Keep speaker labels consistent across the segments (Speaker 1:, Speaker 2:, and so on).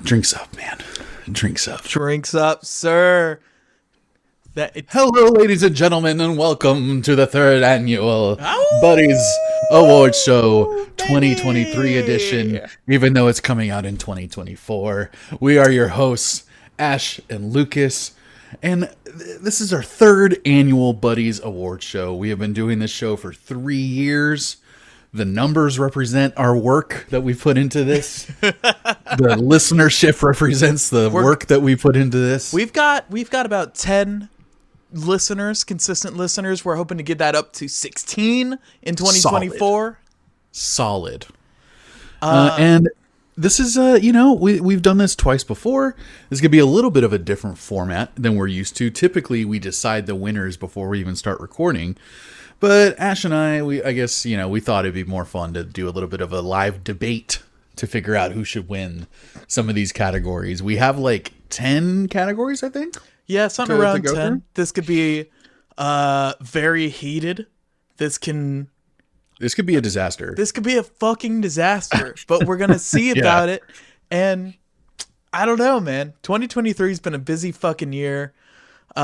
Speaker 1: Drinks up, man. Drinks up.
Speaker 2: Drinks up, sir.
Speaker 1: Hello, ladies and gentlemen, and welcome to the third annual Buddies Award Show 2023 edition, even though it's coming out in 2024. We are your hosts, Ash and Lucas, and this is our third annual Buddies Award Show. We have been doing this show for 3 years. The numbers represent our work that we put into this. The listenership represents the work that we put into this.
Speaker 2: We've got about 10 listeners, consistent listeners. We're hoping to get that up to 16 in 2024.
Speaker 1: Solid. And this is, we've done this twice before. This could be a little bit of a different format than we're used to. Typically, we decide the winners before we even start recording. But Ash and I guess, we thought it'd be more fun to do a little bit of a live debate to figure out who should win some of these categories. We have like 10 categories, I think.
Speaker 2: Yeah, something around 10. Through. This could be very heated. This could
Speaker 1: be a disaster.
Speaker 2: This could be a fucking disaster. But we're going to see about it. And I don't know, man. 2023 has been a busy fucking year. We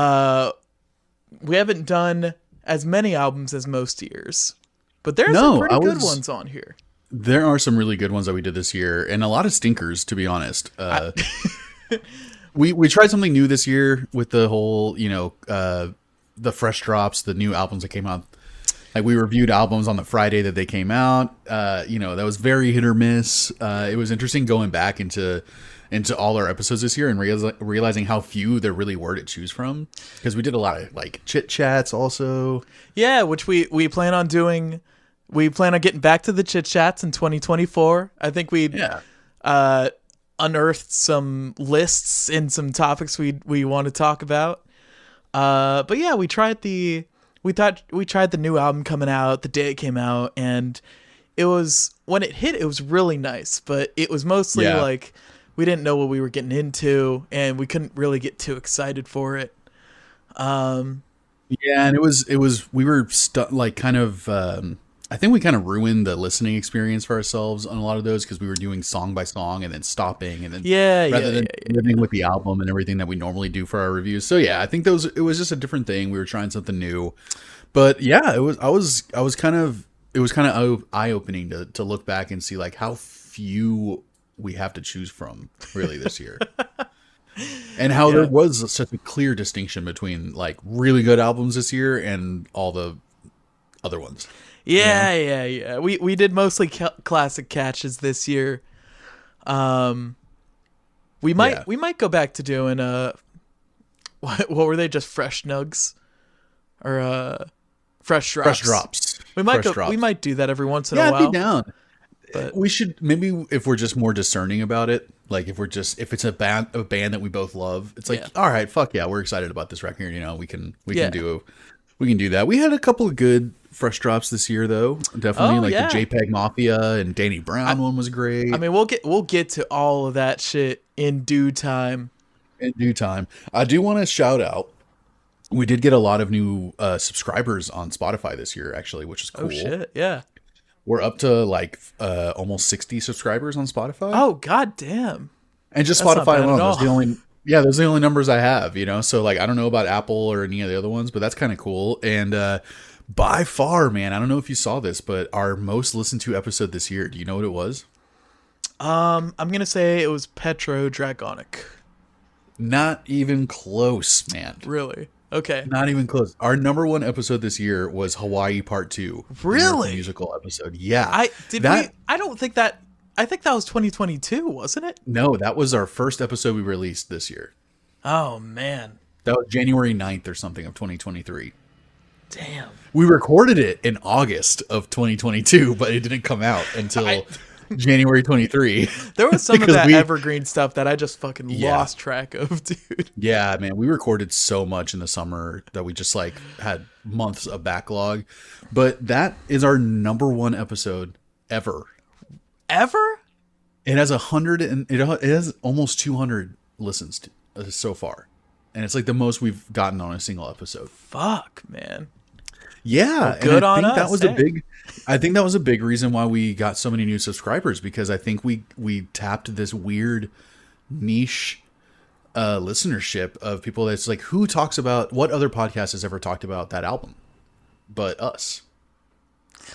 Speaker 2: haven't done as many albums as most years. But there's some pretty good ones on here.
Speaker 1: There are some really good ones that we did this year. And a lot of stinkers, to be honest. We tried something new this year with the whole, the fresh drops, the new albums that came out. Like, we reviewed albums on the Friday that they came out. That was very hit or miss. It was interesting going back into all our episodes this year and realizing how few there really were to choose from. Because we did a lot of, like, chit chats also.
Speaker 2: Yeah, which we plan on doing. We plan on getting back to the chit chats in 2024. I think we unearthed some lists and some topics we want to talk about. But yeah, we tried the new album coming out the day it came out, and when it hit, it was really nice, but it was mostly like we didn't know what we were getting into, and we couldn't really get too excited for it.
Speaker 1: And we were I think we kind of ruined the listening experience for ourselves on a lot of those because we were doing song by song and then stopping and then rather than living with the album and everything that we normally do for our reviews. So yeah, I think it was just a different thing. We were trying something new, but yeah, it was kind of eye opening to look back and see like how few we have to choose from really this year. And how there was such a clear distinction between like really good albums this year and all the other ones.
Speaker 2: Yeah. We did mostly classic catches this year. We might go back to doing what were they, just fresh nugs or fresh drops?
Speaker 1: Fresh drops.
Speaker 2: We might do that every once in a while.
Speaker 1: I'd be down. But we should maybe, if we're just more discerning about it, like if it's a band that we both love, it's like all right, fuck yeah, we're excited about this record. We can do that. We had a couple of good fresh drops this year, though. Definitely, the JPEG Mafia and Danny Brown one was great.
Speaker 2: I mean, we'll get to all of that shit in due time.
Speaker 1: I do want to shout out. We did get a lot of new subscribers on Spotify this year, actually, which is cool.
Speaker 2: Oh shit! Yeah,
Speaker 1: we're up to like almost 60 subscribers on Spotify.
Speaker 2: Oh god damn!
Speaker 1: And just that's Spotify alone, those are the only numbers I have. So like I don't know about Apple or any of the other ones, but that's kind of cool. And by far, man, I don't know if you saw this, but our most listened to episode this year, do you know what it was?
Speaker 2: I'm going to say it was Petro Dragonic.
Speaker 1: Not even close, man.
Speaker 2: Really? Okay.
Speaker 1: Not even close. Our number one episode this year was Hawaii Part 2.
Speaker 2: Really?
Speaker 1: Musical episode. Yeah.
Speaker 2: I think that was 2022, wasn't it?
Speaker 1: No, that was our first episode we released this year.
Speaker 2: Oh, man.
Speaker 1: That was January 9th or something of 2023.
Speaker 2: Damn.
Speaker 1: We recorded it in August of 2022, but it didn't come out until January 23.
Speaker 2: There was some of that evergreen stuff that I just fucking lost track of, dude.
Speaker 1: Yeah, man. We recorded so much in the summer that we just like had months of backlog. But that is our number one episode ever.
Speaker 2: Ever?
Speaker 1: It has it has almost 200 listens so far. And it's like the most we've gotten on a single episode.
Speaker 2: Fuck, man.
Speaker 1: Yeah,
Speaker 2: well, good on us.
Speaker 1: I think that was a big reason why we got so many new subscribers, because I think we tapped this weird niche listenership of people that's like, who talks about, what other podcast has ever talked about that album but us?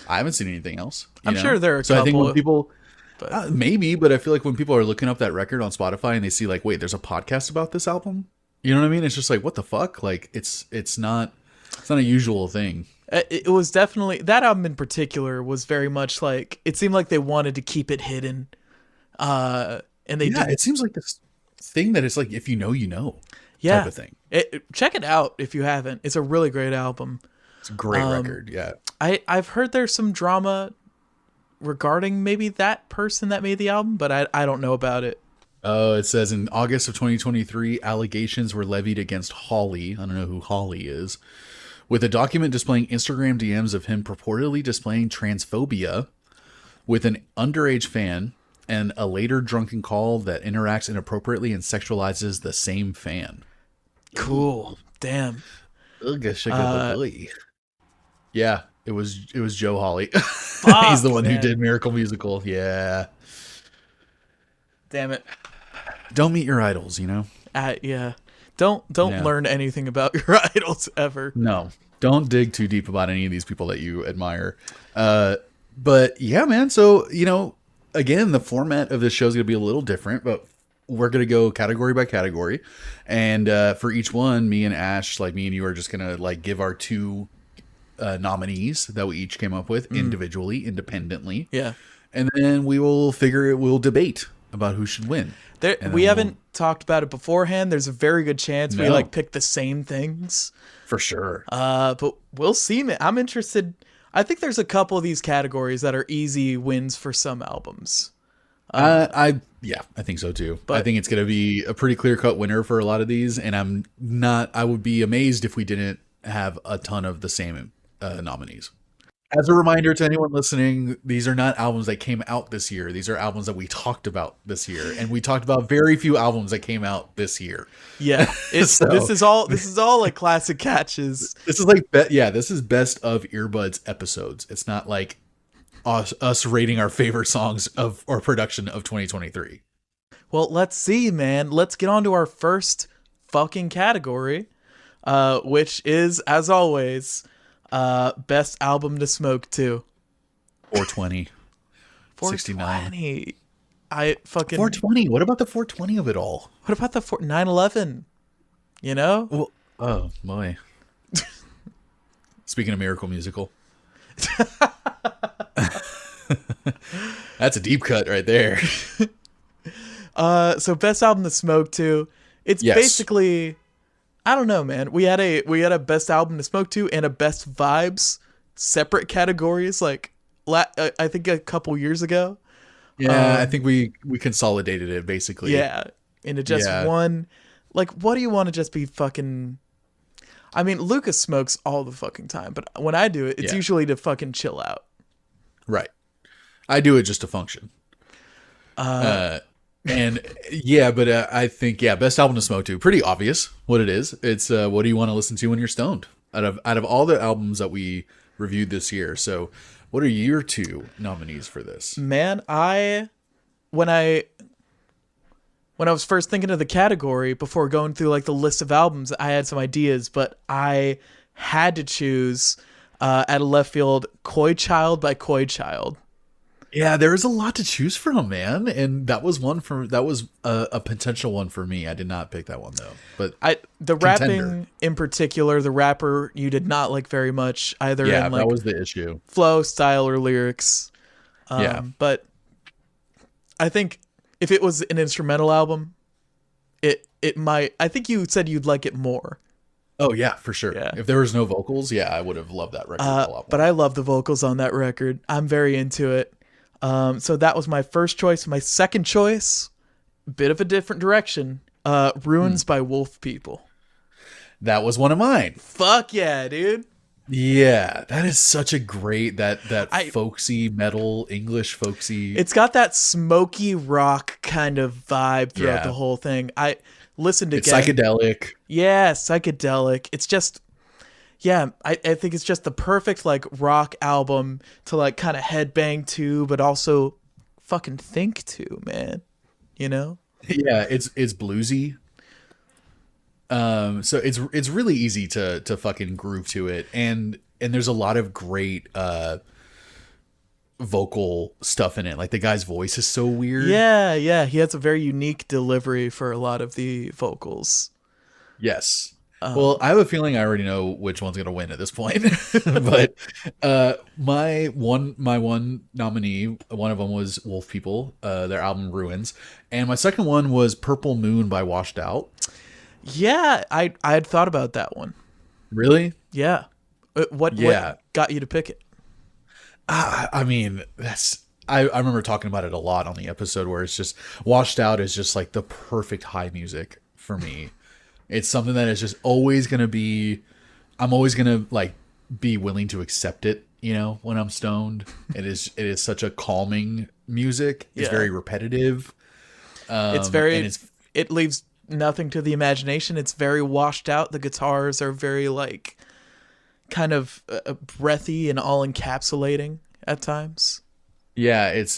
Speaker 1: I haven't seen anything else.
Speaker 2: I'm sure there are a couple.
Speaker 1: I think when people,
Speaker 2: but
Speaker 1: maybe, but I feel like when people are looking up that record on Spotify and they see like, wait, there's a podcast about this album. You know what I mean? It's just like, what the fuck? Like, it's not a usual thing.
Speaker 2: It was definitely, that album in particular was very much like, it seemed like they wanted to keep it hidden. And they did.
Speaker 1: It seems like this thing that it's like, if you know, you know,
Speaker 2: yeah,
Speaker 1: type of thing.
Speaker 2: Check it out if you haven't. It's a really great album.
Speaker 1: It's a great record. Yeah.
Speaker 2: I've heard there's some drama regarding maybe that person that made the album, but I don't know about it.
Speaker 1: Oh, it says in August of 2023, allegations were levied against Hawley. I don't know who Hawley is. With a document displaying Instagram DMs of him purportedly displaying transphobia with an underage fan, and a later drunken call that interacts inappropriately and sexualizes the same fan.
Speaker 2: Cool. Damn.
Speaker 1: Yeah, it was Joe Hawley.
Speaker 2: Fuck,
Speaker 1: he's the one
Speaker 2: man.
Speaker 1: who did Miracle Musical. Yeah.
Speaker 2: Damn it.
Speaker 1: Don't meet your idols, you know?
Speaker 2: Yeah. Don't learn anything about your idols ever.
Speaker 1: No. Don't dig too deep about any of these people that you admire. But yeah, man. So, you know, again, the format of this show is going to be a little different, but we're going to go category by category. And for each one, me and Ash, like me and you are just going to like give our two nominees that we each came up with individually, independently.
Speaker 2: Yeah.
Speaker 1: And then we'll debate about who should win.
Speaker 2: We haven't talked about it beforehand. There's a very good chance we like pick the same things.
Speaker 1: For sure.
Speaker 2: But we'll see, man. I'm interested. I think there's a couple of these categories that are easy wins for some albums.
Speaker 1: I think so too. But I think it's going to be a pretty clear-cut winner for a lot of these, and I would be amazed if we didn't have a ton of the same nominees. As a reminder to anyone listening, these are not albums that came out this year. These are albums that we talked about this year, and we talked about very few albums that came out this year.
Speaker 2: Yeah, this is all like classic catches.
Speaker 1: This is like this is best of earbuds episodes. It's not like us rating our favorite songs of or production of 2023.
Speaker 2: Well, let's see, man. Let's get on to our first fucking category, which is, as always, best album to smoke to.
Speaker 1: 420.
Speaker 2: 420. I fucking
Speaker 1: 420. What about the 420 of it all?
Speaker 2: What about the 9/11? You know?
Speaker 1: Well, oh my. Speaking of Miracle Musical. That's a deep cut right there.
Speaker 2: So best album to smoke to. It's basically, I don't know, man. We had a best album to smoke to and a best vibes separate categories. Like, I think a couple years ago.
Speaker 1: Yeah, I think we consolidated it basically.
Speaker 2: Yeah, into just one. Like, what do you want to just be fucking? I mean, Lucas smokes all the fucking time, but when I do it, it's usually to fucking chill out.
Speaker 1: Right. I do it just to function. And but I think best album to smoke to. Pretty obvious what it is. It's what do you want to listen to when you're stoned? Out of all the albums that we reviewed this year. So, what are your two nominees for this?
Speaker 2: Man, when I was first thinking of the category before going through like the list of albums, I had some ideas, but I had to choose out of left field Koi Child by Koi Child.
Speaker 1: Yeah, there is a lot to choose from, man, and that was a potential one for me. I did not pick that one though, but
Speaker 2: the rapping in particular, the rapper you did not like very much either.
Speaker 1: Yeah,
Speaker 2: in, like,
Speaker 1: that was the issue.
Speaker 2: Flow, style, or lyrics. But I think if it was an instrumental album, it might. I think you said you'd like it more.
Speaker 1: Oh yeah, for sure. Yeah. If there was no vocals, I would have loved that record a lot more.
Speaker 2: But I love the vocals on that record. I'm very into it. So that was my first choice. My second choice, bit of a different direction. Ruins by Wolf People.
Speaker 1: That was one of mine.
Speaker 2: Fuck yeah, dude.
Speaker 1: Yeah, that is such a great that folksy metal, English folksy.
Speaker 2: It's got that smoky rock kind of vibe throughout the whole thing. I listened again.
Speaker 1: It's psychedelic.
Speaker 2: Yeah, psychedelic. It's just I think it's just the perfect like rock album to like kind of headbang to, but also fucking think to, man. You know?
Speaker 1: Yeah, it's bluesy. So it's really easy to fucking groove to it, and there's a lot of great vocal stuff in it. Like the guy's voice is so weird.
Speaker 2: Yeah, he has a very unique delivery for a lot of the vocals.
Speaker 1: Yes. Well, I have a feeling I already know which one's gonna win at this point. But my one nominee, one of them was Wolf People, their album Ruins, and my second one was Purple Moon by Washed Out.
Speaker 2: Yeah, I had thought about that one.
Speaker 1: Really?
Speaker 2: Yeah. What got you to pick it?
Speaker 1: I mean, I remember talking about it a lot on the episode where it's just Washed Out is just like the perfect high music for me. It's something that is just always going to be, I'm always going to like be willing to accept it, you know, when I'm stoned. It is such a calming music. It's very repetitive.
Speaker 2: It's very, it leaves nothing to the imagination. It's very washed out. The guitars are very like kind of breathy and all encapsulating at times.
Speaker 1: Yeah, it's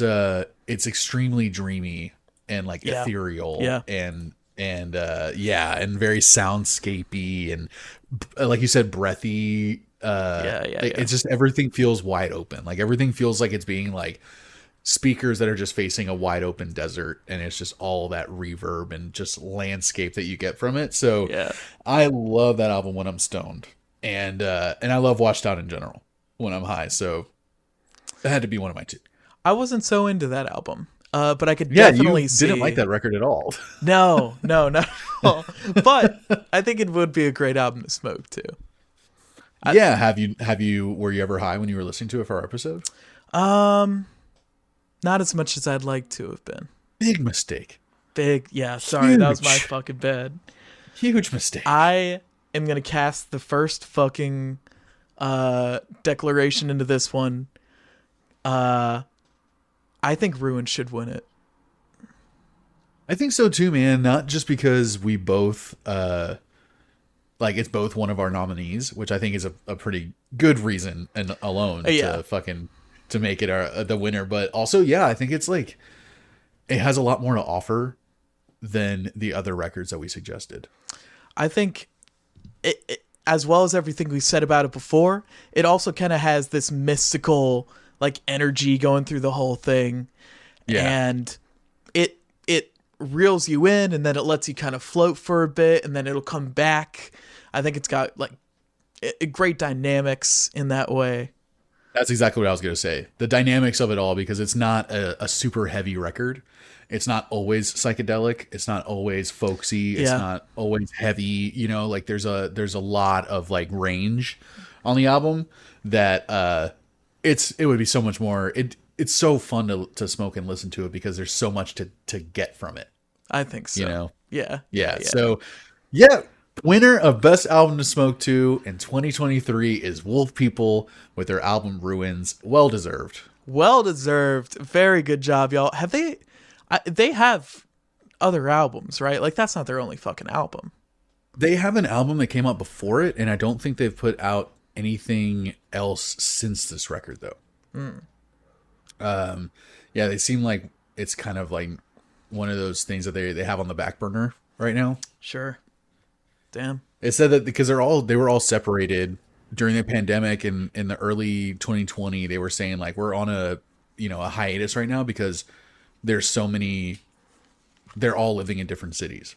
Speaker 1: extremely dreamy and like ethereal and very soundscapey and like you said, breathy. It's just everything feels wide open. Like everything feels like it's being like speakers that are just facing a wide open desert, and it's just all that reverb and just landscape that you get from it. So I love that album when I'm stoned, and I love Washed Out in general when I'm high. So it had to be one of my two.
Speaker 2: I wasn't so into that album. But I could definitely see.
Speaker 1: Didn't like that record at all.
Speaker 2: No, not at all. But I think it would be a great album to smoke too.
Speaker 1: Were you ever high when you were listening to it for our episode?
Speaker 2: Not as much as I'd like to have been.
Speaker 1: Big mistake.
Speaker 2: Sorry, that was my fucking bad.
Speaker 1: Huge mistake.
Speaker 2: I am gonna cast the first fucking declaration into this one. I think Ruin should win it.
Speaker 1: I think so too, man. Not just because we both it's both one of our nominees, which I think is a pretty good reason and alone to make it the winner. But also, I think it's like it has a lot more to offer than the other records that we suggested.
Speaker 2: I think it as well as everything we said about it before, it also kind of has this mystical like energy going through the whole thing. And it reels you in, and then it lets you kind of float for a bit, and then it'll come back. I think it's got like great dynamics in that way.
Speaker 1: That's exactly what I was going to say. The dynamics of it all, because it's not a super heavy record. It's not always psychedelic. It's not always folksy. It's not always heavy. You know, like there's a lot of like range on the album that it would be so much more. It's so fun to smoke and listen to it because there's so much to get from it.
Speaker 2: I think so.
Speaker 1: You know?
Speaker 2: Yeah.
Speaker 1: So, winner of Best Album to Smoke to in 2023 is Wolf People with their album Ruins. Well deserved.
Speaker 2: Well deserved. Very good job, y'all. Have they have other albums, right? Like that's not their only fucking album.
Speaker 1: They have an album that came out before it, and I don't think they've put out anything else since this record though. They seem like it's kind of like one of those things that they have on the back burner right now.
Speaker 2: Sure. Damn.
Speaker 1: It said that because they were all separated during the pandemic, and in the early 2020 they were saying like we're on a hiatus right now because there's so many, they're all living in different cities,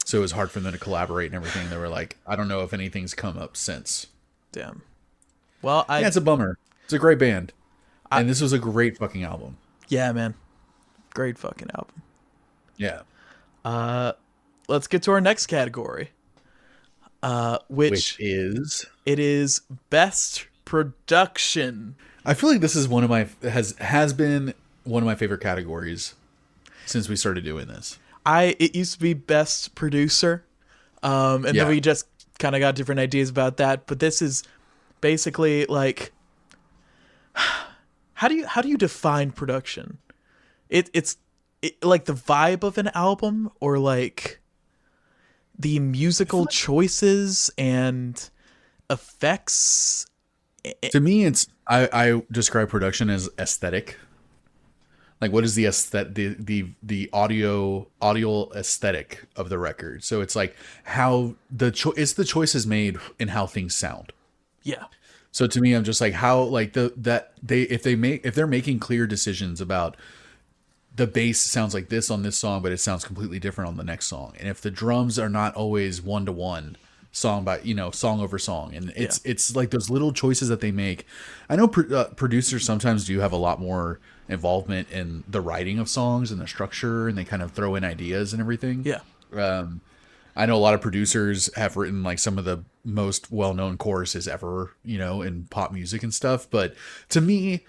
Speaker 1: so it was hard for them to collaborate and everything. They were like, I don't know if anything's come up since.
Speaker 2: Damn. Well,
Speaker 1: it's a bummer. It's a great band. And this was a great fucking album.
Speaker 2: Yeah, man. Great fucking album.
Speaker 1: Yeah.
Speaker 2: Let's get to our next category. Which
Speaker 1: is
Speaker 2: Best Production.
Speaker 1: I feel like this is one of my has been one of my favorite categories since we started doing this.
Speaker 2: It used to be Best Producer. Then we just kind of got different ideas about that, but this is basically like how do you define production? It's like the vibe of an album, or like the musical choices and effects.
Speaker 1: To me, I describe production as aesthetic. Like, what is the aesthet the audio aesthetic of the record? So it's like how it's the choices made in how things sound.
Speaker 2: Yeah.
Speaker 1: So to me, I'm just like, how, like, if they're making clear decisions about the bass sounds like this on this song, but it sounds completely different on the next song, and if the drums are not always 1-to-1 song by, song over song, and it's like those little choices that they make. I know producers sometimes do have a lot more involvement in the writing of songs and the structure, and they kind of throw in ideas and everything.
Speaker 2: Yeah.
Speaker 1: I know a lot of producers have written like some of the most well-known choruses ever, in pop music and stuff. But to me,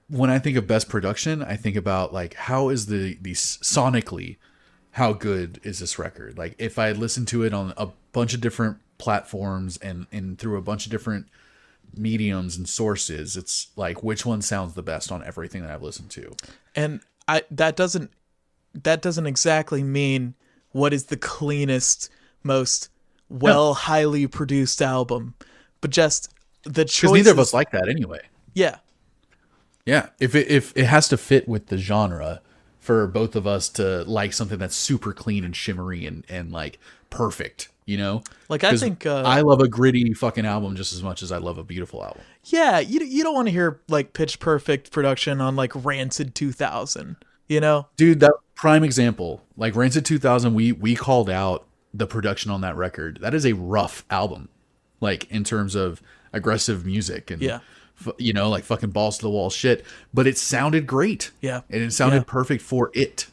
Speaker 1: when I think of best production, I think about like, how is the sonically, how good is this record? Like, if I listen to it on a bunch of different platforms and through a bunch of different mediums and sources, it's like, which one sounds the best on everything that I've listened to?
Speaker 2: And that doesn't exactly mean what is the cleanest, most highly produced album, but just the choices.
Speaker 1: Because neither of us like that anyway.
Speaker 2: Yeah.
Speaker 1: Yeah. If it has to fit with the genre for both of us to like something that's super clean and shimmery and like perfect, Like,
Speaker 2: I think
Speaker 1: I love a gritty fucking album just as much as I love a beautiful album.
Speaker 2: Yeah, you don't want to hear like pitch perfect production on like Rancid 2000,
Speaker 1: Dude, that prime example, like Rancid 2000, we called out the production on that record. That is a rough album, like in terms of aggressive music and like fucking balls to the wall shit, but it sounded great.
Speaker 2: Yeah.
Speaker 1: And it sounded perfect for it,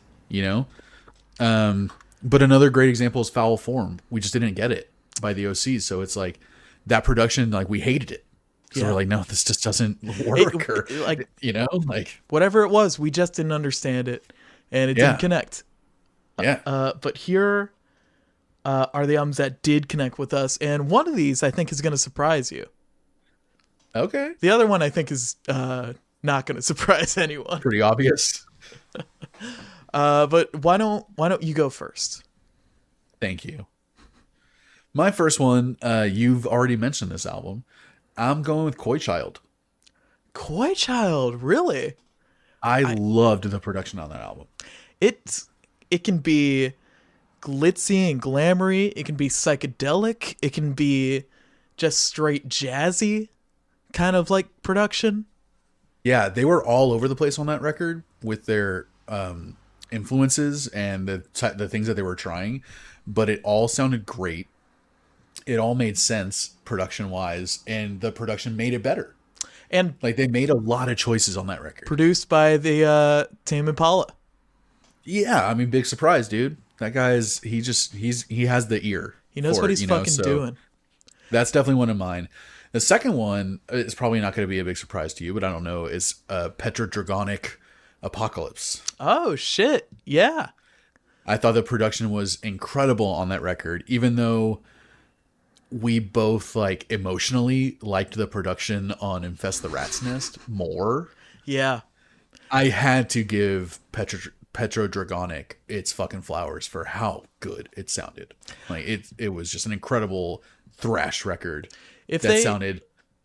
Speaker 1: But another great example is Foul Form. We just didn't get it by the OCs. So it's like that production, like, we hated it. So we're like, no, this just doesn't work.
Speaker 2: Whatever it was, we just didn't understand it, and it didn't connect.
Speaker 1: Yeah.
Speaker 2: But here are the albums that did connect with us, and one of these I think is going to surprise you.
Speaker 1: Okay.
Speaker 2: The other one I think is not going to surprise anyone.
Speaker 1: Pretty obvious.
Speaker 2: But why don't you go first?
Speaker 1: Thank you. My first one, you've already mentioned this album. I'm going with Koi Child.
Speaker 2: Koi Child, really?
Speaker 1: I loved the production on that album.
Speaker 2: It can be glitzy and glamoury. It can be psychedelic. It can be just straight jazzy kind of like production.
Speaker 1: Yeah, they were all over the place on that record with their influences and the things that they were trying, but it all sounded great. It all made sense production wise, and the production made it better.
Speaker 2: And
Speaker 1: like, they made a lot of choices on that record.
Speaker 2: Produced by the Tame Impala.
Speaker 1: Yeah, I mean, big surprise, dude. That guy's he has the ear.
Speaker 2: He knows what he's fucking doing.
Speaker 1: That's definitely one of mine. The second one is probably not going to be a big surprise to you, but I don't know, is Petrodragonic Apocalypse.
Speaker 2: Oh shit. Yeah.
Speaker 1: I thought the production was incredible on that record, even though we both like emotionally liked the production on Infest the Rat's Nest more.
Speaker 2: Yeah.
Speaker 1: I had to give Petrodragonic its fucking flowers for how good it sounded. Like, it was just an incredible thrash record sounded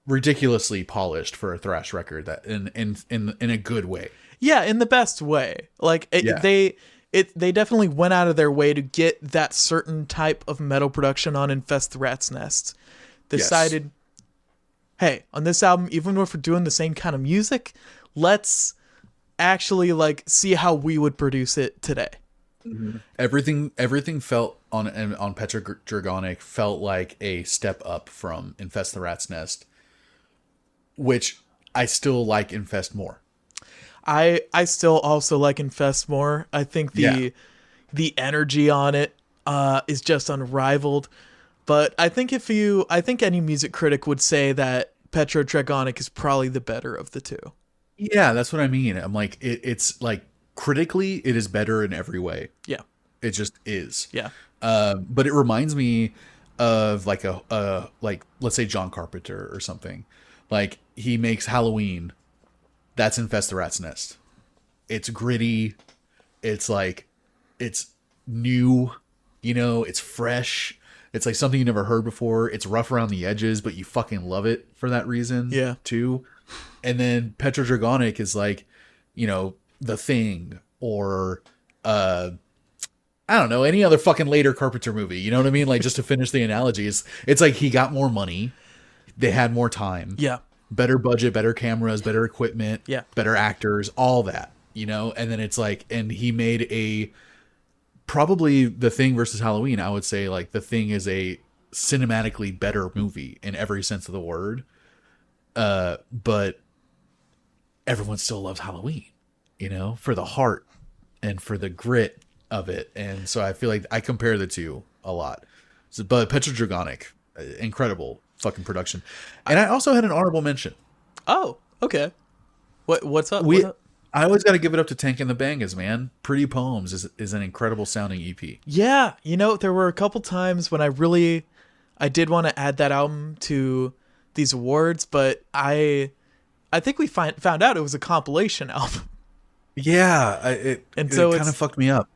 Speaker 1: ridiculously polished for a thrash record, that in a good way.
Speaker 2: Yeah, in the best way. Like, they definitely went out of their way to get that certain type of metal production on Infest the Rat's Nest. Decided, hey, on this album, even if we're doing the same kind of music, let's actually like see how we would produce it today.
Speaker 1: Mm-hmm. Everything felt on Petrodragonic felt like a step up from Infest the Rat's Nest, which I still like Infest more.
Speaker 2: I still also like Infest more. I think the energy on it is just unrivaled. But I think any music critic would say that Petrodragonic is probably the better of the two.
Speaker 1: Yeah, that's what I mean. I'm like, it's like, critically, it is better in every way.
Speaker 2: Yeah.
Speaker 1: It just is.
Speaker 2: Yeah.
Speaker 1: But it reminds me of like like, let's say John Carpenter or something. Like, he makes Halloween. That's Infest the Rat's Nest. It's gritty. It's like, it's new, it's fresh. It's like something you never heard before. It's rough around the edges, but you fucking love it for that reason.
Speaker 2: Yeah.
Speaker 1: Too. And then Petrodragonic is like, The Thing or I don't know, any other fucking later Carpenter movie. You know what I mean? Like, just to finish the analogy, it's like he got more money, they had more time,
Speaker 2: Yeah.
Speaker 1: better budget, better cameras, better equipment,
Speaker 2: Yeah.
Speaker 1: better actors, all that, you know? And then it's like, and he made probably The Thing versus Halloween, I would say, like, The Thing is a cinematically better movie in every sense of the word. But everyone still loves Halloween, you know, for the heart and for the grit of it. And so I feel like I compare the two a lot. So, but Petrodragonic, incredible fucking production. And I also had an honorable mention.
Speaker 2: Oh, okay. What's up?
Speaker 1: I always got to give it up to Tank and the Bangas, man. Pretty Poems is an incredible sounding EP.
Speaker 2: Yeah, you know, there were a couple times when I did want to add that album to these awards, but I think we found out it was a compilation album.
Speaker 1: Yeah, it kind of fucked me up.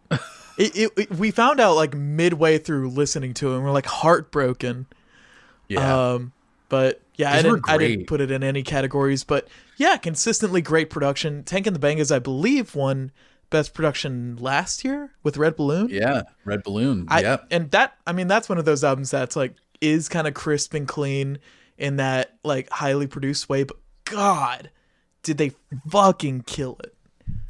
Speaker 2: We found out like midway through listening to it, and we're like heartbroken.
Speaker 1: Yeah.
Speaker 2: But yeah, I didn't put it in any categories, but yeah, consistently great production. Tank and the Bangas, I believe, won Best Production last year with Red Balloon.
Speaker 1: Yeah, Red Balloon.
Speaker 2: And that's one of those albums that's like is kind of crisp and clean in that like highly produced way, but God, did they fucking kill it.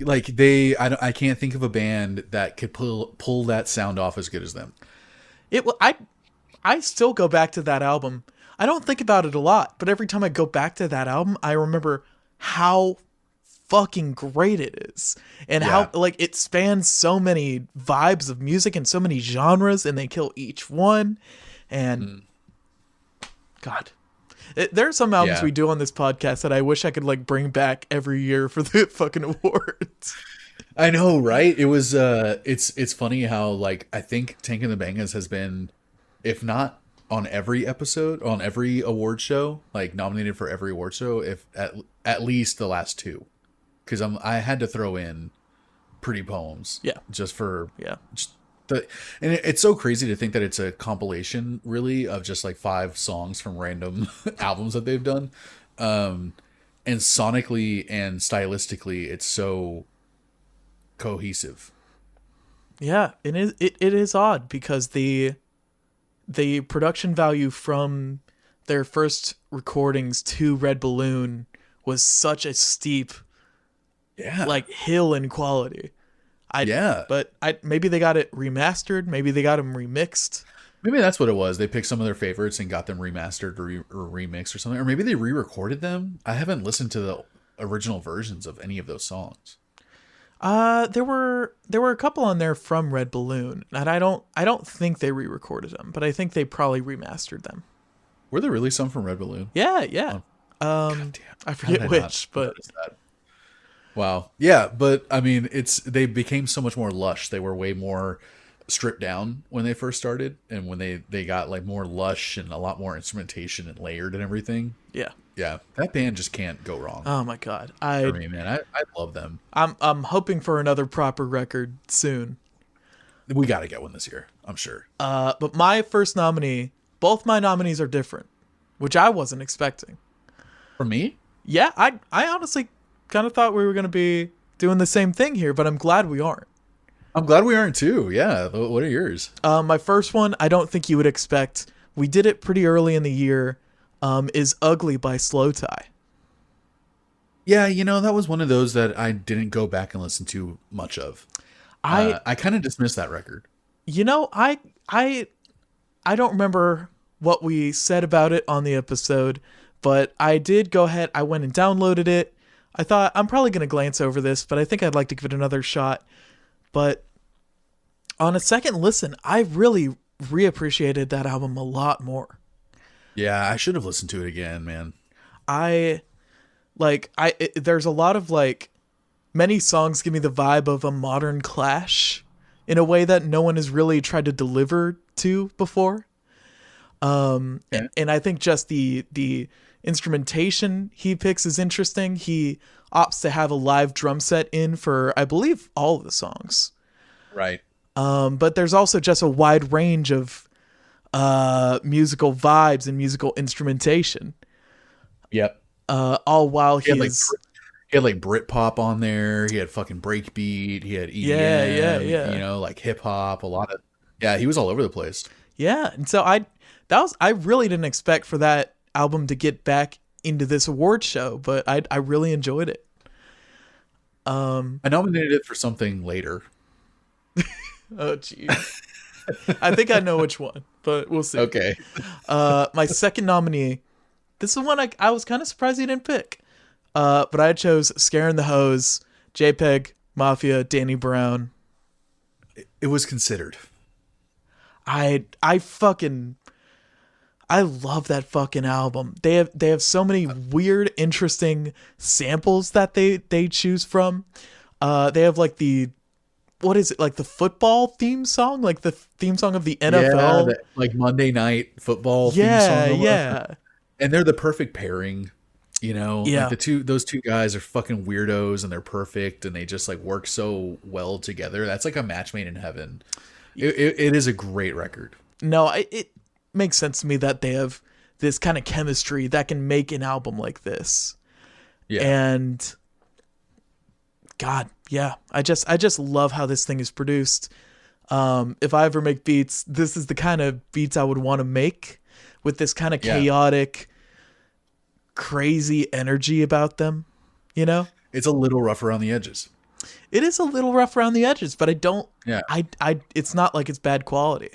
Speaker 1: Like I can't think of a band that could pull that sound off as good as them.
Speaker 2: I still go back to that album. I don't think about it a lot, but every time I go back to that album, I remember how fucking great it is and how like it spans so many vibes of music and so many genres, and they kill each one. And God, there are some albums we do on this podcast that I wish I could like bring back every year for the fucking awards.
Speaker 1: I know, right? It was it's funny how like I think Tank and the Bangas has been, if not on every episode, on every award show, like nominated for every award show, if at least the last two, because I had to throw in Pretty Poems, just for and it's so crazy to think that it's a compilation really of just like 5 songs from random albums that they've done, and sonically and stylistically it's so cohesive.
Speaker 2: Yeah, it is odd because the production value from their first recordings to Red Balloon was such a steep like hill in quality. But maybe they got it remastered, maybe they got them remixed.
Speaker 1: Maybe that's what it was. They picked some of their favorites and got them remastered or remixed or something. Or maybe they re-recorded them. I haven't listened to the original versions of any of those songs.
Speaker 2: There were a couple on there from Red Balloon, and I don't think they re-recorded them, but I think they probably remastered them.
Speaker 1: Were there really some from Red Balloon?
Speaker 2: Yeah.
Speaker 1: God damn.
Speaker 2: I forget which, but
Speaker 1: wow. Yeah, but I mean, they became so much more lush. They were way more stripped down when they first started, and when they got like more lush and a lot more instrumentation and layered and everything. Yeah, that band just can't go wrong.
Speaker 2: Oh my God,
Speaker 1: I mean, man, I love them.
Speaker 2: I'm hoping for another proper record soon.
Speaker 1: We got to get one this year, I'm sure.
Speaker 2: But my first nominee, both my nominees are different, which I wasn't expecting.
Speaker 1: For me?
Speaker 2: Yeah, I honestly kind of thought we were going to be doing the same thing here, but I'm glad we aren't.
Speaker 1: I'm glad we aren't too. Yeah, what are yours?
Speaker 2: My first one, I don't think you would expect. We did it pretty early in the year. Is Ugly by Slow Tie.
Speaker 1: Yeah, you know, that was one of those that I didn't go back and listen to much of. I kind of dismissed that record.
Speaker 2: You know, I don't remember what we said about it on the episode, but I did go ahead. I went and downloaded it. I thought I'm probably going to glance over this, but I think I'd like to give it another shot. But on a second listen, I really reappreciated that album a lot more.
Speaker 1: Yeah, I should have listened to it again, man.
Speaker 2: There's a lot of like, many songs give me the vibe of a modern Clash in a way that no one has really tried to deliver to before. And I think just the instrumentation he picks is interesting. He opts to have a live drum set in for, I believe, all of the songs.
Speaker 1: Right.
Speaker 2: But there's also just a wide range of musical vibes and musical instrumentation.
Speaker 1: Yep.
Speaker 2: All while he
Speaker 1: He had like Britpop on there. He had fucking breakbeat. He had EDM. You know, like hip hop. A lot of he was all over the place.
Speaker 2: Yeah, and so I really didn't expect for that album to get back into this award show, but I really enjoyed it.
Speaker 1: I nominated it for something later.
Speaker 2: Oh jeez. I think I know which one, but we'll see.
Speaker 1: Okay.
Speaker 2: My second nominee. This is one I was kind of surprised he didn't pick. But I chose Scaring the Hose, JPEG Mafia, Danny Brown.
Speaker 1: It was considered.
Speaker 2: I love that fucking album. They have so many weird, interesting samples that they choose from. They have like what is it, like the football theme song, like the theme song of the NFL,
Speaker 1: like Monday Night Football theme song.
Speaker 2: Yeah.
Speaker 1: And they're the perfect pairing, you know.
Speaker 2: Yeah.
Speaker 1: Like those two guys are fucking weirdos, and they're perfect, and they just like work so well together. That's like a match made in heaven. It is a great record.
Speaker 2: No, it makes sense to me that they have this kind of chemistry that can make an album like this.
Speaker 1: Yeah.
Speaker 2: And God, yeah, I just love how this thing is produced. If I ever make beats, this is the kind of beats I would want to make, with this kind of chaotic, crazy energy about them, you know?
Speaker 1: It's a little rough around the edges.
Speaker 2: It is a little rough around the edges, but it's not like it's bad quality.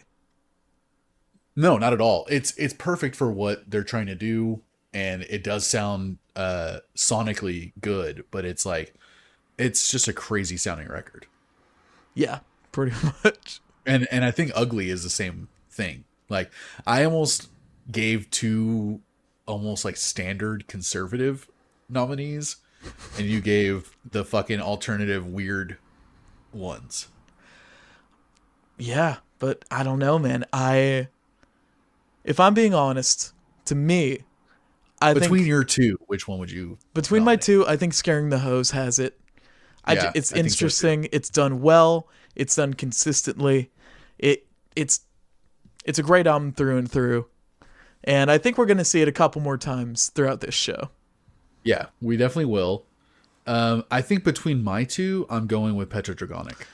Speaker 1: No, not at all. It's perfect for what they're trying to do, and it does sound sonically good, but it's just a crazy sounding record.
Speaker 2: Yeah, pretty much.
Speaker 1: And I think Ugly is the same thing. Like, I almost gave two almost like standard conservative nominees, and you gave the fucking alternative weird ones.
Speaker 2: Yeah, but I don't know, man. If I'm being honest, to me,
Speaker 1: between your two, which one would you?
Speaker 2: Between
Speaker 1: nominate?
Speaker 2: my two, I think Scaring the Hose has it. It's interesting.
Speaker 1: So
Speaker 2: it's done well. It's done consistently. It's a great album through and through. And I think we're going to see it a couple more times throughout this show.
Speaker 1: Yeah, we definitely will. I think between my two, I'm going with Petrodragonic.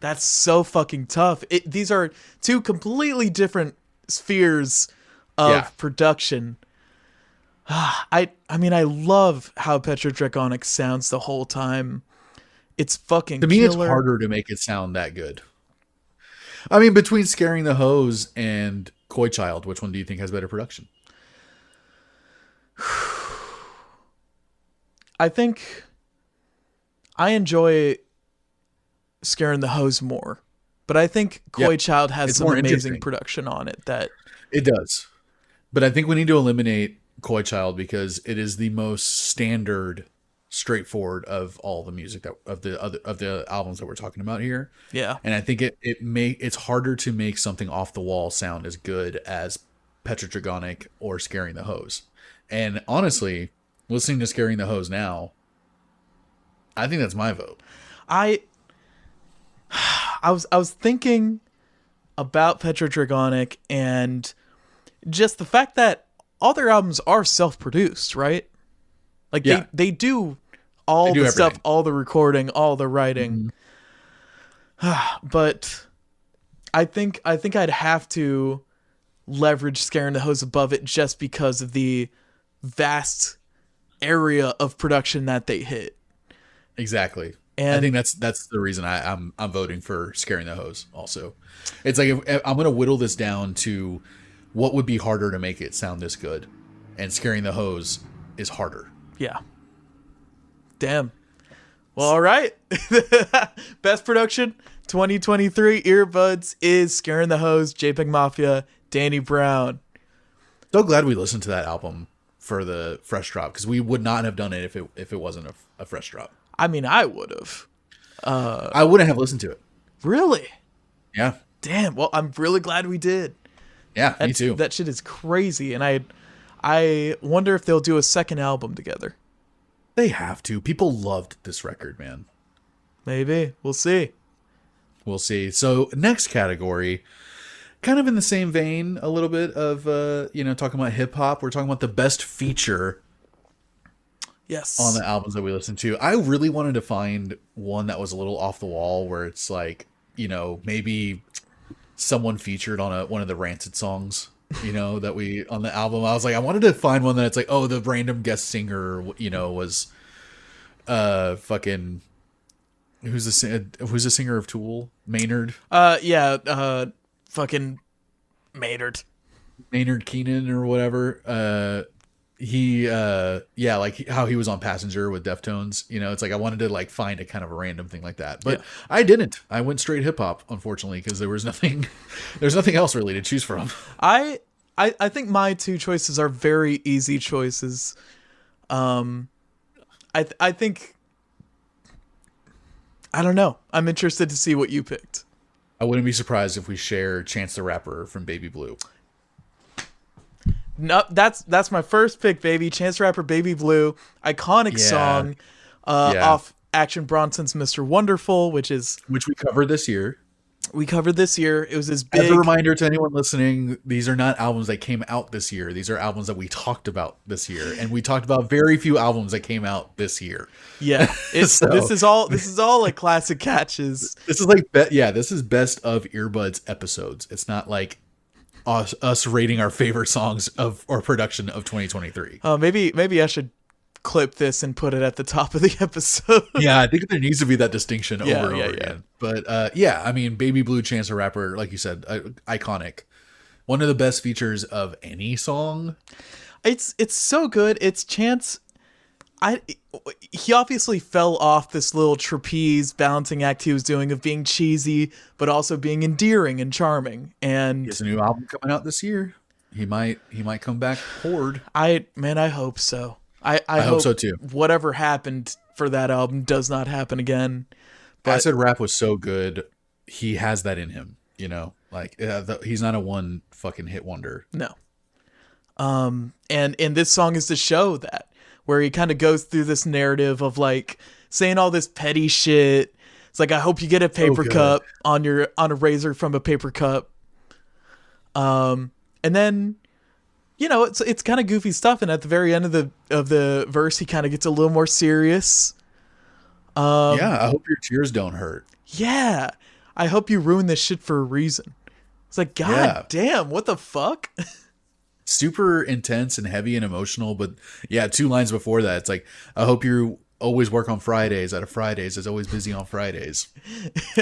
Speaker 2: That's so fucking tough. These are two completely different spheres of production. I mean, I love how Petrodragonic sounds the whole time. It's fucking
Speaker 1: To me,
Speaker 2: killer.
Speaker 1: it's harder to make it sound that good. I mean, between Scaring the Hose and Koi Child, which one do you think has better production?
Speaker 2: I think I enjoy Scaring the Hose more, but I think Koi Child has some amazing production on it. That
Speaker 1: it does, but I think we need to eliminate Koi Child because it is the most standard, straightforward of all the music of the albums that we're talking about here.
Speaker 2: Yeah,
Speaker 1: and I think it's harder to make something off the wall sound as good as Petrodragonic or Scaring the Hose. And honestly, listening to Scaring the Hose now, I think that's my vote.
Speaker 2: I was thinking about Petrodragonic and just the fact that all their albums are self-produced, right? Like they do all the stuff, all the recording, all the writing. Mm-hmm. But I think I'd have to leverage Scaring the Hose above it just because of the vast area of production that they hit.
Speaker 1: Exactly. And I think that's the reason I'm voting for Scaring the Hose also. It's like if I'm going to whittle this down to what would be harder to make it sound this good, and Scaring the Hose is harder.
Speaker 2: Yeah. Damn. Well, all right. Best production 2023 Earbuds is Scaring the Hose, JPEG Mafia, Danny Brown.
Speaker 1: So glad we listened to that album for the fresh drop because we would not have done it if it wasn't a fresh drop.
Speaker 2: I mean, I would have.
Speaker 1: I wouldn't have listened to it.
Speaker 2: Really?
Speaker 1: Yeah.
Speaker 2: Damn. Well, I'm really glad we did.
Speaker 1: Yeah, me too.
Speaker 2: That shit is crazy, and I wonder if they'll do a second album together.
Speaker 1: They have to. People loved this record, man.
Speaker 2: Maybe. We'll see.
Speaker 1: We'll see. So next category, kind of in the same vein, a little bit of talking about hip hop. We're talking about the best feature.
Speaker 2: Yes.
Speaker 1: on the albums that we listened to. I really wanted to find one that was a little off the wall, where it's like, maybe someone featured on one of the Rancid songs, that we on the album. I was like, I wanted to find one that's like, oh, the random guest singer, was fucking who's the singer of Tool? Maynard.
Speaker 2: Fucking Maynard
Speaker 1: Keenan or whatever. He like how he was on Passenger with Deftones. It's like I wanted to like find a kind of a random thing like that, but I didn't. I went straight hip hop, unfortunately, because there's nothing else really to choose from.
Speaker 2: I think my two choices are very easy choices. I think, I don't know. I'm interested to see what you picked.
Speaker 1: I wouldn't be surprised if we share Chance the Rapper from Baby Blue.
Speaker 2: No, that's my first pick, baby. Chance the Rapper, Baby Blue, iconic song, off Action Bronson's Mr. Wonderful, which we
Speaker 1: covered this year.
Speaker 2: It was this big.
Speaker 1: As a reminder to anyone listening, these are not albums that came out this year. These are albums that we talked about this year, and we talked about very few albums that came out this year.
Speaker 2: Yeah, this is all like classic catches.
Speaker 1: This is like this is best of Earbuds episodes. It's not like us rating our favorite songs of or production of 2023.
Speaker 2: Maybe I should clip this and put it at the top of the episode.
Speaker 1: Yeah, I think there needs to be that distinction over and over again. But I mean, Baby Blue, Chance the Rapper, like you said, iconic. One of the best features of any song.
Speaker 2: It's so good. It's Chance. He obviously fell off this little trapeze balancing act he was doing of being cheesy, but also being endearing and charming. And
Speaker 1: he has a new album coming out this year. He might come back poured.
Speaker 2: I hope so. I hope so too. Whatever happened for that album does not happen again.
Speaker 1: But Acid Rap was so good. He has that in him, like he's not a one fucking hit wonder.
Speaker 2: No. And this song is to show that, where he kind of goes through this narrative of like saying all this petty shit. It's like, I hope you get a paper cup on a razor from a paper cup. And then, it's kind of goofy stuff. And at the very end of the verse, he kind of gets a little more serious.
Speaker 1: I hope your tears don't hurt.
Speaker 2: Yeah. I hope you ruin this shit for a reason. It's like, God damn, what the fuck?
Speaker 1: Super intense and heavy and emotional, but two lines before that, it's like, I hope you always work on Fridays. Out of Fridays, it's always busy on Fridays.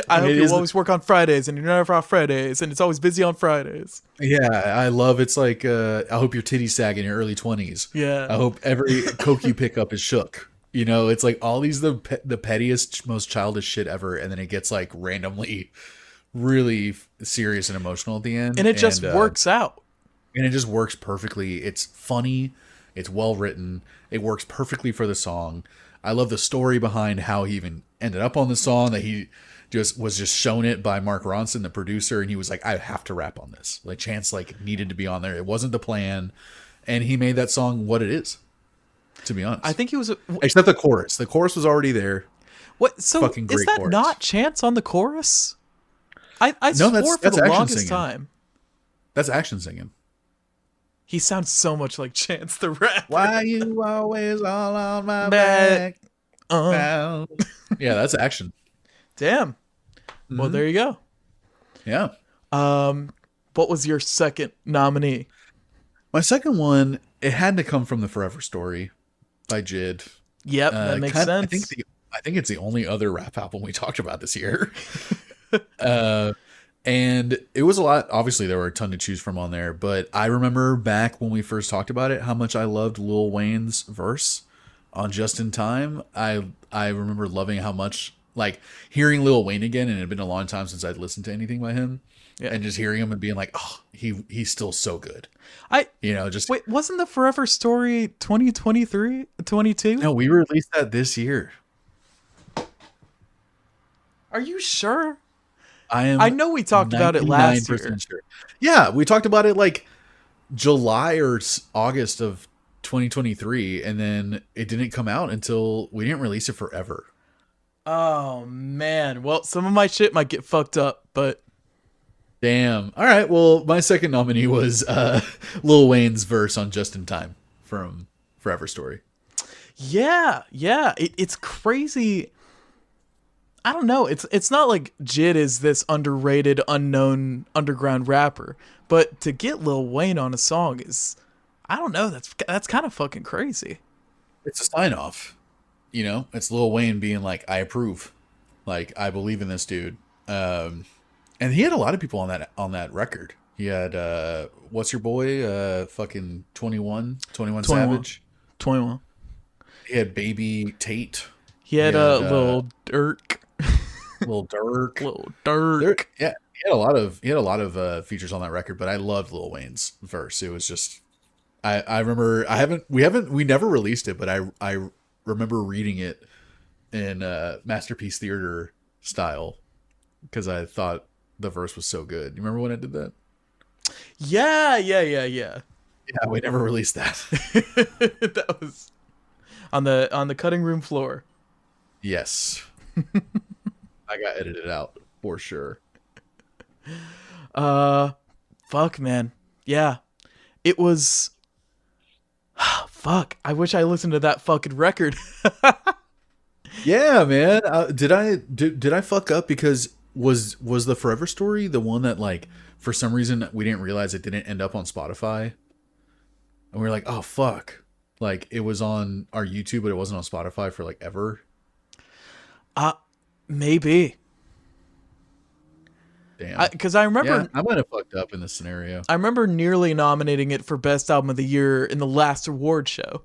Speaker 2: I hope you always work on Fridays, and you're never off Fridays, and it's always busy on Fridays.
Speaker 1: Yeah, I love. It's like, I hope your titties sag in your early 20s.
Speaker 2: Yeah,
Speaker 1: I hope every coke you pick up is shook. It's like all these the pettiest, most childish shit ever, and then it gets like randomly really serious and emotional at the end,
Speaker 2: and it just works out.
Speaker 1: And it just works perfectly. It's funny. It's well written. It works perfectly for the song. I love the story behind how he even ended up on the song, that he was just shown it by Mark Ronson, the producer. And he was like, I have to rap on this. Like Chance needed to be on there. It wasn't the plan. And he made that song what it is, to be honest.
Speaker 2: I think he was,
Speaker 1: except the chorus. The chorus was already there.
Speaker 2: What? So fucking great is that chorus. Not Chance on the chorus? I swore for the longest time.
Speaker 1: That's Action singing.
Speaker 2: He sounds so much like Chance the Rapper.
Speaker 1: Why you always all on my back? Yeah, that's Action.
Speaker 2: Damn. Mm-hmm. Well, there you go.
Speaker 1: Yeah.
Speaker 2: What was your second nominee?
Speaker 1: My second one, it had to come from The Forever Story by JID.
Speaker 2: Yep, that makes sense.
Speaker 1: I think it's the only other rap album we talked about this year. And it was a lot. Obviously, there were a ton to choose from on there. But I remember back when we first talked about it, how much I loved Lil Wayne's verse on Just in Time. I remember loving how much, like, hearing Lil Wayne again, and it had been a long time since I'd listened to anything by him. Yeah. And just hearing him and being like, oh, he's still so good.
Speaker 2: Wait, wasn't the Forever Story 2023, 22?
Speaker 1: No, we released that this year.
Speaker 2: Are you sure?
Speaker 1: I
Speaker 2: know we talked about it last year.
Speaker 1: Sure. Yeah, we talked about it like July or August of 2023, and then it didn't come out until we didn't release it forever.
Speaker 2: Oh man, well, some of my shit might get fucked up, but
Speaker 1: damn. All right, well, my second nominee was Lil Wayne's verse on Just in Time from Forever Story.
Speaker 2: Yeah, yeah. It's crazy. I don't know. It's not like Jid is this underrated, unknown underground rapper, but to get Lil Wayne on a song is, I don't know. That's kind of fucking crazy.
Speaker 1: It's a sign off. You know, it's Lil Wayne being like, I approve. Like, I believe in this dude. And he had a lot of people on that record. He had what's your boy? Fucking 21 Savage.
Speaker 2: 21.
Speaker 1: He had Baby Tate.
Speaker 2: He had Lil Durk.
Speaker 1: Lil Durk.
Speaker 2: Lil Durk.
Speaker 1: Yeah, he had a lot of features on that record, but I loved Lil Wayne's verse. It was just I remember we never released it, but I remember reading it in Masterpiece Theater style because I thought the verse was so good. You remember when I did that?
Speaker 2: Yeah.
Speaker 1: Yeah, we never released that.
Speaker 2: That was on the cutting room floor.
Speaker 1: Yes. I got edited out for sure.
Speaker 2: Fuck, man. Yeah. It was fuck. I wish I listened to that fucking record.
Speaker 1: Yeah, man. Did I fuck up because was the Forever Story the one that like for some reason we didn't realize it didn't end up on Spotify? And we were like, "Oh fuck." Like it was on our YouTube but it wasn't on Spotify for like ever.
Speaker 2: Maybe.
Speaker 1: Damn.
Speaker 2: Because I remember...
Speaker 1: Yeah, I might have fucked up in this scenario.
Speaker 2: I remember nearly nominating it for Best Album of the Year in the last award show.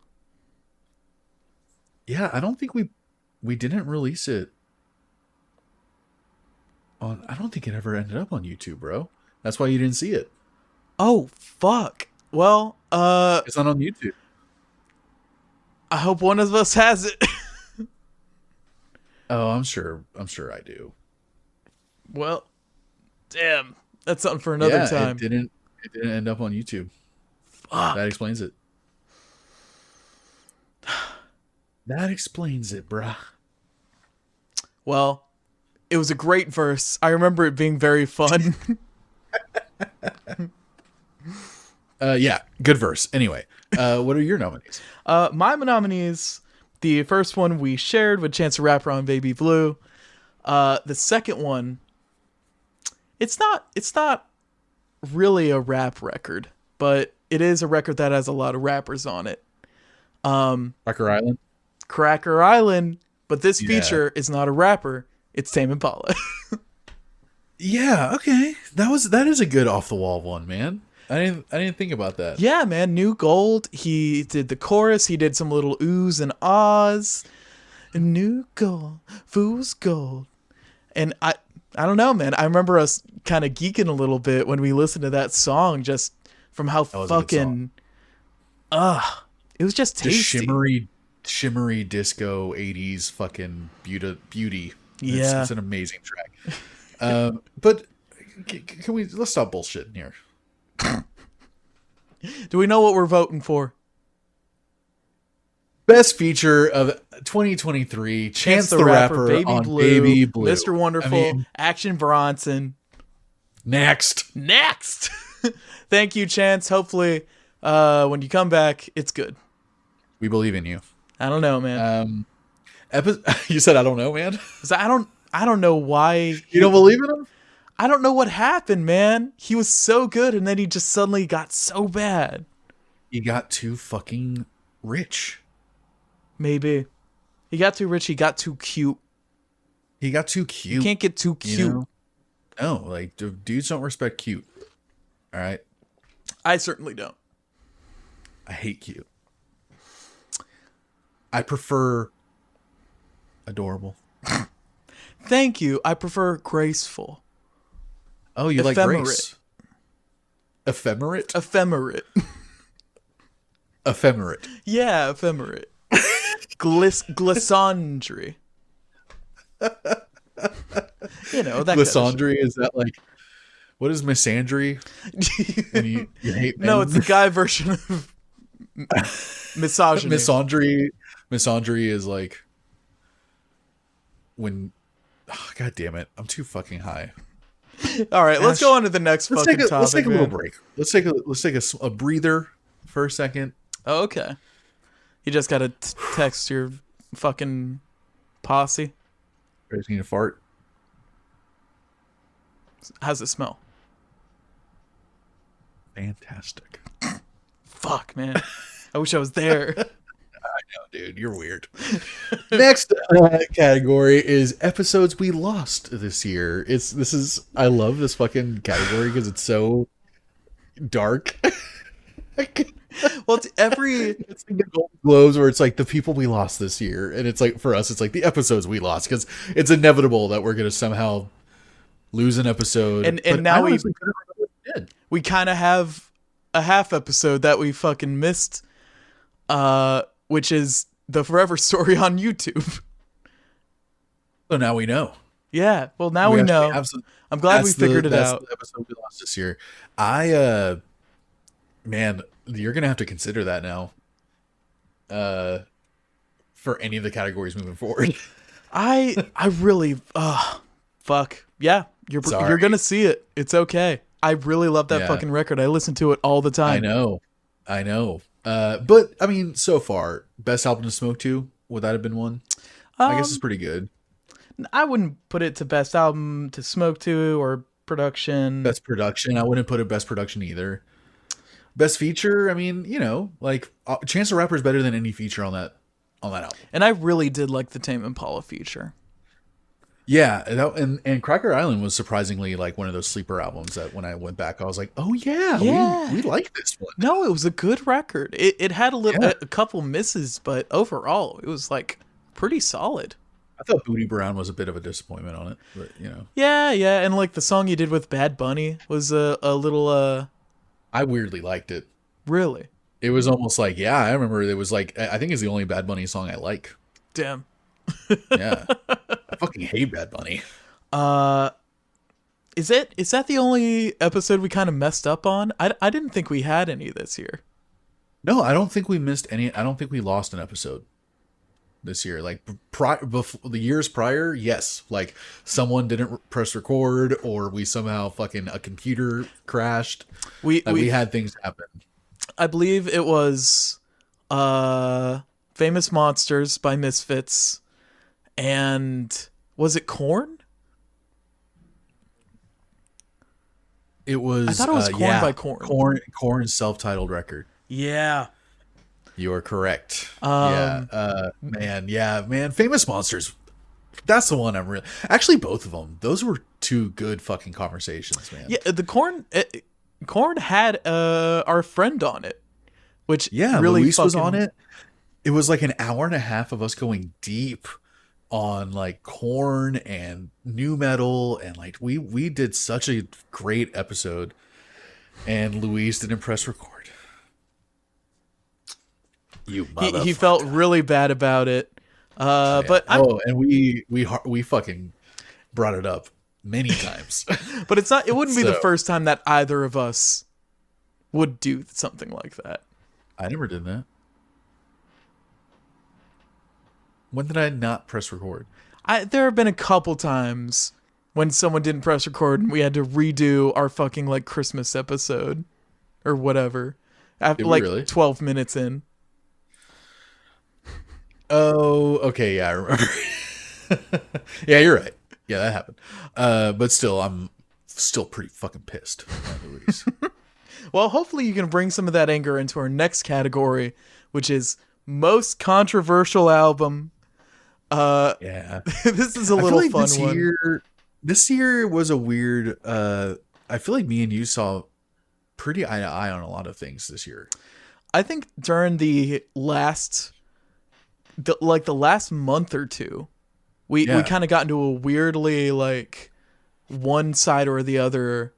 Speaker 1: Yeah, I don't think we didn't release it on... I don't think it ever ended up on YouTube, bro. That's why you didn't see it.
Speaker 2: Oh, fuck. Well,
Speaker 1: it's not on YouTube.
Speaker 2: I hope one of us has it.
Speaker 1: Oh, I'm sure I do.
Speaker 2: Well, damn. That's something for another time.
Speaker 1: It didn't end up on YouTube.
Speaker 2: Fuck.
Speaker 1: That explains it. That explains it, bruh.
Speaker 2: Well, it was a great verse. I remember it being very fun.
Speaker 1: Yeah, good verse. Anyway, what are your nominees?
Speaker 2: My nominees, the first one we shared with Chance the Rapper on Baby Blue. The second one, it's not really a rap record, but it is a record that has a lot of rappers on it. Cracker Island, but this feature is not a rapper. It's Tame Impala.
Speaker 1: Yeah, okay. That is a good off the wall one, man. I didn't think about that.
Speaker 2: Yeah, man. New Gold. He did the chorus. He did some little oohs and ahs. New gold, fool's gold. And I don't know, man. I remember us kind of geeking a little bit when we listened to that song, just from how fucking, it was just tasty.
Speaker 1: Just shimmery disco 80s fucking beauty.
Speaker 2: Yeah.
Speaker 1: It's an amazing track. But let's stop bullshitting here.
Speaker 2: Do we know what we're voting for?
Speaker 1: Best feature of 2023, Chance the Rapper
Speaker 2: Baby
Speaker 1: on
Speaker 2: Blue,
Speaker 1: Baby Blue.
Speaker 2: Mr. Wonderful, Action Bronson.
Speaker 1: Next.
Speaker 2: Thank you, Chance. Hopefully, when you come back, it's good.
Speaker 1: We believe in you.
Speaker 2: I don't know, man.
Speaker 1: You said I don't know, man?
Speaker 2: 'Cause I don't know why.
Speaker 1: You don't believe in him?
Speaker 2: I don't know what happened, man. He was so good, and then he just suddenly got so bad.
Speaker 1: He got too fucking rich.
Speaker 2: Maybe. He got too rich. He got too cute.
Speaker 1: You
Speaker 2: can't get too cute.
Speaker 1: You know? No, like, dudes don't respect cute. All right?
Speaker 2: I certainly don't.
Speaker 1: I hate cute. I prefer adorable.
Speaker 2: Thank you. I prefer graceful.
Speaker 1: Oh, you like grace? Ephemerate?
Speaker 2: Ephemerate.
Speaker 1: Ephemerate.
Speaker 2: Yeah, ephemerate. Glissandry. You know, that
Speaker 1: Glissandry, is that like, what is misandry? And you hate men?
Speaker 2: No, it's the guy version of misogyny.
Speaker 1: Misandry is like when, God damn it, I'm too fucking high.
Speaker 2: All right, let's go on to the next fucking topic.
Speaker 1: Let's take a little break. Let's take a breather for a second.
Speaker 2: Oh, okay. You just gotta text your fucking posse.
Speaker 1: You guys need a fart?
Speaker 2: How's it smell?
Speaker 1: Fantastic.
Speaker 2: Fuck, man. I wish I was there.
Speaker 1: I know, dude. You're weird. Next category is episodes we lost this year. I love this fucking category because it's so dark.
Speaker 2: Well, it's like
Speaker 1: the Golden Globes where it's like the people we lost this year, and it's like for us, it's like the episodes we lost because it's inevitable that we're gonna somehow lose an episode.
Speaker 2: And now we kind of have a half episode that we fucking missed, which is the Forever Story on YouTube.
Speaker 1: So now we know.
Speaker 2: Yeah, well now we know. I'm glad we figured it out.
Speaker 1: That's the episode we lost this year. Man, you're gonna have to consider that now. For any of the categories moving forward.
Speaker 2: I really fuck. Yeah, you're gonna see it. It's okay. I really love that fucking record. I listen to it all the time.
Speaker 1: I know. But I mean, so far, best album to smoke to, would that have been one? I guess it's pretty good.
Speaker 2: I wouldn't put it to best album to smoke to or production.
Speaker 1: Best production, I wouldn't put it best production either. Best feature, I mean, like Chance the Rapper is better than any feature on that album.
Speaker 2: And I really did like the Tame Impala feature.
Speaker 1: Yeah, and Cracker Island was surprisingly like one of those sleeper albums that when I went back, I was like, oh yeah. We like this one.
Speaker 2: No, it was a good record. It had a couple misses, but overall, it was like pretty solid.
Speaker 1: I thought Booty Brown was a bit of a disappointment on it, but
Speaker 2: Yeah, and like the song you did with Bad Bunny was a little.
Speaker 1: I weirdly liked it.
Speaker 2: Really?
Speaker 1: It was almost like, I remember it was like, I think it's the only Bad Bunny song I like.
Speaker 2: Damn.
Speaker 1: Yeah. I fucking hate Bad Bunny.
Speaker 2: Is that the only episode we kind of messed up on? I didn't think we had any this year.
Speaker 1: No, I don't think we missed any. I don't think we lost an episode this year. Like before, the years prior, yes. Like someone didn't press record, or we somehow fucking a computer crashed. We had things happen.
Speaker 2: I believe it was Famous Monsters by Misfits, and was it Korn?
Speaker 1: It was.
Speaker 2: I thought it was Korn by Korn.
Speaker 1: Korn's self-titled record.
Speaker 2: Yeah.
Speaker 1: You are correct. Man. Famous Monsters. That's the one I'm really. Actually, both of them. Those were two good fucking conversations, man.
Speaker 2: Yeah, the Korn had our friend on it, which really
Speaker 1: Luis was on it. It was like an hour and a half of us going deep on like Korn and new metal, and like we did such a great episode, and Luis didn't press record. You motherfucker. He
Speaker 2: felt really bad about it. But
Speaker 1: and we fucking brought it up many times.
Speaker 2: But it wouldn't be the first time that either of us would do something like that.
Speaker 1: I never did that. When did I not press record?
Speaker 2: There have been a couple times when someone didn't press record and we had to redo our fucking like Christmas episode or whatever. After like really? 12 minutes in.
Speaker 1: Oh, okay, yeah, I remember. Yeah, you're right. Yeah, that happened. But still, I'm still pretty fucking pissed at Luis.
Speaker 2: Well, hopefully you can bring some of that anger into our next category, which is most controversial album. This is a little fun one.
Speaker 1: This year was a weird. I feel like me and you saw pretty eye to eye on a lot of things this year.
Speaker 2: I think during the last month or two, we kind of got into a weirdly like one side or the other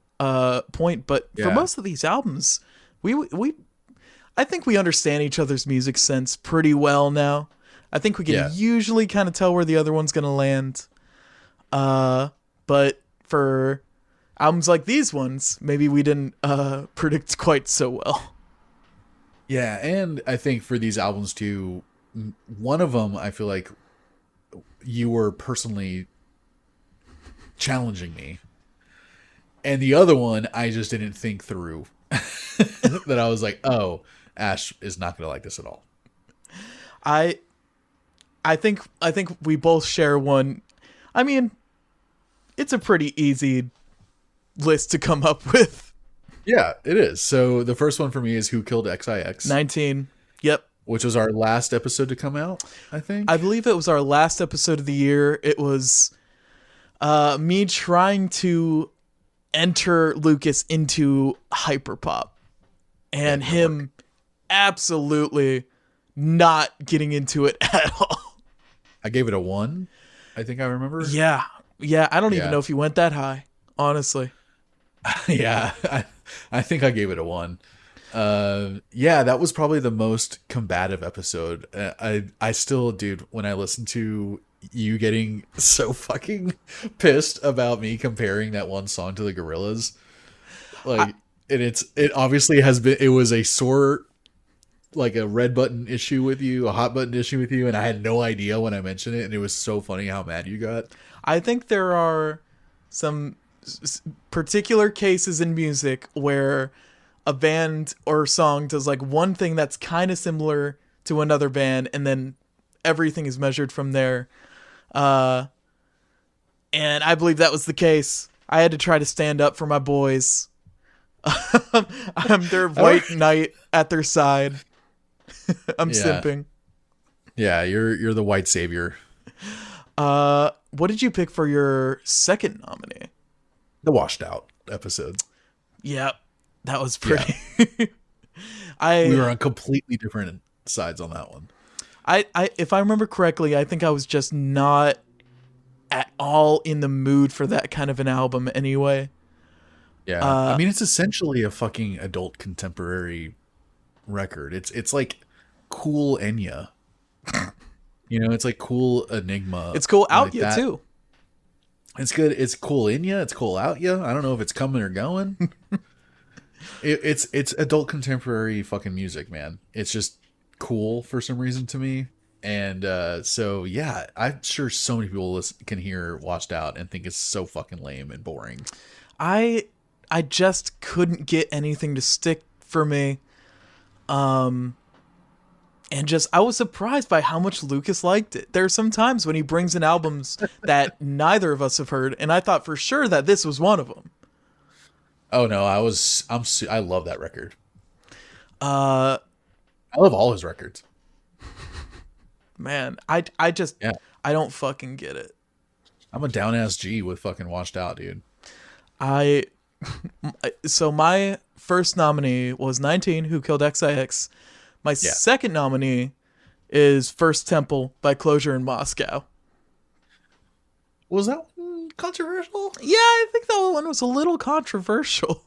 Speaker 2: point. But for most of these albums, I think we understand each other's music sense pretty well now. I think we can usually kind of tell where the other one's going to land. But for albums like these ones, maybe we didn't predict quite so well.
Speaker 1: Yeah, and I think for these albums too, one of them, I feel like you were personally challenging me. And the other one, I just didn't think through. That I was like, oh, Ash is not going to like this at all.
Speaker 2: I think we both share one. I mean, it's a pretty easy list to come up with.
Speaker 1: Yeah, it is. So the first one for me is Who Killed XIX?
Speaker 2: 19. Yep.
Speaker 1: Which was our last episode to come out, I think.
Speaker 2: I believe it was our last episode of the year. It was me trying to enter Lucas into hyperpop and him absolutely not getting into it at all.
Speaker 1: I gave it a 1, I think I remember.
Speaker 2: Yeah. I don't even know if you went that high, honestly.
Speaker 1: Yeah, I think I gave it a 1. Yeah, that was probably the most combative episode. I still, dude, when I listen to you getting so fucking pissed about me comparing that one song to the Gorillaz, like, it obviously has been, it was a sore, like a red button issue with you, a hot button issue with you, and I had no idea when I mentioned it, and it was so funny how mad you got.
Speaker 2: I think there are some particular cases in music where a band or song does like one thing that's kind of similar to another band, and then everything is measured from there. And I believe that was the case. I had to try to stand up for my boys. I'm their white knight at their side. I'm simping.
Speaker 1: Yeah, you're the white savior.
Speaker 2: What did you pick for your second nominee?
Speaker 1: The Washed Out episode.
Speaker 2: Yeah, that was pretty.
Speaker 1: Yeah. We were on completely different sides on that one.
Speaker 2: I if I remember correctly, I think I was just not at all in the mood for that kind of an album anyway.
Speaker 1: Yeah. I mean, it's essentially a fucking adult contemporary record. It's like cool Enya. You know, it's like cool Enigma.
Speaker 2: It's cool Out Ya too.
Speaker 1: It's good. It's cool Enya. It's cool Out Ya. I don't know if it's coming or going. It's adult contemporary fucking music, man. It's just cool for some reason to me. And so yeah, I'm sure so many people can hear Washed Out and think it's so fucking lame and boring.
Speaker 2: I just couldn't get anything to stick for me. And just, I was surprised by how much Lucas liked it. There are some times when he brings in albums that neither of us have heard, and I thought for sure that this was one of them.
Speaker 1: Oh no, I love that record. I love all his records.
Speaker 2: Man, I don't fucking get it.
Speaker 1: I'm a down ass G with fucking Washed Out, dude.
Speaker 2: So my first nominee was 19, Who Killed XIX. My second nominee is First Temple by Closure in Moscow.
Speaker 1: Was that one controversial?
Speaker 2: Yeah, I think that one was a little controversial.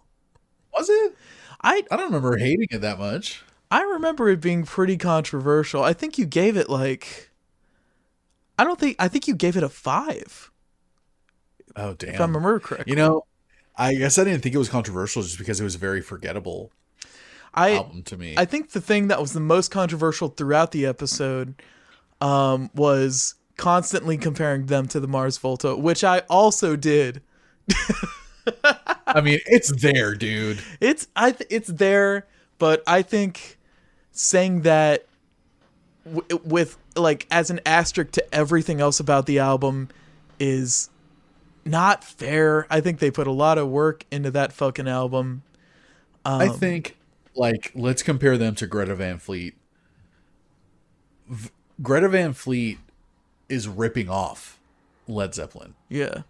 Speaker 1: Was it? I don't remember hating it that much.
Speaker 2: I remember it being pretty controversial. I think you gave it like... I think you gave it a 5.
Speaker 1: Oh, damn.
Speaker 2: If I remember correctly.
Speaker 1: You know, I guess I didn't think it was controversial just because it was a very forgettable album to me.
Speaker 2: I think the thing that was the most controversial throughout the episode was constantly comparing them to the Mars Volta, which I also did.
Speaker 1: I mean, it's there, dude.
Speaker 2: It's there, but I think saying that with like as an asterisk to everything else about the album is not fair. I think they put a lot of work into that fucking album.
Speaker 1: I think, like, let's compare them to Greta Van Fleet. Greta Van Fleet is ripping off Led Zeppelin.
Speaker 2: Yeah.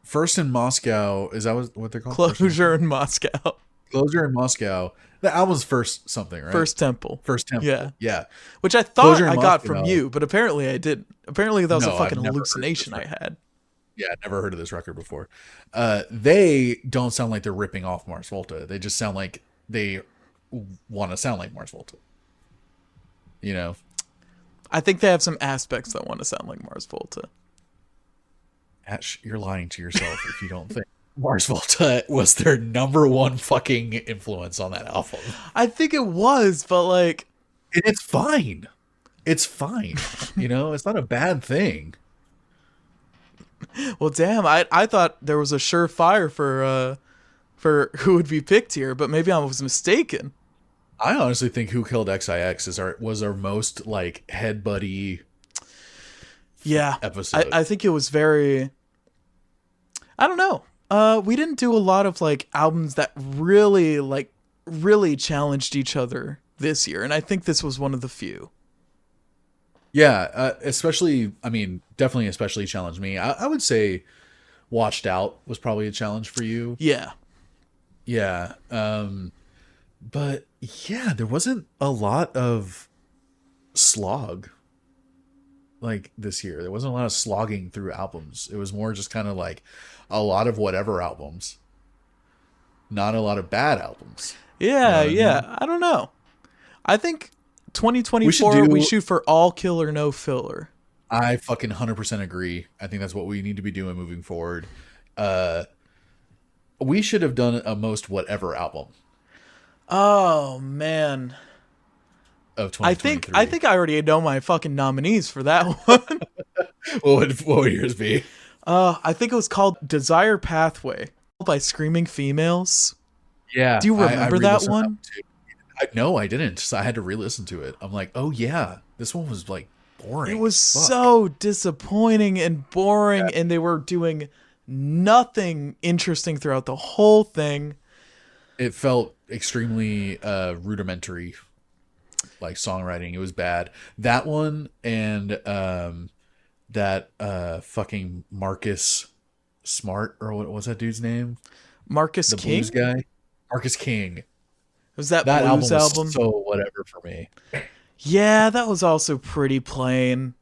Speaker 1: First in Moscow, is that what they're called?
Speaker 2: Closure in Moscow.
Speaker 1: Closure in Moscow. The album's First something, right?
Speaker 2: First Temple.
Speaker 1: Yeah.
Speaker 2: Which I thought I got
Speaker 1: Moscow,
Speaker 2: from you, but apparently I didn't. Apparently that was a fucking hallucination I had.
Speaker 1: Yeah, I'd never heard of this record before. They don't sound like they're ripping off Mars Volta. They just sound like they want to sound like Mars Volta. You know?
Speaker 2: I think they have some aspects that want to sound like Mars Volta.
Speaker 1: Ash, you're lying to yourself if you don't think Mars Volta was their number one fucking influence on that album.
Speaker 2: I think it was, but like...
Speaker 1: And it's fine. It's fine. You know, it's not a bad thing.
Speaker 2: Well, damn, I thought there was a surefire for who would be picked here, but maybe I was mistaken.
Speaker 1: I honestly think Who Killed XIX was our most like head buddy episode.
Speaker 2: I think it was very, I don't know. We didn't do a lot of like albums that really challenged each other this year, and I think this was one of the few.
Speaker 1: Yeah, definitely especially challenged me. I would say Watched Out was probably a challenge for you.
Speaker 2: Yeah.
Speaker 1: Yeah. But yeah, there wasn't a lot of slog like this year. There wasn't a lot of slogging through albums. It was more just kind of like a lot of whatever albums. Not a lot of bad albums.
Speaker 2: Yeah, yeah. I don't know. I think 2024 we shoot for all killer, no filler.
Speaker 1: I fucking 100% agree. I think that's what we need to be doing moving forward. We should have done a most whatever album.
Speaker 2: Oh man.
Speaker 1: Of 2023.
Speaker 2: I think I already know my fucking nominees for that one.
Speaker 1: What would yours be?
Speaker 2: I think it was called Desire Pathway by Screaming Females.
Speaker 1: Yeah.
Speaker 2: Do you remember that one?
Speaker 1: No, I didn't. So I had to re-listen to it. I'm like, oh yeah, this one was like boring.
Speaker 2: It was so disappointing and boring, and they were doing nothing interesting throughout the whole thing.
Speaker 1: It felt extremely rudimentary, like songwriting. It was bad. That one and that fucking Marcus Smart, or what was that dude's name?
Speaker 2: Marcus
Speaker 1: the
Speaker 2: King?
Speaker 1: Blues guy? Marcus King.
Speaker 2: Was that
Speaker 1: Blues
Speaker 2: album?
Speaker 1: Was so whatever for me.
Speaker 2: Yeah, that was also pretty plain.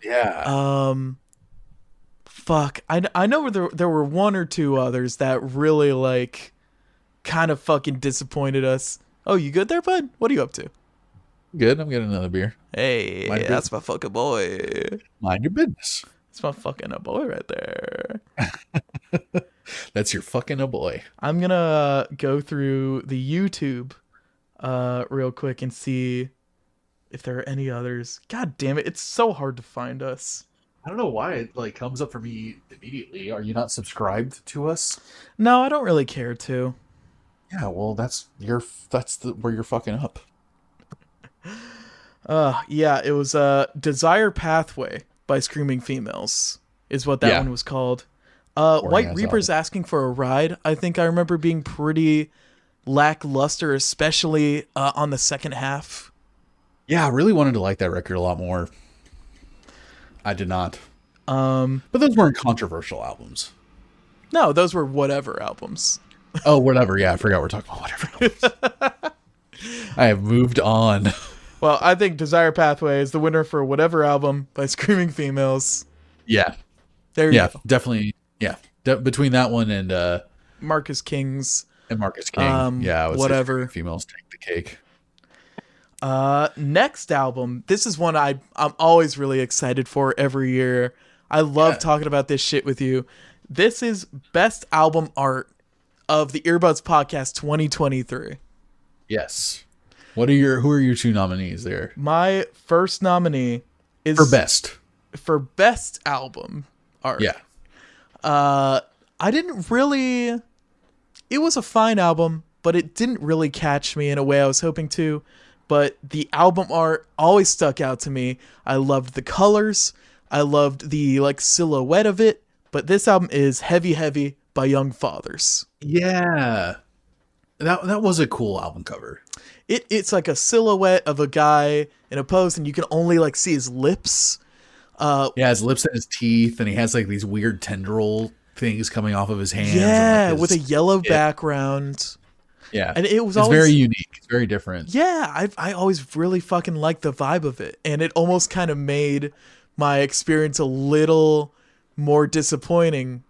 Speaker 1: Yeah.
Speaker 2: Fuck. I know there were one or two others that really like kind of fucking disappointed us. Oh, you good there, bud? What are you up to?
Speaker 1: Good. I'm getting another beer.
Speaker 2: Hey, that's my fucking boy.
Speaker 1: Mind your business.
Speaker 2: That's my fucking boy right there.
Speaker 1: That's your fucking boy.
Speaker 2: I'm gonna go through the YouTube real quick and see if there are any others. God damn it, it's so hard to find us.
Speaker 1: I don't know why it like comes up for me immediately. Are you not subscribed to us?
Speaker 2: No, I don't really care to.
Speaker 1: Yeah, well, where you're fucking up.
Speaker 2: Yeah, it was Desire Pathway by Screaming Females is what that one was called. White Reaper's Asking for a Ride, I think I remember being pretty lackluster, especially on the second half.
Speaker 1: Yeah, I really wanted to like that record a lot more. I did not. But those weren't controversial albums.
Speaker 2: No, those were whatever albums.
Speaker 1: Oh, whatever. Yeah, I forgot we're talking about whatever albums. I have moved on.
Speaker 2: Well, I think Desire Pathway is the winner for whatever album by Screaming Females.
Speaker 1: Yeah.
Speaker 2: There you go.
Speaker 1: Definitely. Yeah. Between that one and
Speaker 2: Marcus King's.
Speaker 1: And Marcus King. Yeah, I would
Speaker 2: whatever.
Speaker 1: Say Females take the cake.
Speaker 2: Next album. This is one I'm always really excited for every year. I love talking about this shit with you. This is Best Album Art of the Earbuds Podcast 2023.
Speaker 1: Yes. Who are your two nominees there?
Speaker 2: My first nominee is for best album art.
Speaker 1: Yeah.
Speaker 2: I didn't really. It was a fine album, but it didn't really catch me in a way I was hoping to. But the album art always stuck out to me. I loved the colors. I loved the like silhouette of it. But this album is Heavy Heavy by Young Fathers.
Speaker 1: Yeah. That was a cool album cover.
Speaker 2: It's like a silhouette of a guy in a pose, and you can only like see his lips.
Speaker 1: His lips and his teeth, and he has like these weird tendril things coming off of his hands.
Speaker 2: Yeah, with a yellow background.
Speaker 1: Yeah,
Speaker 2: and it's
Speaker 1: always very unique. It's very different.
Speaker 2: Yeah, I always really fucking liked the vibe of it, and it almost kind of made my experience a little more disappointing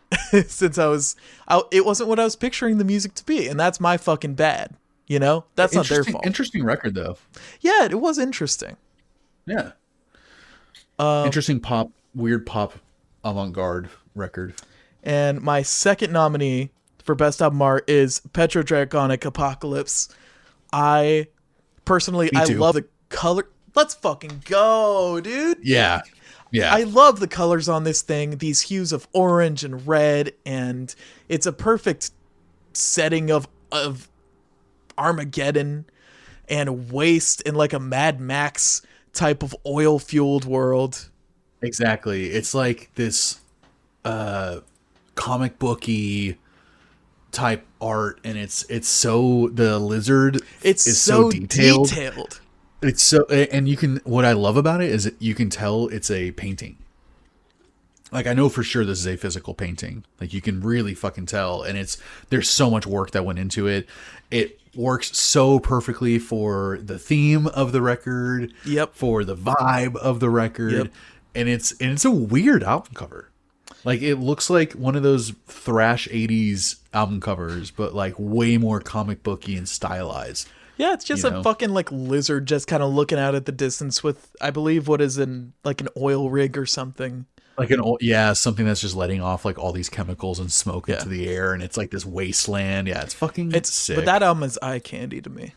Speaker 2: since it wasn't what I was picturing the music to be, and that's my fucking bad. You know, that's not their fault.
Speaker 1: Interesting record though.
Speaker 2: Yeah, it was interesting.
Speaker 1: Yeah. Interesting weird pop avant-garde record.
Speaker 2: And my second nominee for Best Album Art is Petrodragonic Apocalypse. I love the color. Let's fucking go, dude.
Speaker 1: Yeah. Yeah.
Speaker 2: I love the colors on this thing, these hues of orange and red, and it's a perfect setting of Armageddon. and waste in like a Mad Max type of oil fueled world.
Speaker 1: Exactly. It's like this comic booky type art, and it's so the lizard is so detailed. It's so, and you can, what I love about it is that you can tell it's a painting. Like, I know for sure this is a physical painting. Like, you can really fucking tell, and there's so much work that went into it. It works so perfectly for the theme of the record.
Speaker 2: Yep.
Speaker 1: For the vibe of the record. Yep. And it's a weird album cover. Like, it looks like one of those thrash 80s album covers, but like way more comic booky and stylized.
Speaker 2: Yeah, it's just a fucking like lizard just kind of looking out at the distance with, I believe, what is in like an oil rig or something.
Speaker 1: Like something that's just letting off like all these chemicals and smoke into the air, and it's like this wasteland. Yeah, it's sick.
Speaker 2: But that album is eye candy to me.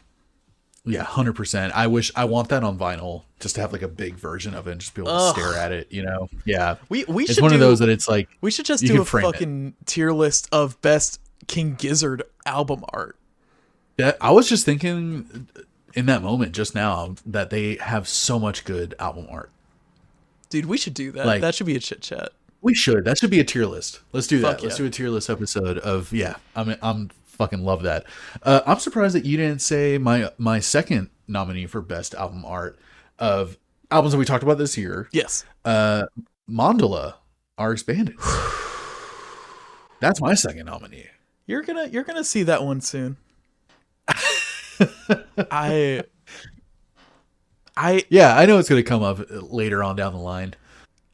Speaker 1: Yeah, 100%. I want that on vinyl, just to have like a big version of it and just be able to stare at it. Yeah.
Speaker 2: We
Speaker 1: it's
Speaker 2: should
Speaker 1: one of those that it's like
Speaker 2: we should just do a fucking tier list of best King Gizzard album art.
Speaker 1: Yeah, I was just thinking in that moment just now that they have so much good album art.
Speaker 2: Dude, we should do that. Like, that should be a chit chat.
Speaker 1: We should. That should be a tier list. Let's do that. Let's do a tier list episode of I'm fucking love that. I'm surprised that you didn't say my second nominee for best album art of albums that we talked about this year.
Speaker 2: Yes.
Speaker 1: Mandala, RX Bandits. That's my second nominee.
Speaker 2: You're gonna see that one soon.
Speaker 1: I know it's going to come up later on down the line.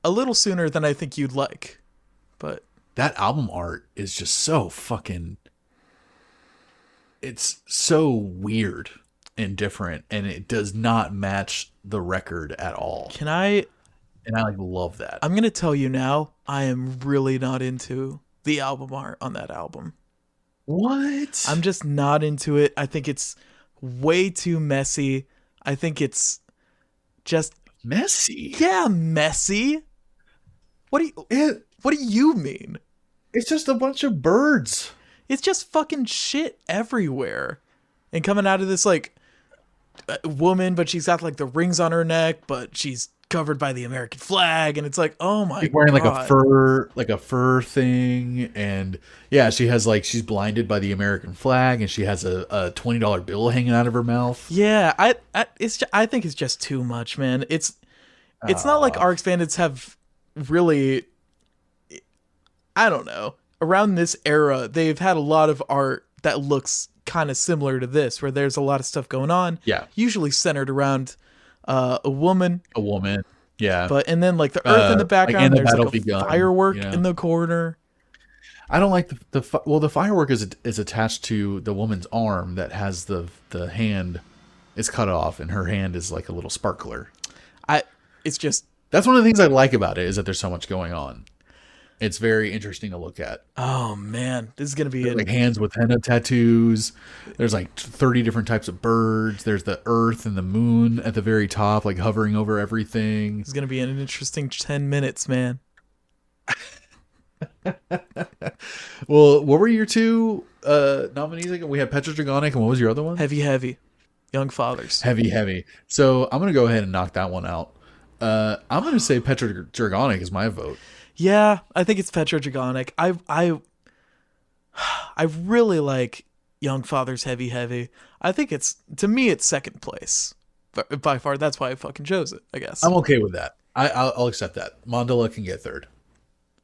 Speaker 2: A little sooner than I think you'd like. But
Speaker 1: that album art is just so fucking, it's so weird and different, and it does not match the record at all. And I like love that.
Speaker 2: I'm going to tell you now, I am really not into the album art on that album.
Speaker 1: What?
Speaker 2: I'm just not into it. I think it's way too messy. I think it's just
Speaker 1: messy.
Speaker 2: Yeah, messy. What do you mean?
Speaker 1: It's just a bunch of birds.
Speaker 2: It's just fucking shit everywhere. And coming out of this like woman, but she's got like the rings on her neck, but she's covered by the American flag, and it's like, oh my god. She's
Speaker 1: wearing like a fur thing, and yeah, she's blinded by the American flag, and she has a $20 bill hanging out of her mouth.
Speaker 2: Yeah, I think it's just too much, man. It's not like RX Bandits have really, I don't know, around this era they've had a lot of art that looks kind of similar to this, where there's a lot of stuff going on.
Speaker 1: Yeah,
Speaker 2: usually centered around a woman,
Speaker 1: yeah,
Speaker 2: and then like the earth in the background, like, there's like a firework in the corner.
Speaker 1: I don't like the firework is attached to the woman's arm that has the hand is cut off, and her hand is like a little sparkler.
Speaker 2: That's
Speaker 1: one of the things I like about it, is that there's so much going on. It's very interesting to look at.
Speaker 2: Oh man, this is gonna be
Speaker 1: like hands with henna tattoos. There's like 30 different types of birds. There's the earth and the moon at the very top, like hovering over everything.
Speaker 2: It's gonna be an interesting 10 minutes, man.
Speaker 1: Well, what were your two nominees again? We had Petrodragonic, and what was your other one?
Speaker 2: Heavy. Young Fathers.
Speaker 1: Heavy. So I'm gonna go ahead and knock that one out. I'm gonna say Petrodragonic is my vote.
Speaker 2: Yeah, I think it's Petrodragonic. I really like Young Fathers Heavy. I think to me it's second place by far. That's why I fucking chose it, I guess.
Speaker 1: I'm okay with that. I'll accept that. Mandala can get third.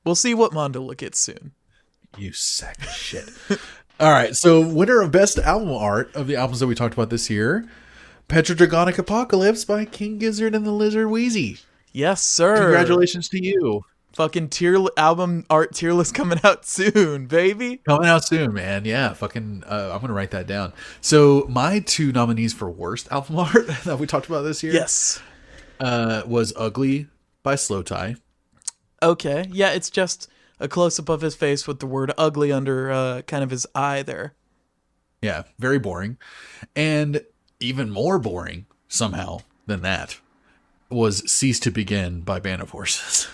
Speaker 2: We'll see what Mandala gets soon.
Speaker 1: You sack of shit. All right, so winner of best album art of the albums that we talked about this year, Petrodragonic Apocalypse by King Gizzard and the Lizard Wheezy.
Speaker 2: Yes, sir.
Speaker 1: Congratulations to you.
Speaker 2: Fucking album art tier list coming out soon, baby.
Speaker 1: Coming out soon, man. Yeah, fucking. I'm gonna write that down. So my two nominees for worst album art that we talked about this year,
Speaker 2: yes,
Speaker 1: was Ugly by Slowthai.
Speaker 2: Okay, yeah, it's just a close up of his face with the word ugly under kind of his eye there.
Speaker 1: Yeah, very boring, and even more boring somehow than that was Cease to Begin by Band of Horses.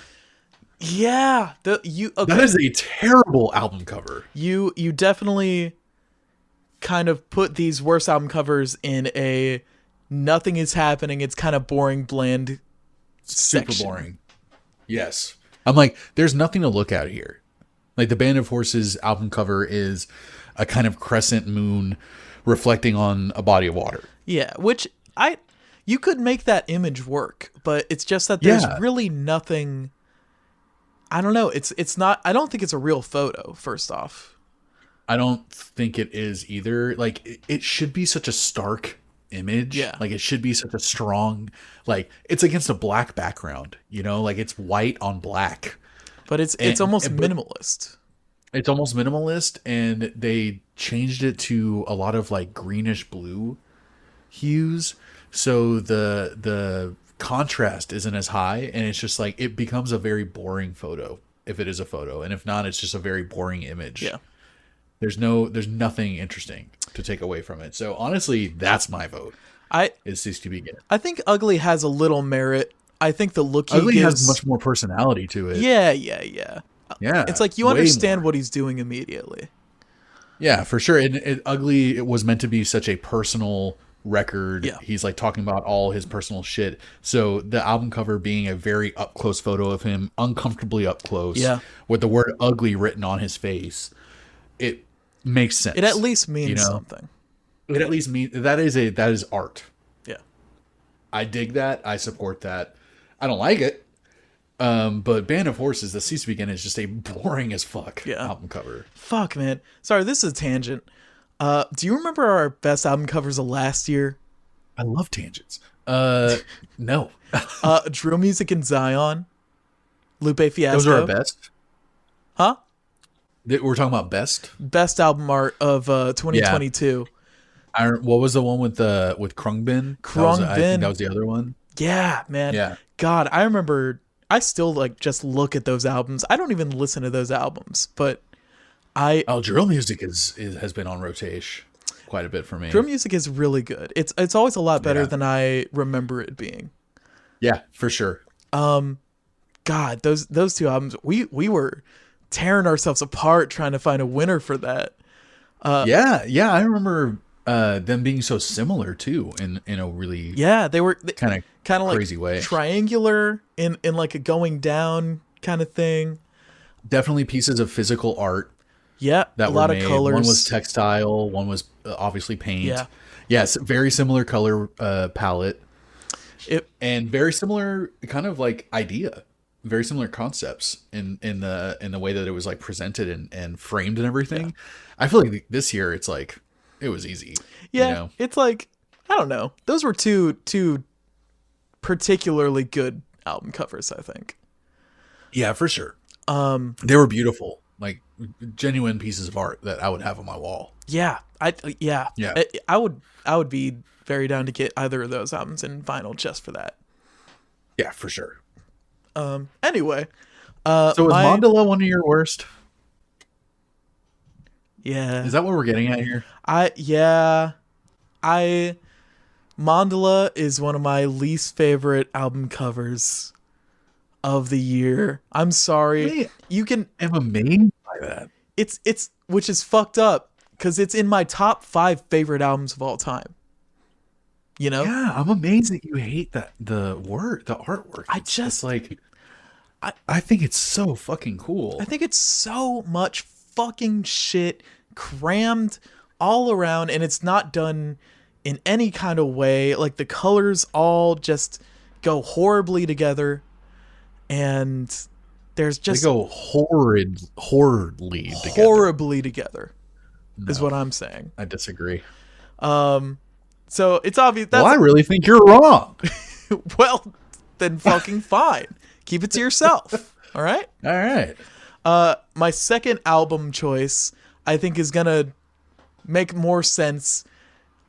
Speaker 2: Yeah,
Speaker 1: that is a terrible album cover.
Speaker 2: You definitely kind of put these worst album covers in a nothing is happening. It's kind of boring, bland.
Speaker 1: Super
Speaker 2: section.
Speaker 1: boring. Yes. I'm like, there's nothing to look at here. Like the Band of Horses album cover is a kind of crescent moon reflecting on a body of water.
Speaker 2: Yeah, which you could make that image work, but it's just that there's really nothing. I don't know. It's not. I don't think it's a real photo. First off,
Speaker 1: I don't think it is either. Like it should be such a stark image.
Speaker 2: Yeah.
Speaker 1: Like it should be such a strong. Like it's against a black background. You know, like it's white on black.
Speaker 2: But it's almost minimalist.
Speaker 1: It's almost minimalist, and they changed it to a lot of like greenish blue hues, so the contrast isn't as high, and it's just like it becomes a very boring photo if it is a photo, and if not, it's just a very boring image.
Speaker 2: Yeah.
Speaker 1: There's nothing interesting to take away from it. So honestly, that's my vote. Is Cease to Begin.
Speaker 2: I think Ugly has a little merit. I think the look
Speaker 1: Ugly has much more personality to it.
Speaker 2: Yeah.
Speaker 1: Yeah.
Speaker 2: It's like you understand what he's doing immediately.
Speaker 1: Yeah, for sure. And Ugly, it was meant to be such a personal record.
Speaker 2: Yeah.
Speaker 1: He's like talking about all his personal shit. So the album cover being a very up close photo of him, uncomfortably up close, with the word ugly written on his face, it makes sense.
Speaker 2: It at least means something.
Speaker 1: It at least means that is art.
Speaker 2: Yeah.
Speaker 1: I dig that. I support that. I don't like it. But Band of Horses, the Cease to Begin, is just a boring as fuck album cover.
Speaker 2: Fuck, man. Sorry, this is a tangent. Do you remember our best album covers of last year?
Speaker 1: I love tangents. No.
Speaker 2: Drill Music in Zion, Lupe Fiasco.
Speaker 1: Those are our best?
Speaker 2: Huh?
Speaker 1: We're talking about best?
Speaker 2: Best album art of 2022.
Speaker 1: Yeah. What was the one with Krungbin? I think that was the other one.
Speaker 2: Yeah, man.
Speaker 1: Yeah.
Speaker 2: God, I remember. I still like just look at those albums. I don't even listen to those albums, but
Speaker 1: Drill Music has been on rotation quite a bit for me.
Speaker 2: Drill Music is really good. It's always a lot better than I remember it being.
Speaker 1: Yeah, for sure.
Speaker 2: God, those two albums, we were tearing ourselves apart trying to find a winner for that.
Speaker 1: Yeah, I remember them being so similar too in a really
Speaker 2: they were kind of like
Speaker 1: crazy way,
Speaker 2: triangular in like a going down kind of thing.
Speaker 1: Definitely pieces of physical art.
Speaker 2: Yeah,
Speaker 1: that
Speaker 2: a lot of colors.
Speaker 1: One was textile, one was obviously paint.
Speaker 2: Yeah,
Speaker 1: yes, very similar color palette. And very similar kind of like idea, very similar concepts in the way that it was like presented and framed and everything. Yeah. I feel like this year it's like it was easy.
Speaker 2: Yeah, it's like I don't know. Those were two particularly good album covers, I think.
Speaker 1: Yeah, for sure. They were beautiful, like genuine pieces of art that I would have on my wall.
Speaker 2: Yeah, I would be very down to get either of those albums in vinyl just for that.
Speaker 1: Yeah, for sure.
Speaker 2: Anyway,
Speaker 1: so is Mandala one of your worst?
Speaker 2: Yeah.
Speaker 1: Is that what we're getting at here?
Speaker 2: Mandala is one of my least favorite album covers of the year. I'm sorry.
Speaker 1: I'm amazed by that.
Speaker 2: It's which is fucked up because it's in my top 5 favorite albums of all time. You know?
Speaker 1: Yeah, I'm amazed that you hate the artwork. I think it's so fucking cool.
Speaker 2: I think it's so much fucking shit crammed all around, and it's not done in any kind of way. Like the colors all just go horribly together, and there's just
Speaker 1: they go horribly
Speaker 2: together. Is what I'm saying.
Speaker 1: I disagree.
Speaker 2: So it's obvious.
Speaker 1: Well, I really think you're wrong.
Speaker 2: Well, then fucking fine. Keep it to yourself. All right.
Speaker 1: All right.
Speaker 2: My second album choice, I think, is gonna make more sense.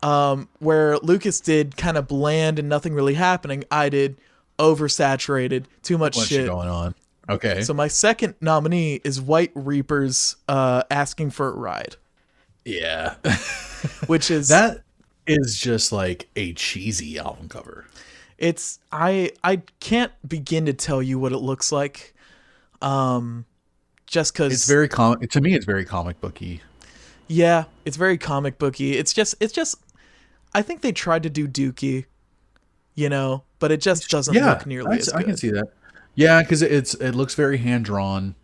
Speaker 2: Where Lucas did kind of bland and nothing really happening, I did oversaturated, too much shit
Speaker 1: going on. Okay.
Speaker 2: So my second nominee is White Reaper's Asking for a Ride.
Speaker 1: Yeah.
Speaker 2: Which is
Speaker 1: that is just like a cheesy album cover.
Speaker 2: It's I can't begin to tell you what it looks like. Just because
Speaker 1: it's very to me it's very comic booky.
Speaker 2: Yeah, it's very comic booky. It's just I think they tried to do Dookie you know, but it just doesn't look nearly as good.
Speaker 1: I can see that. Yeah, because it looks very hand drawn.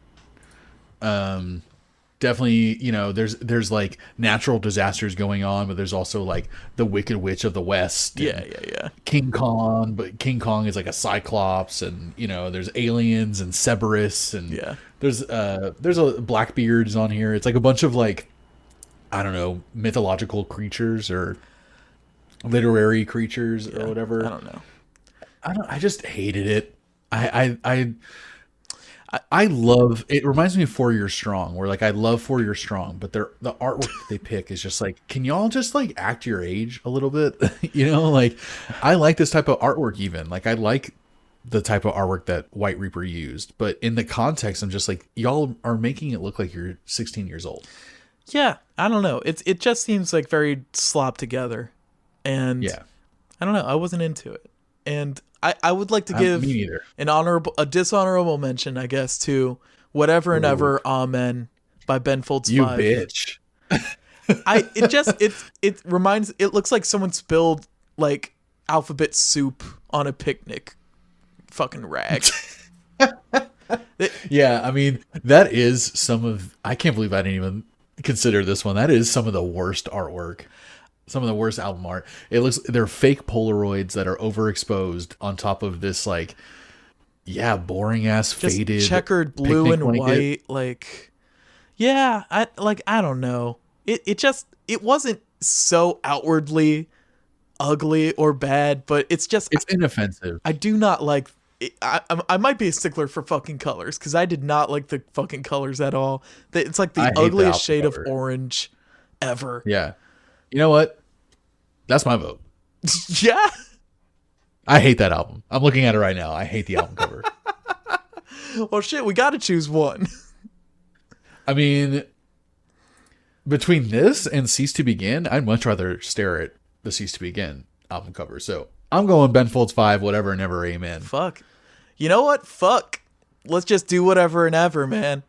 Speaker 1: Definitely, you know, there's like natural disasters going on, but there's also like the Wicked Witch of the West.
Speaker 2: Yeah.
Speaker 1: King Kong, but King Kong is like a Cyclops, and you know, there's aliens and Cerberus, and there's a Blackbeard's on here. It's like a bunch of like, I don't know, mythological creatures or literary creatures or whatever.
Speaker 2: I don't know.
Speaker 1: I just hated it. I love it. Reminds me of 4 Years Strong, where like I love 4 Years Strong, but the artwork they pick is just like, can y'all just like act your age a little bit? You know, like I like this type of artwork. Even like I like the type of artwork that White Reaper used, but in the context, I'm just like, y'all are making it look like you're 16 years old.
Speaker 2: Yeah, I don't know. It just seems like very slopped together, and I don't know. I wasn't into it, and I would like to give a dishonorable mention, I guess, to Whatever and Ever, Amen by Ben Folds 5.
Speaker 1: You bitch.
Speaker 2: It reminds, it looks like someone spilled like alphabet soup on a picnic fucking rag.
Speaker 1: Yeah, I mean, that is I can't believe I didn't even consider this one. That is some of the worst artwork. Some of the worst album art. They're fake Polaroids that are overexposed on top of this like, boring ass faded
Speaker 2: checkered blue and white. Like, I don't know. It wasn't so outwardly ugly or bad, but it's
Speaker 1: inoffensive.
Speaker 2: I do not like. I might be a stickler for fucking colors, because I did not like the fucking colors at all. It's like the ugliest shade of orange ever.
Speaker 1: Yeah. You know what? That's my vote.
Speaker 2: Yeah.
Speaker 1: I hate that album. I'm looking at it right now. I hate the album cover.
Speaker 2: Well, shit, we got to choose one.
Speaker 1: I mean, between this and Cease to Begin, I'd much rather stare at the Cease to Begin album cover. So I'm going Ben Folds 5, Whatever and Ever, Amen.
Speaker 2: Fuck. You know what? Fuck. Let's just do Whatever and Ever, man.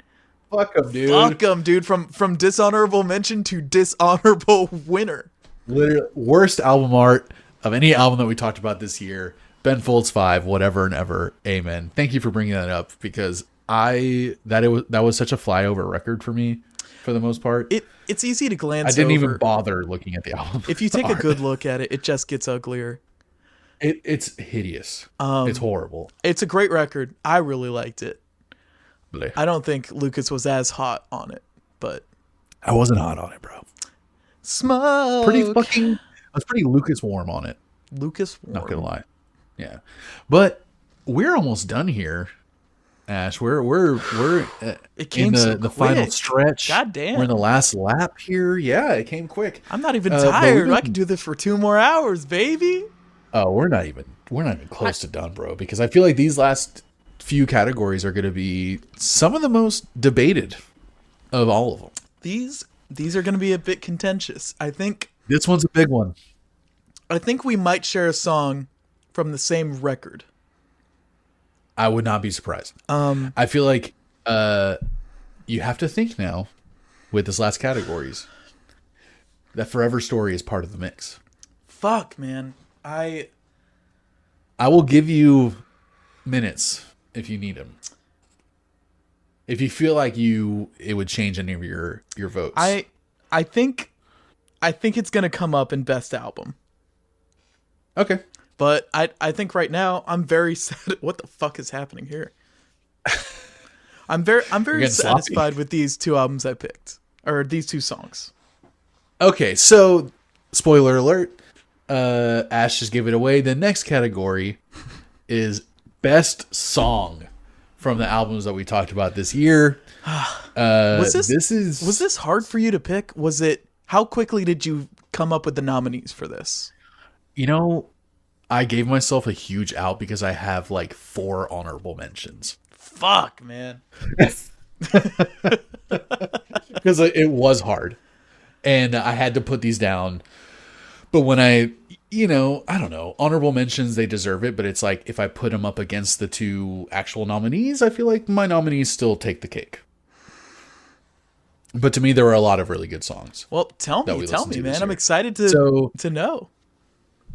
Speaker 1: Fuck them, dude.
Speaker 2: Fuck them, dude. From dishonorable mention to dishonorable winner.
Speaker 1: Literally, worst album art of any album that we talked about this year. Ben Folds 5, Whatever and Ever, Amen. Thank you for bringing that up, because that was such a flyover record for me for the most part.
Speaker 2: It's easy to glance over.
Speaker 1: I didn't even bother looking at the album.
Speaker 2: If you take a good look at it, it just gets uglier.
Speaker 1: It's hideous. It's horrible.
Speaker 2: It's a great record. I really liked it.
Speaker 1: Blech.
Speaker 2: I don't think Lucas was as hot on it, but
Speaker 1: I wasn't hot on it, bro.
Speaker 2: Smoke.
Speaker 1: I was pretty Lucas warm on it.
Speaker 2: Lucas warm.
Speaker 1: Not gonna lie. Yeah, but we're almost done here, Ash. We're
Speaker 2: it came
Speaker 1: in the final stretch.
Speaker 2: God damn.
Speaker 1: We're in the last lap here. Yeah, it came quick.
Speaker 2: I'm not even tired. I can do this for 2 more hours, baby.
Speaker 1: Oh, we're not even close to done, bro. Because I feel like these last few categories are going to be some of the most debated of all of them.
Speaker 2: These are going to be a bit contentious. I think
Speaker 1: this one's a big one.
Speaker 2: I think we might share a song from the same record.
Speaker 1: I would not be surprised. I feel like you have to think now with this last categories that Forever Story is part of the mix.
Speaker 2: Fuck, man. I
Speaker 1: will give you minutes if you need them. If you feel like it would change any of your votes.
Speaker 2: I think it's gonna come up in best album.
Speaker 1: Okay.
Speaker 2: But I think right now I'm very sad. What the fuck is happening here? I'm very satisfied with these 2 albums I picked, or these 2 songs.
Speaker 1: Okay, so spoiler alert. Ash just gave it away. The next category is best song from the albums that we talked about this year.
Speaker 2: Was this hard for you to pick? How quickly did you come up with the nominees for this?
Speaker 1: You know, I gave myself a huge out because I have like 4 honorable mentions.
Speaker 2: Fuck, man.
Speaker 1: Because it was hard. And I had to put these down. But when I don't know, honorable mentions, they deserve it. But it's like, if I put them up against the 2 actual nominees, I feel like my nominees still take the cake. But to me, there were a lot of really good songs.
Speaker 2: Well, tell me, man. I'm excited to know.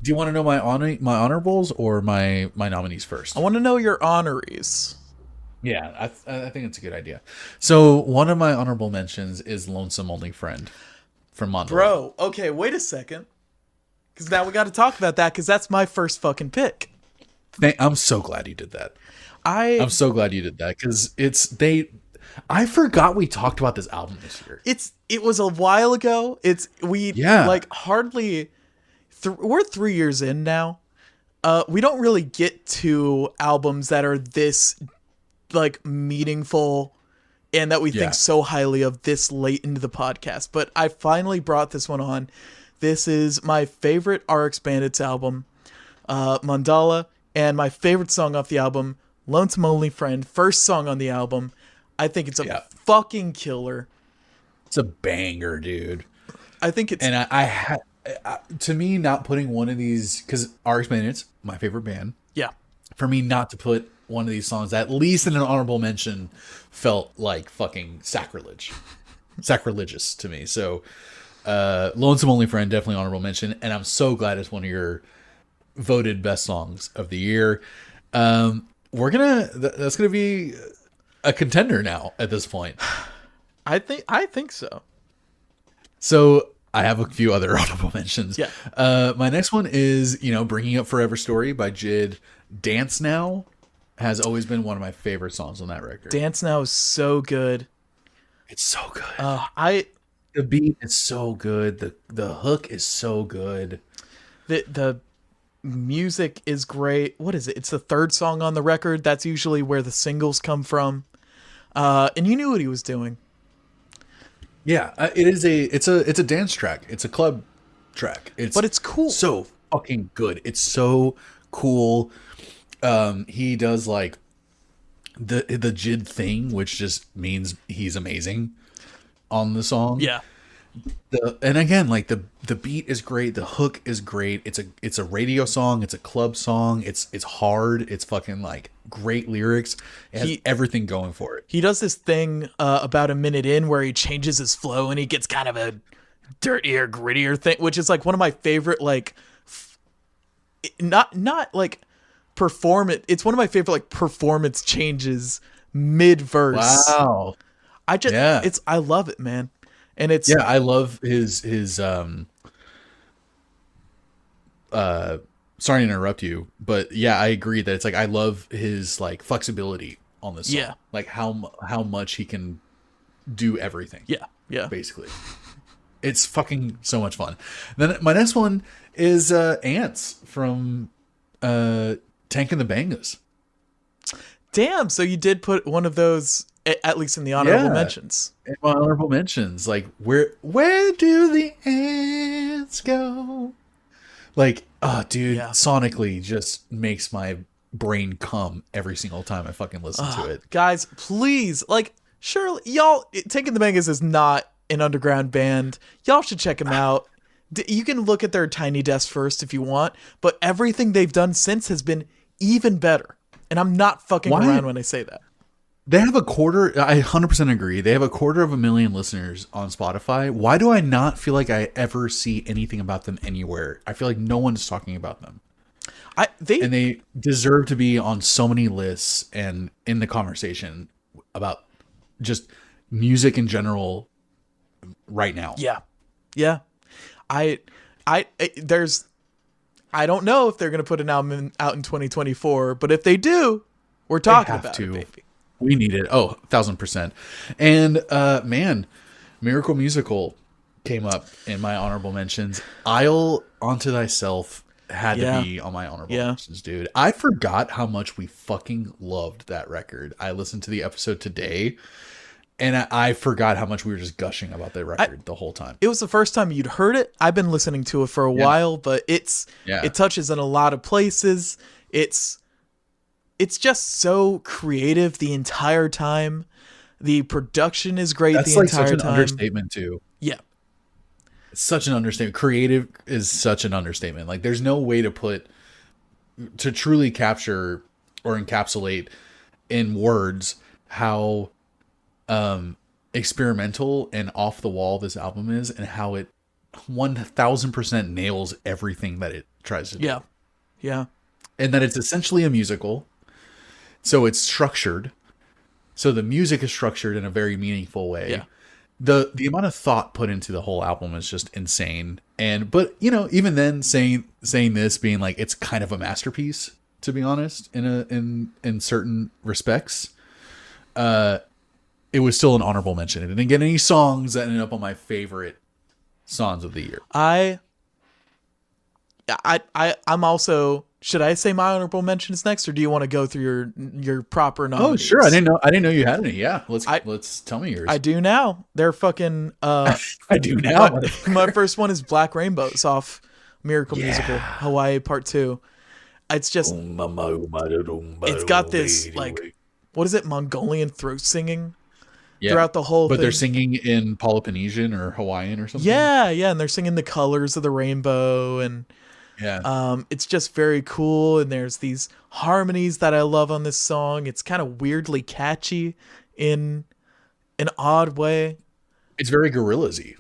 Speaker 1: Do you want to know my honorables or my nominees first?
Speaker 2: I want to know your honorees.
Speaker 1: Yeah, I think it's a good idea. So one of my honorable mentions is "Lonesome Only Friend" from Mandala.
Speaker 2: Bro, okay, wait a second, because now we got to talk about that, because that's my first fucking pick.
Speaker 1: I'm so glad you did that.
Speaker 2: I'm
Speaker 1: so glad you did that, because I forgot we talked about this album this year.
Speaker 2: It was a while ago. Like hardly. We're 3 years in now. We don't really get to albums that are this like meaningful and that we think so highly of this late into the podcast. But I finally brought this one on. This is my favorite RX Bandits album, Mandala, and my favorite song off the album, Lonesome Only Friend, first song on the album. I think it's a fucking killer.
Speaker 1: It's a banger, dude.
Speaker 2: I think it's...
Speaker 1: And to me, not putting one of these, because RX Bandits, my favorite band.
Speaker 2: Yeah.
Speaker 1: For me not to put one of these songs, at least in an honorable mention, felt like fucking sacrilegious to me. So, Lonesome Only Friend, definitely honorable mention. And I'm so glad it's one of your voted best songs of the year. That's gonna be a contender now at this point.
Speaker 2: I think so.
Speaker 1: So I have a few other honorable mentions.
Speaker 2: Yeah.
Speaker 1: My next one is, Bringing Up Forever Story by JID. Dance Now has always been one of my favorite songs on that record.
Speaker 2: Dance Now is so good.
Speaker 1: It's so good.
Speaker 2: The
Speaker 1: beat is so good. The hook is so good.
Speaker 2: The music is great. What is it? It's the third song on the record. That's usually where the singles come from. And you knew what he was doing.
Speaker 1: Yeah, it's a dance track. It's a club track.
Speaker 2: But it's cool.
Speaker 1: So fucking good. It's so cool. He does like the JID thing, which just means he's amazing on the song.
Speaker 2: Yeah.
Speaker 1: And again, like the beat is great, the hook is great. It's a radio song, it's a club song, it's hard, it's fucking like great lyrics. It has everything going for it.
Speaker 2: He does this thing about a minute in where he changes his flow and he gets kind of a dirtier, grittier thing, which is like one of my favorite, like not like performance. It's one of my favorite like performance changes mid verse.
Speaker 1: Wow.
Speaker 2: I love it, man. And it's
Speaker 1: I love his sorry to interrupt you, but yeah, I agree that it's like I love his like flexibility on this song.
Speaker 2: Yeah.
Speaker 1: Like how much he can do everything.
Speaker 2: Yeah.
Speaker 1: Basically. It's fucking so much fun. Then my next one is Ants from Tank and the Bangas.
Speaker 2: Damn, so you did put one of those at least in the honorable mentions.
Speaker 1: In my honorable mentions, like where do the ants go? Like, oh, dude, sonically just makes my brain come every single time I fucking listen to it.
Speaker 2: Guys, please, like, surely y'all, Taking the Bangas is not an underground band. Y'all should check them out. You can look at their Tiny Desk first if you want, but everything they've done since has been even better. And I'm not fucking around when I say that.
Speaker 1: They have I 100% agree. They have 250,000 listeners on Spotify. Why do I not feel like I ever see anything about them anywhere? I feel like no one's talking about them. They deserve to be on so many lists and in the conversation about just music in general right now.
Speaker 2: Yeah. I don't know if they're going to put an album out in 2024, but if they do, we're talking about it, baby.
Speaker 1: We need it. Oh, 1,000%. And man, Miracle Musical came up in my honorable mentions. Isle Onto Thyself had to be on my honorable mentions, dude. I forgot how much we fucking loved that record. I listened to the episode today, and I forgot how much we were just gushing about that record the whole time.
Speaker 2: It was the first time you'd heard it. I've been listening to it for a while, but it touches in a lot of places. It's just so creative the entire time. The production is great the entire time. That's like such an
Speaker 1: understatement too.
Speaker 2: Yeah.
Speaker 1: It's such an understatement. Creative is such an understatement. Like there's no way to truly capture or encapsulate in words how experimental and off the wall this album is and how it 1,000% nails everything that it tries to do.
Speaker 2: Yeah. Yeah.
Speaker 1: And that it's essentially a musical. So it's structured. So the music is structured in a very meaningful way.
Speaker 2: Yeah.
Speaker 1: The amount of thought put into the whole album is just insane. But you know, even then saying this being like it's kind of a masterpiece, to be honest, in certain respects. It was still an honorable mention. It didn't get any songs that ended up on my favorite songs of the year.
Speaker 2: I'm also. Should I say my honorable mentions next, or do you want to go through your proper nominees?
Speaker 1: Oh, sure. I didn't know you had any. Yeah, let's tell me yours.
Speaker 2: I do now. They're fucking.
Speaker 1: I do now.
Speaker 2: My first one is Black Rainbows off Miracle Musical Hawaii Part 2. It's just. It's got this like, what is it? Mongolian throat singing. Throughout the whole thing.
Speaker 1: But they're singing in Polynesian or Hawaiian or something.
Speaker 2: Yeah, and they're singing the colors of the rainbow, and it's just very cool. And there's these harmonies that I love on this song. It's kind of weirdly catchy in an odd way.
Speaker 1: It's very Gorillaz-y,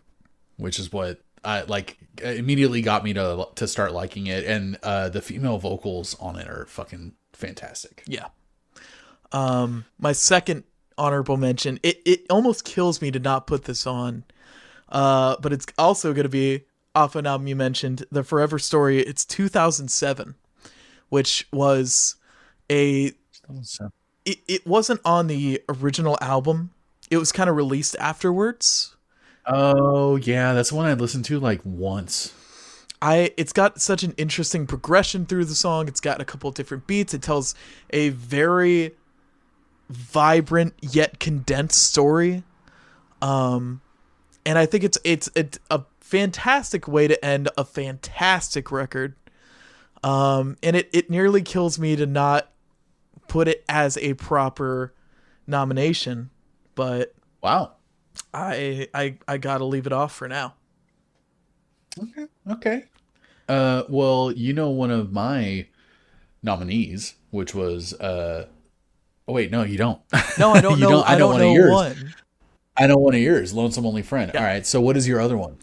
Speaker 1: which is what I like. Immediately got me to start liking it, and the female vocals on it are fucking fantastic.
Speaker 2: Yeah. My second honorable mention, it almost kills me to not put this on, but it's also going to be off an album you mentioned, The Forever Story. It's 2007, which was it wasn't on the original album. It was kind of released afterwards.
Speaker 1: Oh yeah, that's the one I listened to like once.
Speaker 2: It's got such an interesting progression through the song. It's got a couple of different beats. It tells a very vibrant yet condensed story, and I think it's a fantastic way to end a fantastic record, and it nearly kills me to not put it as a proper nomination, but
Speaker 1: wow,
Speaker 2: I gotta leave it off for now.
Speaker 1: Okay. Well, you know, one of my nominees, which was oh wait, no, you don't.
Speaker 2: No, I don't know. I don't know one.
Speaker 1: I know one of yours, Lonesome Only Friend. Yeah. All right, so what is your other one?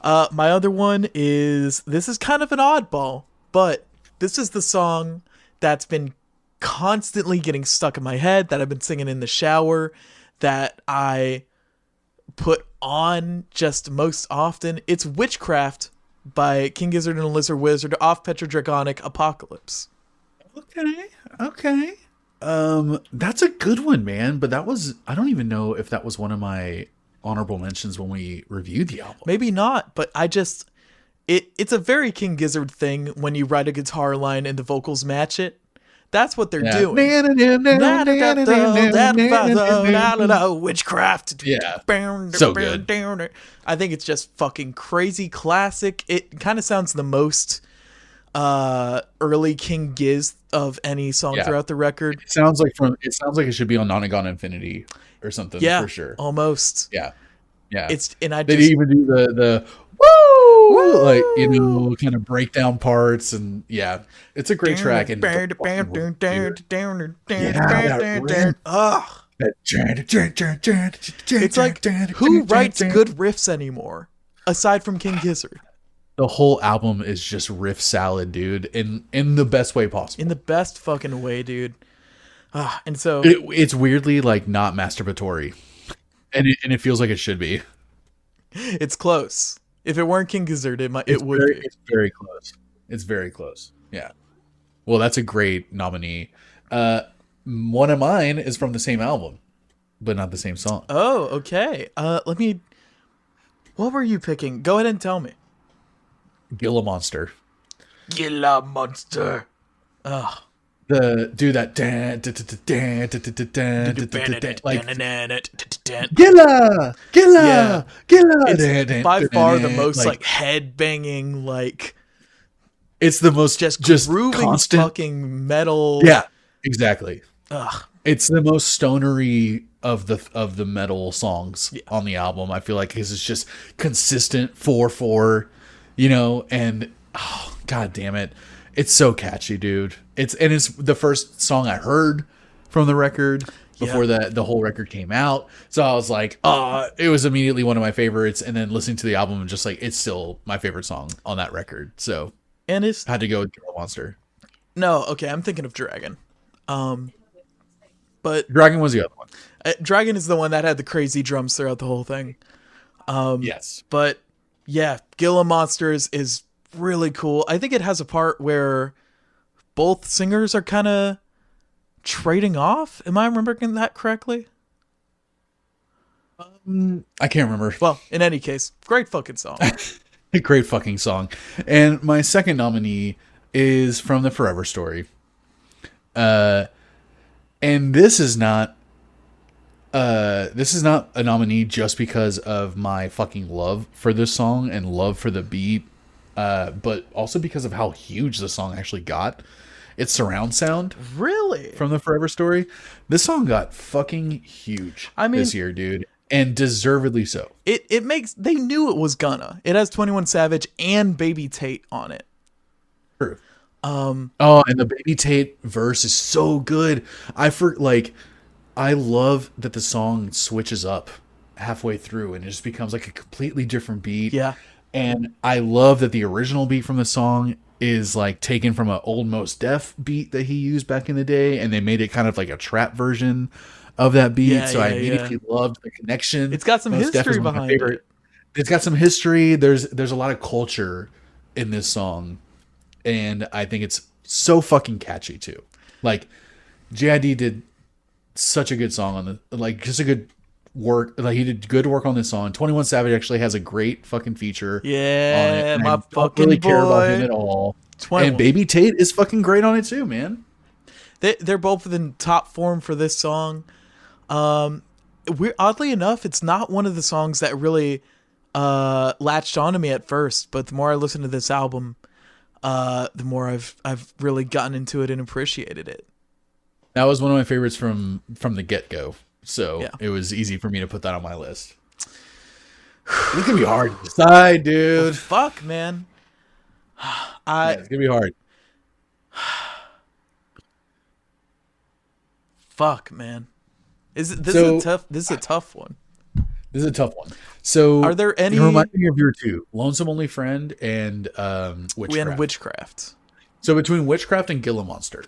Speaker 2: My other one is, this is kind of an oddball, but this is the song that's been constantly getting stuck in my head, that I've been singing in the shower, that I put on just most often. It's Witchcraft by King Gizzard and Lizard Wizard off Petrodragonic Apocalypse.
Speaker 1: Okay. That's a good one, man. But I don't even know if that was one of my honorable mentions when we reviewed the album.
Speaker 2: Maybe not, but it's a very King Gizzard thing when you write a guitar line and the vocals match it. That's what they're doing. Witchcraft.
Speaker 1: Yeah. So good.
Speaker 2: I think it's just fucking crazy classic. It kind of sounds the most early King Giz of any song throughout the record.
Speaker 1: It sounds like it should be on Nonagon Infinity or something, for sure.
Speaker 2: Almost.
Speaker 1: Yeah.
Speaker 2: They
Speaker 1: even do the woo, like, you know, kind of breakdown parts, and it's a great track. And
Speaker 2: it's like, who writes good riffs anymore aside from King Gizzard?
Speaker 1: The whole album is just riff salad, dude, in the best way possible.
Speaker 2: In the best fucking way, dude. And so
Speaker 1: it's weirdly like not masturbatory, and it feels like it should be.
Speaker 2: It's close. If it weren't King Gizzard, it would be.
Speaker 1: It's very close. It's very close. Yeah. Well, that's a great nominee. One of mine is from the same album, but not the same song.
Speaker 2: Oh, okay. What were you picking? Go ahead and tell me.
Speaker 1: Gila Monster.
Speaker 2: Gila Monster. Ugh.
Speaker 1: Do that Gila.
Speaker 2: It's by far the most like head banging, like
Speaker 1: it's the most just
Speaker 2: grooving
Speaker 1: constant
Speaker 2: fucking metal.
Speaker 1: Yeah, exactly.
Speaker 2: Ugh.
Speaker 1: It's the most stonery of the metal songs on the album. I feel like it's just consistent 4/4, you know, and god damn it. It's so catchy, dude. It's the first song I heard from the record before the whole record came out. So I was like, it was immediately one of my favorites. And then listening to the album, and just like, it's still my favorite song on that record. So
Speaker 2: And it's
Speaker 1: Had to go with Gila Monster.
Speaker 2: no, okay, I'm thinking of Dragon. But
Speaker 1: Dragon was the other one.
Speaker 2: Dragon is the one that had the crazy drums throughout the whole thing.
Speaker 1: Yes.
Speaker 2: But yeah, Gila Monsters is really cool. I think it has a part where both singers are kind of trading off. Am I remembering that correctly?
Speaker 1: I can't remember.
Speaker 2: Well, in any case, great fucking song.
Speaker 1: Great fucking song. And my second nominee is from the Forever Story. And this is not a nominee just because of my fucking love for this song and love for the beat, but also because of how huge the song actually got. It's surround sound.
Speaker 2: Really?
Speaker 1: From the Forever Story. This song got fucking huge this year, dude. And deservedly so.
Speaker 2: It makes, they knew it was gonna. It has 21 Savage and Baby Tate on it.
Speaker 1: True. And the Baby Tate verse is so good. I love that the song switches up halfway through and it just becomes like a completely different beat.
Speaker 2: Yeah.
Speaker 1: And I love that the original beat from the song is like taken from an old Mos Def beat that he used back in the day, and they made it kind of like a trap version of that beat. I immediately loved the connection.
Speaker 2: It's got some history behind it.
Speaker 1: It's got some history. There's a lot of culture in this song, and I think it's so fucking catchy too. Like JID did such a good song on the, like, just a good work. Like, he did good work on this song. 21 Savage actually has a great fucking feature.
Speaker 2: Yeah,
Speaker 1: on it,
Speaker 2: my
Speaker 1: I
Speaker 2: fucking
Speaker 1: don't really
Speaker 2: boy.
Speaker 1: care about him at all.
Speaker 2: 21.
Speaker 1: And Baby Tate is fucking great on it too, man.
Speaker 2: They're both in top form for this song. Oddly enough, it's not one of the songs that really latched onto me at first, but the more I listen to this album, the more I've really gotten into it and appreciated it.
Speaker 1: That was one of my favorites from the get-go. So
Speaker 2: Yeah.
Speaker 1: it was easy for me to put that on my list. It's gonna be hard to decide, dude.
Speaker 2: Fuck, man.
Speaker 1: Yeah, it's gonna be hard.
Speaker 2: Fuck, man. This is a tough one.
Speaker 1: This is a tough one. So
Speaker 2: Are there any-
Speaker 1: It reminds me of your two, Lonesome Only Friend and Witchcraft.
Speaker 2: And Witchcraft.
Speaker 1: So between Witchcraft and Gila Monster,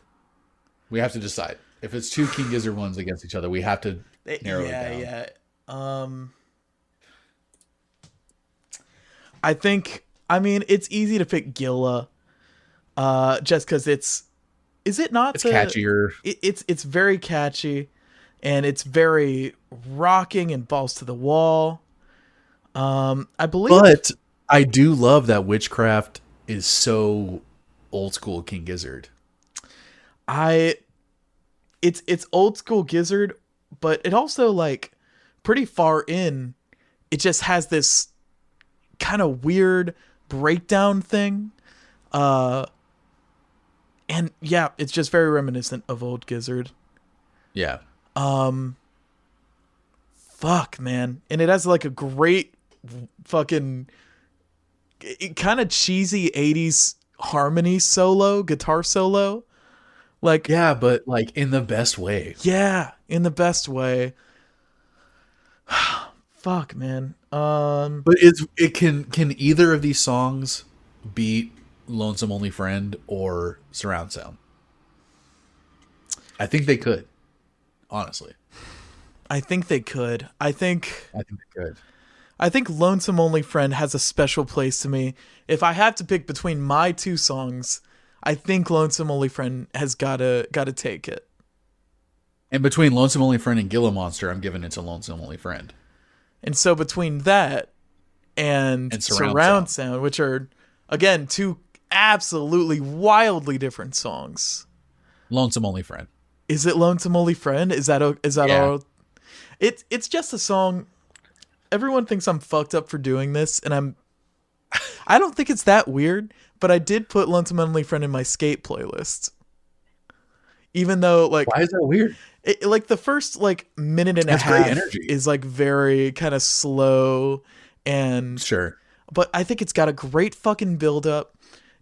Speaker 1: we have to decide. If it's two King Gizzard ones against each other, we have to narrow it down.
Speaker 2: I think, I mean, it's easy to pick Gila, just because it's
Speaker 1: Catchier.
Speaker 2: It's very catchy, and it's very rocking and balls to the wall. I believe,
Speaker 1: But I do love that Witchcraft is so old school King Gizzard.
Speaker 2: It's old school Gizzard, but it also, like, pretty far in, it just has this kind of weird breakdown thing. And yeah, it's just very reminiscent of old Gizzard.
Speaker 1: Yeah.
Speaker 2: Fuck, man. And it has like a great fucking kind of cheesy 80s harmony solo, guitar solo. Like,
Speaker 1: Yeah, but like in the best way.
Speaker 2: yeah, in the best way. Fuck, man.
Speaker 1: But can either of these songs beat Lonesome Only Friend or Surround Sound? I think they could. Honestly.
Speaker 2: I think they could. I think
Speaker 1: they could.
Speaker 2: I think Lonesome Only Friend has a special place to me. If I have to pick between my two songs, I think Lonesome Only Friend has gotta take it.
Speaker 1: And between Lonesome Only Friend and Gila Monster, I'm giving it to Lonesome Only Friend.
Speaker 2: And so between that and Surround Sound, which are, again, two absolutely wildly different songs.
Speaker 1: Lonesome Only Friend.
Speaker 2: Is it Lonesome Only Friend? Is that
Speaker 1: Yeah.
Speaker 2: all? It's just a song. Everyone thinks I'm fucked up for doing this, and I don't think it's that weird, but I did put Lonesome Only Friend in my skate playlist. Even though, like,
Speaker 1: Why is that weird?
Speaker 2: like the first like minute and
Speaker 1: That's
Speaker 2: a
Speaker 1: great
Speaker 2: half
Speaker 1: energy.
Speaker 2: is like very kind of slow, and
Speaker 1: Sure.
Speaker 2: but I think it's got a great fucking build up.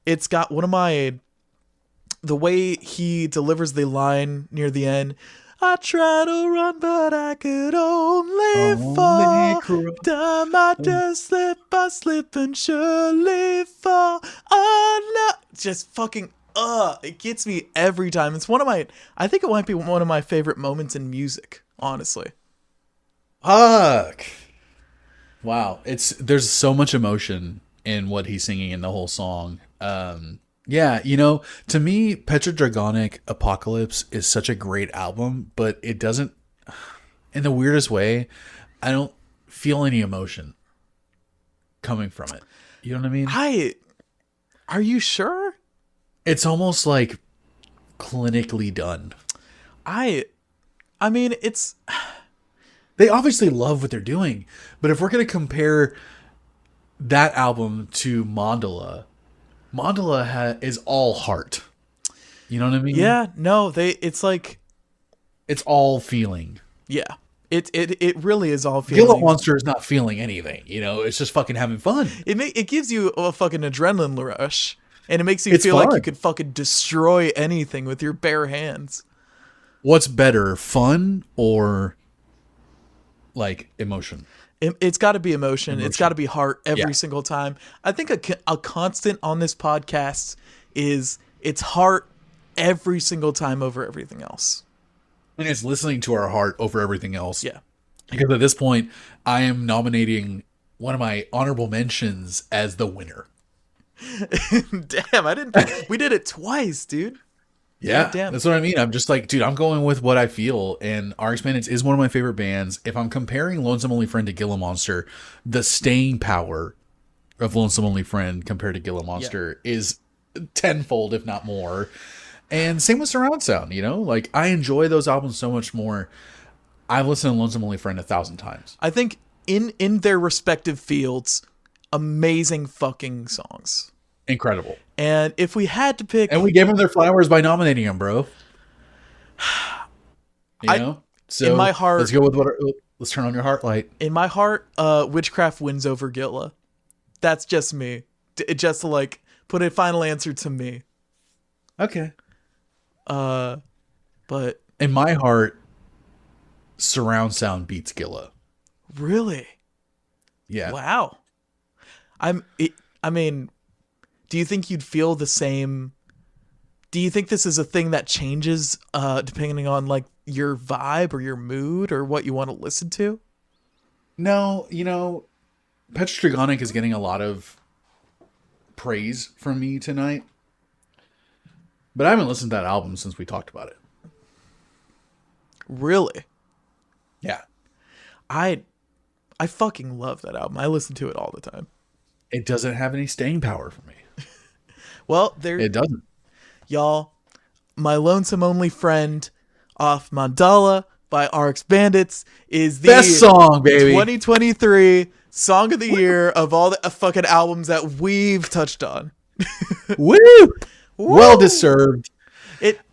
Speaker 2: It's got the way he delivers the line near the end. I try to run, but I could only fall. Time I just slip, I slip and surely fall. Oh no! just fucking it gets me every time. It's one of my, I think it might be one of my favorite moments in music, honestly.
Speaker 1: Fuck. Wow. There's so much emotion in what he's singing in the whole song. Yeah, to me, Petrodragonic Apocalypse is such a great album, but it doesn't, in the weirdest way, I don't feel any emotion coming from it. You know what I mean?
Speaker 2: Are you sure?
Speaker 1: It's almost like clinically done.
Speaker 2: I mean, it's...
Speaker 1: They obviously love what they're doing, but if we're going to compare that album to Mandala is all heart. You know what I mean?
Speaker 2: Yeah, no, it's like...
Speaker 1: It's all feeling.
Speaker 2: Yeah. It really is all feeling.
Speaker 1: Gila Monster is not feeling anything, it's just fucking having fun.
Speaker 2: It gives you a fucking adrenaline rush, and it makes you feel like you could fucking destroy anything with your bare hands.
Speaker 1: What's better, fun or like emotion?
Speaker 2: It's got to be emotion. It's got to be heart every single time. I think a constant on this podcast is it's heart every single time over everything else.
Speaker 1: And it's listening to our heart over everything else.
Speaker 2: Yeah.
Speaker 1: Because at this point, I am nominating one of my honorable mentions as the winner.
Speaker 2: Damn, we did it twice, dude.
Speaker 1: Yeah, damn. That's what I mean. I'm just like, dude, I'm going with what I feel. And RX Bandits is one of my favorite bands. If I'm comparing Lonesome Only Friend to Gila Monster, the staying power of Lonesome Only Friend compared to Gila Monster is tenfold, if not more. And same with Surround Sound, like I enjoy those albums so much more. I've listened to Lonesome Only Friend 1,000 times.
Speaker 2: I think in their respective fields, amazing fucking songs.
Speaker 1: Incredible.
Speaker 2: And if we had to pick...
Speaker 1: And we gave them their flowers by nominating them, bro. So
Speaker 2: in my heart...
Speaker 1: Let's go with let's turn on your heart light.
Speaker 2: In my heart, Witchcraft wins over Gila. That's just me. Just to like put a final answer to me.
Speaker 1: Okay.
Speaker 2: But
Speaker 1: in my heart, Surround Sound beats Gila.
Speaker 2: Really?
Speaker 1: Yeah.
Speaker 2: Wow. I mean, do you think you'd feel the same? Do you think this is a thing that changes depending on like your vibe or your mood or what you want to listen to?
Speaker 1: No, Petrodragonic is getting a lot of praise from me tonight. But I haven't listened to that album since we talked about it.
Speaker 2: Really?
Speaker 1: Yeah.
Speaker 2: I fucking love that album. I listen to it all the time.
Speaker 1: It doesn't have any staying power for me.
Speaker 2: Well,
Speaker 1: it doesn't.
Speaker 2: Y'all, My Lonesome Only Friend off Mandala by RX Bandits is the
Speaker 1: best song, baby.
Speaker 2: 2023 song of the year of all the fucking albums that we've touched on.
Speaker 1: Woo! Well deserved.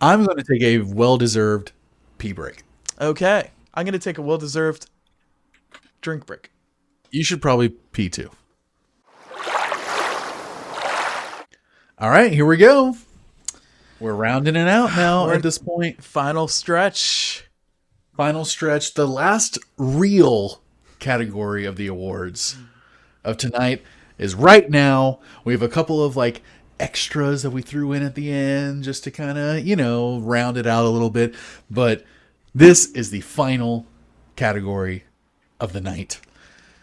Speaker 1: I'm going to take a well-deserved pee break.
Speaker 2: Okay. I'm going to take a well-deserved drink break.
Speaker 1: You should probably pee too. All right, here we go. We're rounding it out now at this point.
Speaker 2: Final stretch.
Speaker 1: The last real category of the awards of tonight is right now. We have a couple of like extras that we threw in at the end just to kind of, round it out a little bit. But this is the final category of the night.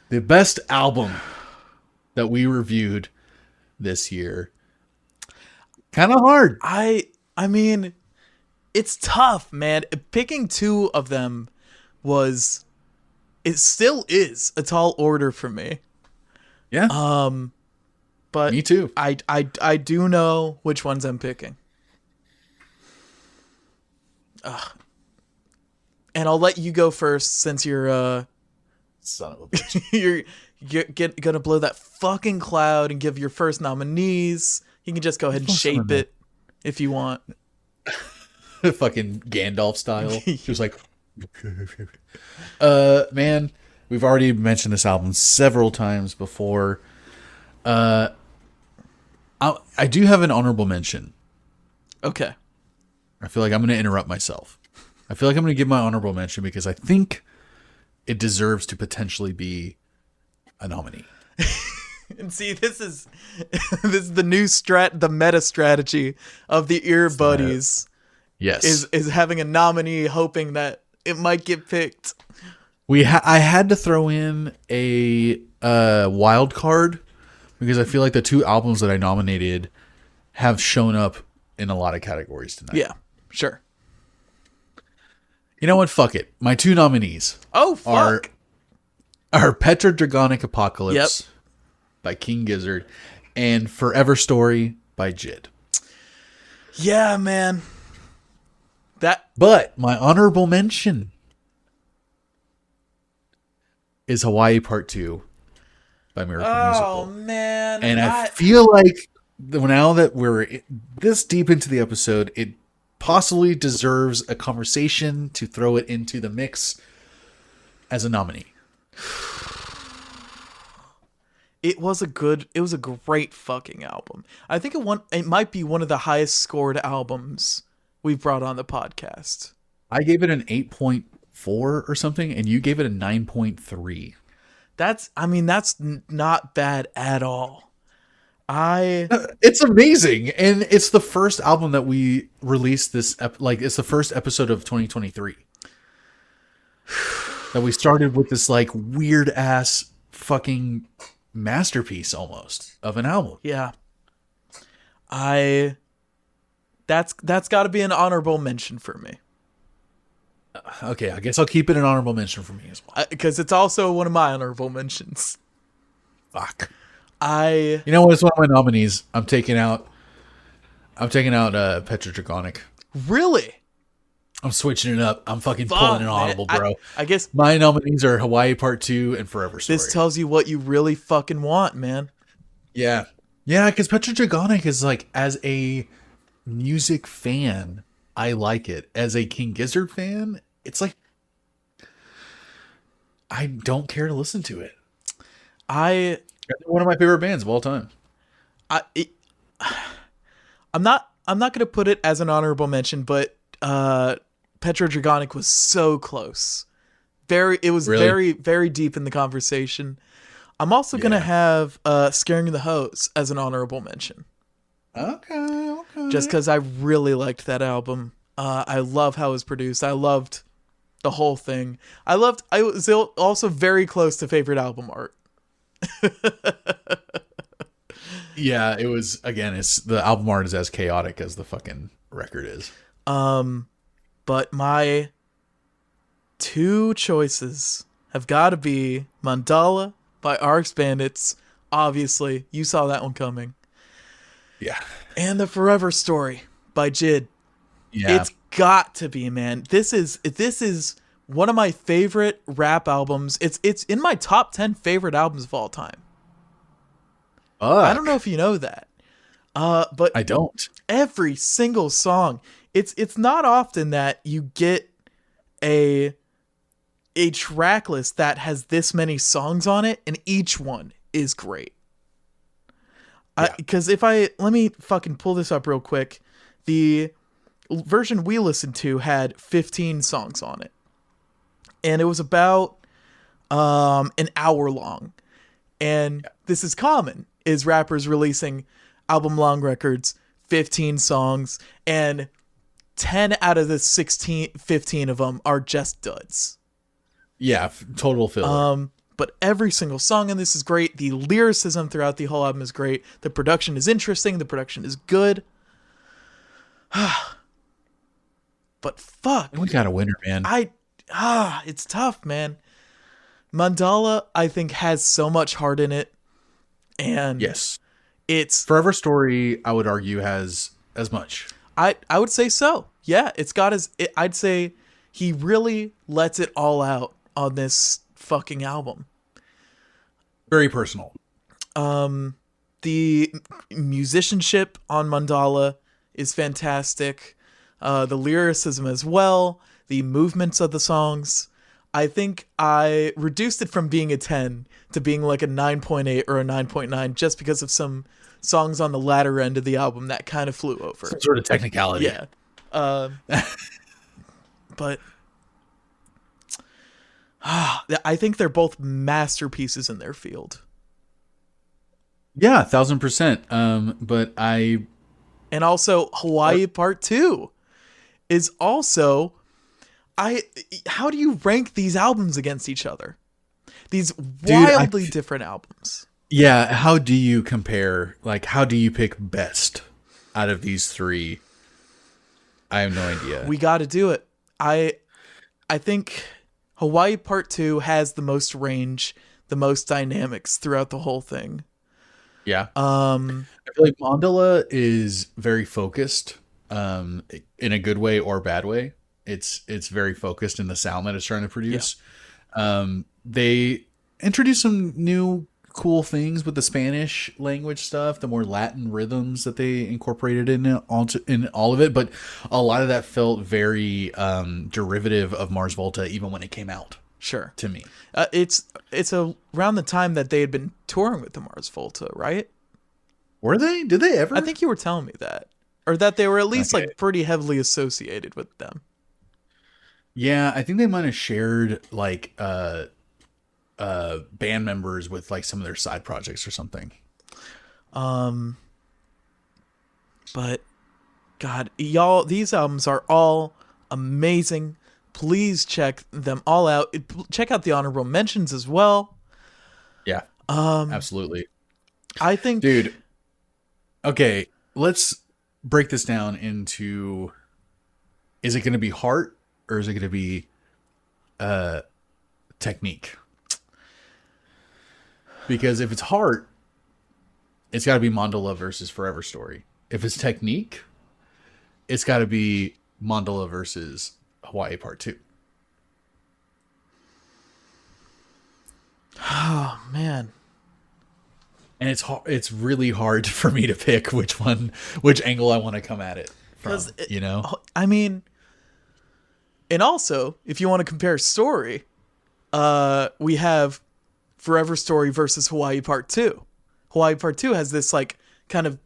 Speaker 1: The best album that we reviewed this year. Kind of hard.
Speaker 2: I mean, it's tough, man. Picking two of them it still is a tall order for me.
Speaker 1: Yeah.
Speaker 2: But
Speaker 1: me too.
Speaker 2: I do know which ones I'm picking. And I'll let you go first since you're
Speaker 1: son of a bitch.
Speaker 2: you're gonna blow that fucking cloud and give your first nominees. You can just go ahead and shape it if you want.
Speaker 1: Fucking Gandalf style. She was like, man, we've already mentioned this album several times before. I do have an honorable mention.
Speaker 2: Okay.
Speaker 1: I feel like I'm going to interrupt myself. I feel like I'm going to give my honorable mention because I think it deserves to potentially be a nominee.
Speaker 2: And see, this is the new the meta strategy of the Ear Buddies.
Speaker 1: Yes,
Speaker 2: is having a nominee, hoping that it might get picked.
Speaker 1: I had to throw in a wild card because I feel like the two albums that I nominated have shown up in a lot of categories tonight.
Speaker 2: Yeah, sure.
Speaker 1: You know what? Fuck it. My two nominees.
Speaker 2: Oh, fuck.
Speaker 1: Are Petrodragonic Apocalypse by King Gizzard and Forever Story by Jid.
Speaker 2: Yeah, man.
Speaker 1: But my honorable mention is Hawaii Part 2 by Miracle Musical.
Speaker 2: Oh, man.
Speaker 1: And I feel like now that we're this deep into the episode, it possibly deserves a conversation to throw it into the mix as a nominee.
Speaker 2: It was a great fucking album. I think it might be one of the highest scored albums we've brought on the podcast.
Speaker 1: I gave it an 8.4 or something, and you gave it a 9.3.
Speaker 2: That's not bad at all.
Speaker 1: It's amazing, and it's the first album that we released it's the first episode of 2023 that we started with this like weird ass fucking masterpiece almost of an album.
Speaker 2: Yeah. That's got to be an honorable mention for me.
Speaker 1: Okay, I guess I'll keep it an honorable mention for me as well.
Speaker 2: Because it's also one of my honorable mentions.
Speaker 1: Fuck.
Speaker 2: You
Speaker 1: know what? It's one of my nominees. I'm taking out Petrodragonic.
Speaker 2: Really?
Speaker 1: I'm switching it up. I'm fucking pulling an audible, bro.
Speaker 2: I guess
Speaker 1: my nominees are Hawaii Part 2 and Forever Story.
Speaker 2: This tells you what you really fucking want, man.
Speaker 1: Yeah. Yeah, because Petrodragonic is like, as a music fan, I like it. As a King Gizzard fan, it's like I don't care to listen to it. One of my favorite bands of all time.
Speaker 2: I'm not gonna put it as an honorable mention, but Petrodragonic was so close. It was
Speaker 1: really?
Speaker 2: very, very deep in the conversation. I'm also gonna have Scaring the Hose as an honorable mention.
Speaker 1: Okay.
Speaker 2: Just because I really liked that album. I love how it was produced. I loved the whole thing. I was also very close to favorite album art.
Speaker 1: Yeah, it was, again, the album art is as chaotic as the fucking record is.
Speaker 2: But my two choices have got to be Mandala by RX Bandits. Obviously, you saw that one coming.
Speaker 1: Yeah.
Speaker 2: And The Forever Story by Jid.
Speaker 1: Yeah.
Speaker 2: It's got to be, man. This is one of my favorite rap albums. It's in my top 10 favorite albums of all time. I don't know if you know that. But
Speaker 1: I don't.
Speaker 2: Every single song. It's not often that you get a track list that has this many songs on it, and each one is great. Because let me fucking pull this up real quick. The version we listened to had 15 songs on it, and it was about an hour long. And this is common, is rappers releasing album long records, 15 songs, and 10 out of the 15 of them are just duds.
Speaker 1: Yeah, total filler.
Speaker 2: But every single song in this is great. The lyricism throughout the whole album is great. The production is interesting. The production is good. But fuck.
Speaker 1: We got a winner, man.
Speaker 2: It's tough, man. Mandala, I think, has so much heart in it. And
Speaker 1: yes,
Speaker 2: it's
Speaker 1: Forever Story, I would argue, has as much.
Speaker 2: I would say so. Yeah, it's got I'd say he really lets it all out on this fucking album.
Speaker 1: Very personal.
Speaker 2: The musicianship on Mandala is fantastic. The lyricism as well. The movements of the songs. I think I reduced it from being a 10 to being like a 9.8 or a 9.9 just because of some songs on the latter end of the album that kind of flew over.
Speaker 1: Some sort of technicality.
Speaker 2: Yeah. But I think they're both masterpieces in their field.
Speaker 1: Yeah, 1,000%. But
Speaker 2: And also Hawaii Part 2 is also I how do you rank these albums against each other? These
Speaker 1: dude,
Speaker 2: wildly different albums.
Speaker 1: yeah, how do you compare? Like, how do you pick best out of these three? I have no idea.
Speaker 2: We got to do it. I think Hawaii Part 2 has the most range, the most dynamics throughout the whole thing.
Speaker 1: Yeah.
Speaker 2: Um
Speaker 1: I feel like Mandala is very focused, in a good way or bad way. It's very focused in the sound that it's trying to produce. They introduced some new cool things with the Spanish language stuff, the more Latin rhythms that they incorporated in all of it, but a lot of that felt very derivative of Mars Volta even when it came out.
Speaker 2: Sure.
Speaker 1: To me.
Speaker 2: It's around the time that they had been touring with the Mars Volta, right?
Speaker 1: Were they? Did they ever?
Speaker 2: I think you were telling me that. Or that they were at least
Speaker 1: Okay.
Speaker 2: like pretty heavily associated with them.
Speaker 1: Yeah, I think they might have shared like band members with like some of their side projects or something.
Speaker 2: But God, y'all, these albums are all amazing. Please check them all out. Check out the honorable mentions as well.
Speaker 1: Yeah. Absolutely.
Speaker 2: I think
Speaker 1: Dude. Okay, let's break this down into, is it going to be heart or is it going to be technique? Because if it's heart, it's got to be Mandala versus Forever Story. If it's technique, it's got to be Mandala versus Hawaii Part 2.
Speaker 2: oh man.
Speaker 1: And it's really hard for me to pick which angle I want to come at it from, you know?
Speaker 2: I mean, and also, if you want to compare story, we have Forever Story versus Hawaii Part 2. Hawaii Part 2 has this like kind of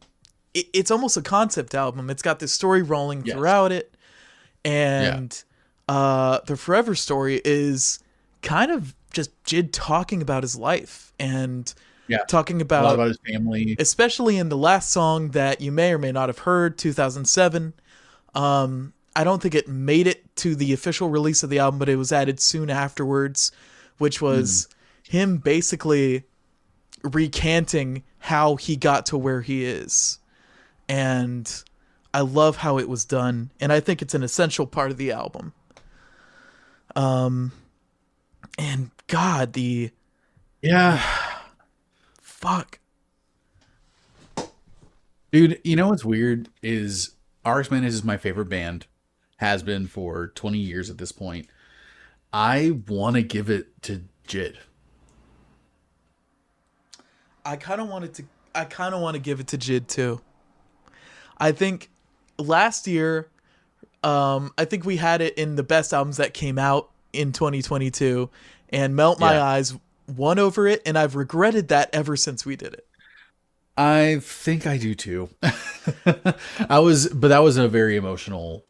Speaker 2: it's almost a concept album. It's got this story rolling throughout it. And the Forever Story is kind of just Jid talking about his life and talking about
Speaker 1: a lot about his family,
Speaker 2: especially in the last song that you may or may not have heard, 2007. I don't think it made it to the official release of the album, but it was added soon afterwards, which was him basically recanting how he got to where he is. And I love how it was done, and I think it's an essential part of the album. And God, fuck.
Speaker 1: Dude, you know what's weird is RX Man is my favorite band, has been for 20 years at this point. I want to give it to Jid.
Speaker 2: I kind of want to give it to Jid too. I think last year, I think we had it in the best albums that came out in 2022, and Melt My Eyes won over it, and I've regretted that ever since we did it.
Speaker 1: I think I do too. But that was a very emotional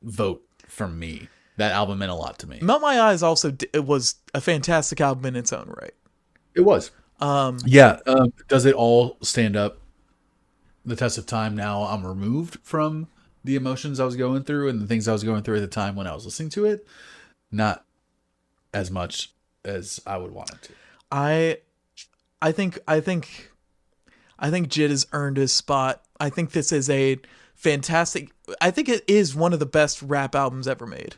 Speaker 1: vote from me. That album meant a lot to me.
Speaker 2: Melt My Eyes also it was a fantastic album in its own right.
Speaker 1: It was. Does it all stand up the test of time now? I'm removed from the emotions I was going through and the things I was going through at the time when I was listening to it. Not as much as I would want it to.
Speaker 2: I think Jid has earned his spot. I think this is a fantastic. I think it is one of the best rap albums ever made.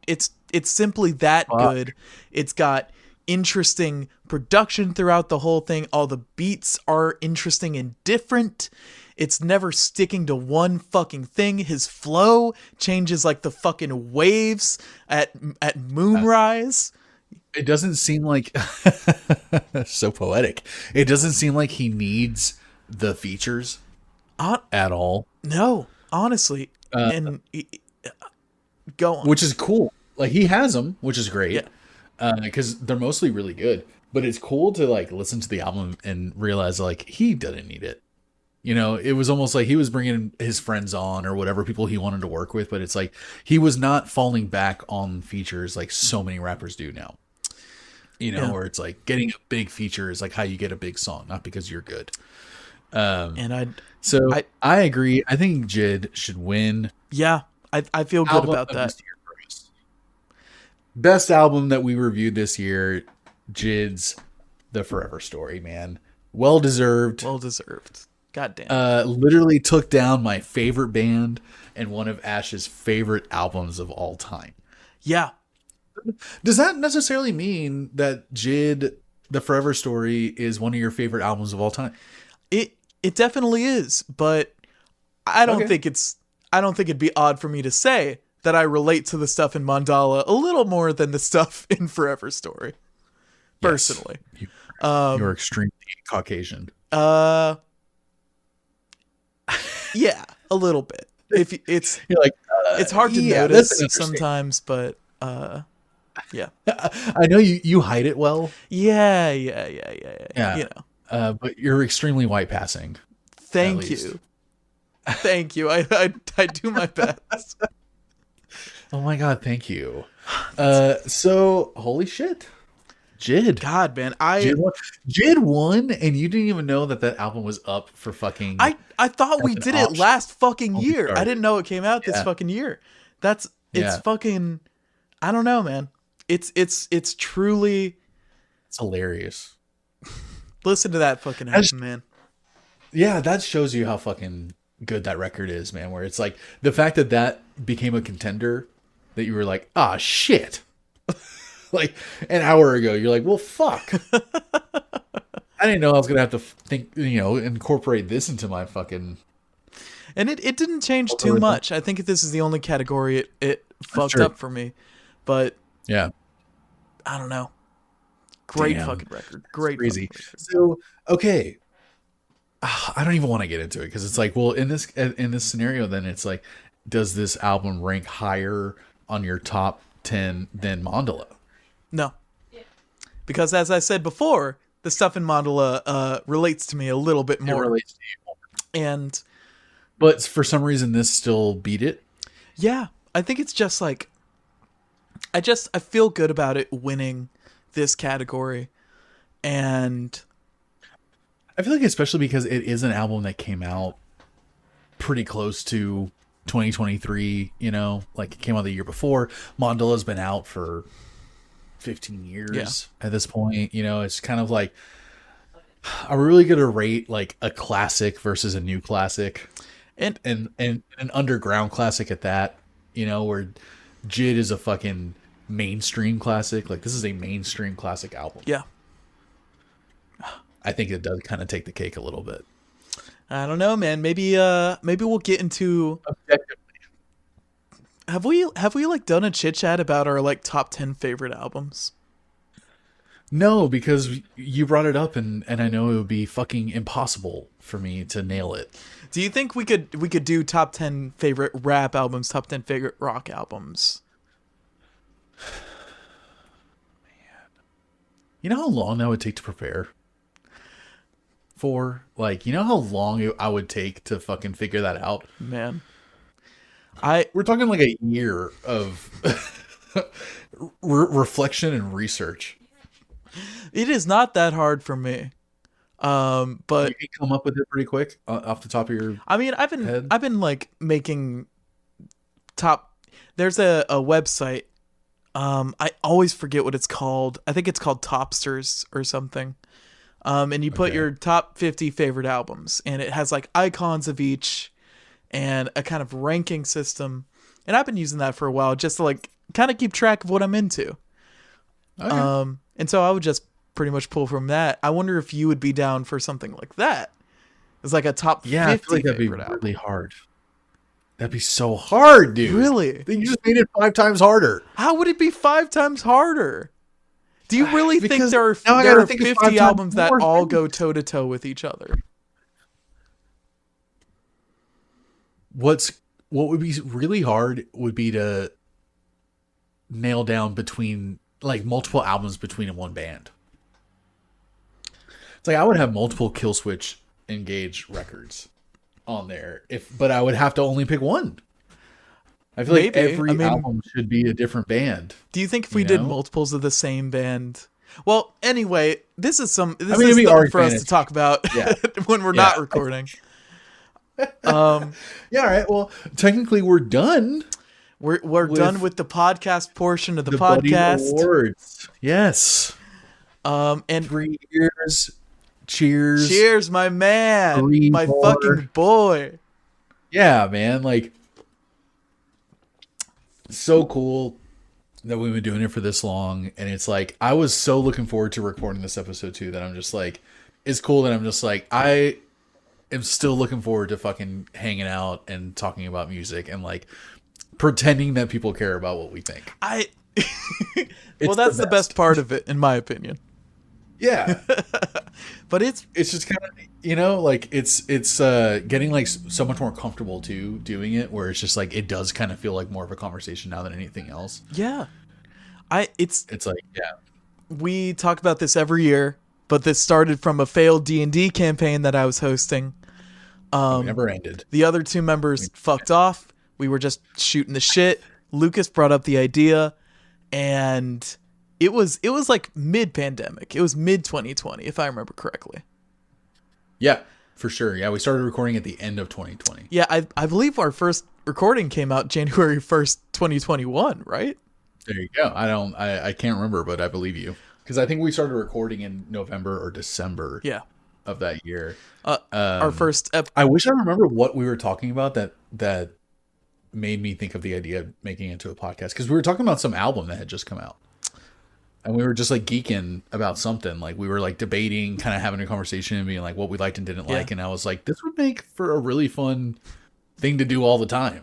Speaker 2: It's simply that good. It's got interesting production throughout the whole thing. All the beats are interesting and different. It's never sticking to one fucking thing. His flow changes like the fucking waves at moonrise.
Speaker 1: It doesn't seem like so poetic. It doesn't seem like he needs the features at all.
Speaker 2: No, honestly. Go on.
Speaker 1: Which is cool. Like he has them, which is great. Because they're mostly really good. But it's cool to like listen to the album and realize like he doesn't need it. You know, it was almost like he was bringing his friends on or whatever people he wanted to work with. But it's like he was not falling back on features like so many rappers do now. You know, where it's like getting a big feature is like how you get a big song, not because you're good.
Speaker 2: And
Speaker 1: I agree. I think JID should win.
Speaker 2: Yeah, I feel good about that.
Speaker 1: Best album that we reviewed this year, JID's The Forever Story, man. Well deserved.
Speaker 2: Well deserved. God damn.
Speaker 1: Literally took down my favorite band and one of Ash's favorite albums of all time.
Speaker 2: Yeah.
Speaker 1: Does that necessarily mean that JID, The Forever Story, is one of your favorite albums of all time?
Speaker 2: It definitely is, but I don't think it'd be odd for me to say that I relate to the stuff in Mandala a little more than the stuff in Forever Story. Personally.
Speaker 1: Yes. You're extremely Caucasian.
Speaker 2: Yeah, a little bit. If it's
Speaker 1: You're like,
Speaker 2: it's hard to notice sometimes, but yeah.
Speaker 1: I know you hide it well.
Speaker 2: Yeah. You know.
Speaker 1: But you're extremely white passing.
Speaker 2: Thank you. Thank you. I do my best.
Speaker 1: Oh my god, thank you. So holy shit. JID.
Speaker 2: God, man.
Speaker 1: JID won, and you didn't even know that album was up for fucking.
Speaker 2: I thought we did it last fucking year.
Speaker 1: Started.
Speaker 2: I didn't know it came out this fucking year. It's fucking. I don't know, man. It's truly.
Speaker 1: It's hilarious.
Speaker 2: Listen to that fucking album, man.
Speaker 1: Yeah, that shows you how fucking good that record is, man. Where it's like the fact that became a contender, that you were like, ah, shit. Like an hour ago, you're like, well, fuck. I didn't know I was gonna have to think, incorporate this into my fucking.
Speaker 2: And it didn't change too much. I think this is the only category it fucked up for me, but
Speaker 1: yeah,
Speaker 2: I don't know. Great fucking record. Great,
Speaker 1: crazy.
Speaker 2: Fucking record.
Speaker 1: So okay, I don't even want to get into it because it's like, well, in this scenario, then it's like, does this album rank higher on your top 10 than Mandala?
Speaker 2: No, because as I said before, the stuff in Mandala relates to me a little bit more.
Speaker 1: It relates to you more.
Speaker 2: But
Speaker 1: for some reason, this still beat it.
Speaker 2: Yeah, I think it's just like, I feel good about it winning this category, and
Speaker 1: I feel like especially because it is an album that came out pretty close to 2023. Like it came out the year before. Mandala's been out for 15 years at this point. It's kind of like, are we really gonna rate like a classic versus a new classic, and an underground classic at that? Where JID is a fucking mainstream classic. Like this is a mainstream classic album.
Speaker 2: Yeah,
Speaker 1: I think it does kind of take the cake a little bit.
Speaker 2: I don't know, man. Maybe we'll get into.
Speaker 1: Objectively.
Speaker 2: Have we like done a chit chat about our like top 10 favorite albums?
Speaker 1: No, because you brought it up, and I know it would be fucking impossible for me to nail it.
Speaker 2: Do you think we could do top 10 favorite rap albums, top 10 favorite rock albums?
Speaker 1: Man, you know how long that would take to prepare for? Like, you know how long I would take to fucking figure that out?
Speaker 2: Man.
Speaker 1: We're talking like a year of reflection and research.
Speaker 2: It is not that hard for me. But
Speaker 1: you can come up with it pretty quick off the top of your head.
Speaker 2: I've been like making top. There's a website. I always forget what it's called. I think it's called Topsters or something. And you put your top 50 favorite albums, and it has like icons of each and a kind of ranking system. And I've been using that for a while just to like kind of keep track of what I'm into. Okay. And so I would just pretty much pull from that. I wonder if you would be down for something like that. It's like a top 50
Speaker 1: I feel like that'd be
Speaker 2: album.
Speaker 1: really hard. That'd be so hard, dude.
Speaker 2: Really?
Speaker 1: You just made it 5 times harder.
Speaker 2: How would it be 5 times harder? Do you really think there are 50 albums that all go toe to toe with each other?
Speaker 1: What would be really hard would be to nail down between like multiple albums between one band. It's like I would have multiple Killswitch Engage records on there, but I would have to only pick one. I feel like every album should be a different band.
Speaker 2: Do you think if we did multiples of the same band, Well, anyway, this is something for us to talk about when we're not recording.
Speaker 1: Yeah, all right. Well, technically we're done.
Speaker 2: We're done with the podcast portion of the podcast.
Speaker 1: Buddy Awards. Yes.
Speaker 2: And
Speaker 1: 3 years. Cheers,
Speaker 2: my man. My fucking boy.
Speaker 1: Yeah, man. Like, so cool that we've been doing it for this long. And it's like, I was so looking forward to recording this episode too, that I'm just like, it's cool that I'm just like, I am still looking forward to fucking hanging out and talking about music and like pretending that people care about what we think.
Speaker 2: Well, that's the best part of it, in my opinion.
Speaker 1: Yeah.
Speaker 2: But it's
Speaker 1: just kind of, like it's getting like so much more comfortable too doing it, where it's just like it does kind of feel like more of a conversation now than anything else.
Speaker 2: Yeah.
Speaker 1: It's like, yeah.
Speaker 2: We talk about this every year, but this started from a failed D&D campaign that I was hosting.
Speaker 1: Never ended.
Speaker 2: The other 2 members fucked off. We were just shooting the shit. Lucas brought up the idea, and it was like mid-pandemic. It was mid-2020, if I remember correctly.
Speaker 1: Yeah, for sure. Yeah, we started recording at the end of 2020.
Speaker 2: Yeah, I believe our first recording came out January 1st, 2021, right?
Speaker 1: There you go. I can't remember, but I believe you. Because I think we started recording in November or December of that year.
Speaker 2: Our first
Speaker 1: I wish I remember what we were talking about that made me think of the idea of making it into a podcast. Because we were talking about some album that had just come out. And we were just like geeking about something. Like we were like debating, kind of having a conversation and being like what we liked and didn't like. And I was like, this would make for a really fun thing to do all the time,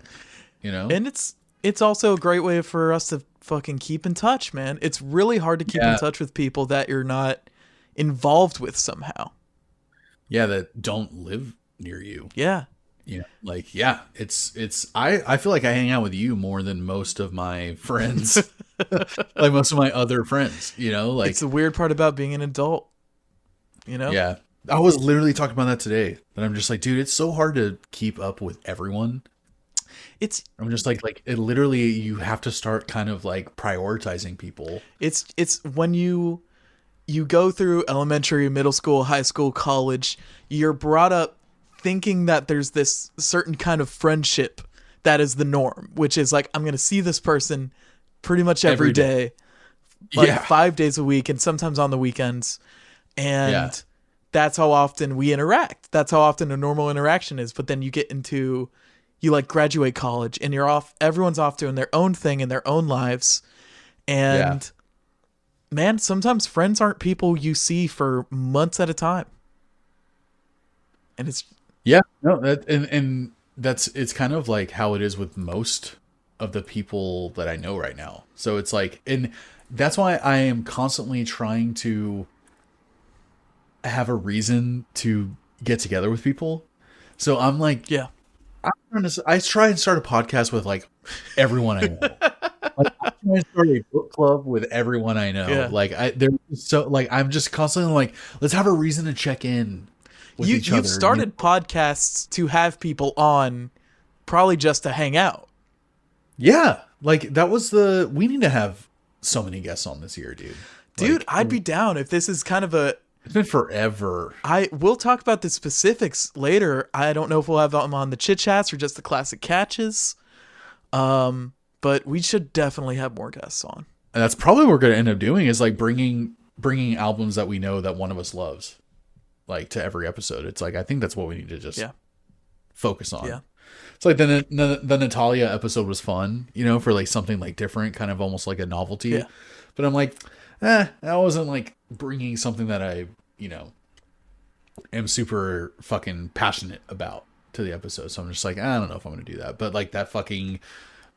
Speaker 1: And
Speaker 2: it's also a great way for us to fucking keep in touch, man. It's really hard to keep in touch with people that you're not involved with somehow.
Speaker 1: Yeah, that don't live near you.
Speaker 2: Yeah.
Speaker 1: Like, yeah, I feel like I hang out with you more than most of my friends. Like most of my other friends, like
Speaker 2: it's the weird part about being an adult,
Speaker 1: Yeah. I was literally talking about that today, but I'm just like, dude, it's so hard to keep up with everyone. I'm just like it literally, you have to start kind of like prioritizing people.
Speaker 2: It's when you go through elementary, middle school, high school, college, you're brought up thinking that there's this certain kind of friendship that is the norm, which is like, I'm going to see this person pretty much every day. Like 5 days a week and sometimes on the weekends. And that's how often we interact. That's how often a normal interaction is. But then you get into, you like graduate college and everyone's off doing their own thing in their own lives. And man, sometimes friends aren't people you see for months at a time. And it's
Speaker 1: it's kind of like how it is with most of the people that I know right now. So it's like, and that's why I am constantly trying to have a reason to get together with people. So I'm like, I try and start a podcast with like everyone I know. Like, I try and start a book club with everyone I know. Yeah. Like I'm just constantly like, let's have a reason to check in with each other.
Speaker 2: You've started podcasts to have people on, probably just to hang out.
Speaker 1: Yeah, like that was we need to have so many guests on this year, dude.
Speaker 2: Dude, I'd be down if this is kind of
Speaker 1: it's been forever.
Speaker 2: We'll talk about the specifics later. I don't know if we'll have them on the chit chats or just the classic catches. But we should definitely have more guests on.
Speaker 1: And that's probably what we're going to end up doing, is like bringing albums that we know that one of us loves, like, to every episode. It's like, I think that's what we need to just focus on. Yeah. It's like the Natalia episode was fun, for like something like different, kind of almost like a novelty. Yeah. But I'm like, I wasn't like bringing something that I, am super fucking passionate about to the episode. So I'm just like, I don't know if I'm going to do that. But like that fucking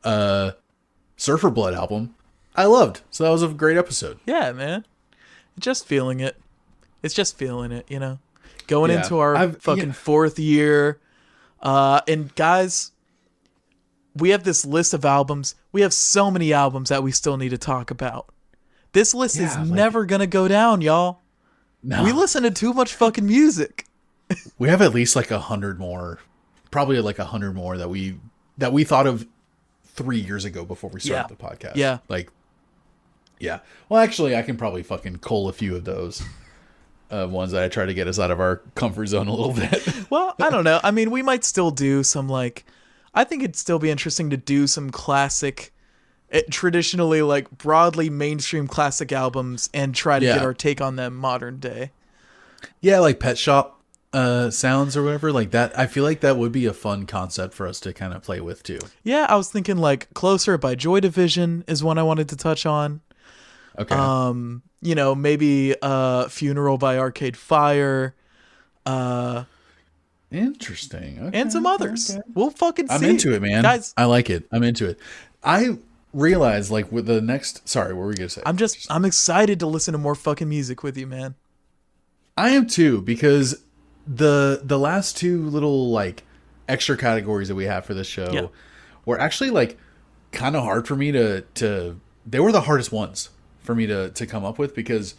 Speaker 1: Surfer Blood album, I loved. So that was a great episode.
Speaker 2: Yeah, man. Just feeling it. It's just feeling it, Going into our fucking fourth year. And guys, we have this list of albums. We have so many albums that we still need to talk about. This list is never going to go down, y'all. No. We listen to too much fucking music.
Speaker 1: We have at least like 100 more, probably like 100 more that we thought of 3 years ago before we started the podcast.
Speaker 2: Yeah.
Speaker 1: Like, Yeah. Well, actually, I can probably fucking cull a few of those ones that I try to get us out of our comfort zone a little bit.
Speaker 2: Well, I don't know. I mean, we might still do some like. I think it'd still be interesting to do some classic, traditionally like broadly mainstream classic albums and try to get our take on them modern day.
Speaker 1: Yeah, like Pet Shop sounds or whatever like that. I feel like that would be a fun concept for us to kind of play with too.
Speaker 2: Yeah, I was thinking like Closer by Joy Division is one I wanted to touch on.
Speaker 1: Okay.
Speaker 2: You know, maybe Funeral by Arcade Fire.
Speaker 1: Interesting. Okay,
Speaker 2: and some others. Okay. We'll fucking see.
Speaker 1: I'm into it, man.
Speaker 2: Guys,
Speaker 1: I like it. I'm into it. I realize like with the next sorry, what were we gonna say?
Speaker 2: I'm excited to listen to more fucking music with you, man.
Speaker 1: I am too, because the last two little like extra categories that we have for this show were actually like kind of hard for me to they were the hardest ones for me to come up with, because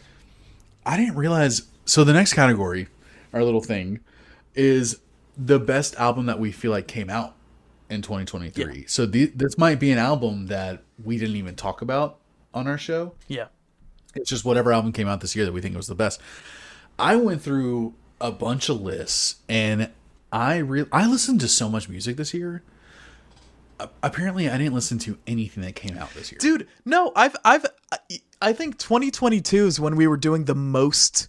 Speaker 1: I didn't realize. So the next category, our little thing, is the best album that we feel like came out in 2023. Yeah. So this might be an album that we didn't even talk about on our show.
Speaker 2: Yeah.
Speaker 1: It's just whatever album came out this year that we think was the best. I went through a bunch of lists, and I listened to so much music this year. Apparently I didn't listen to anything that came out this year.
Speaker 2: Dude, no, I think 2022 is when we were doing the most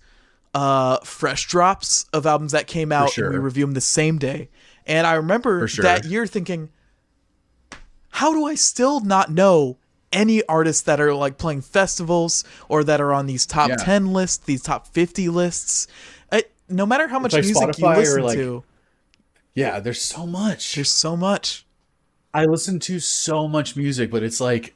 Speaker 2: fresh drops of albums that came out, and we review them the same day. And I remember that year thinking, how do I still not know any artists that are like playing festivals or that are on these top 10 lists, these top 50 lists? No matter how much like music Spotify you listen to.
Speaker 1: Yeah, there's so much.
Speaker 2: There's so much.
Speaker 1: I listen to so much music, but it's like,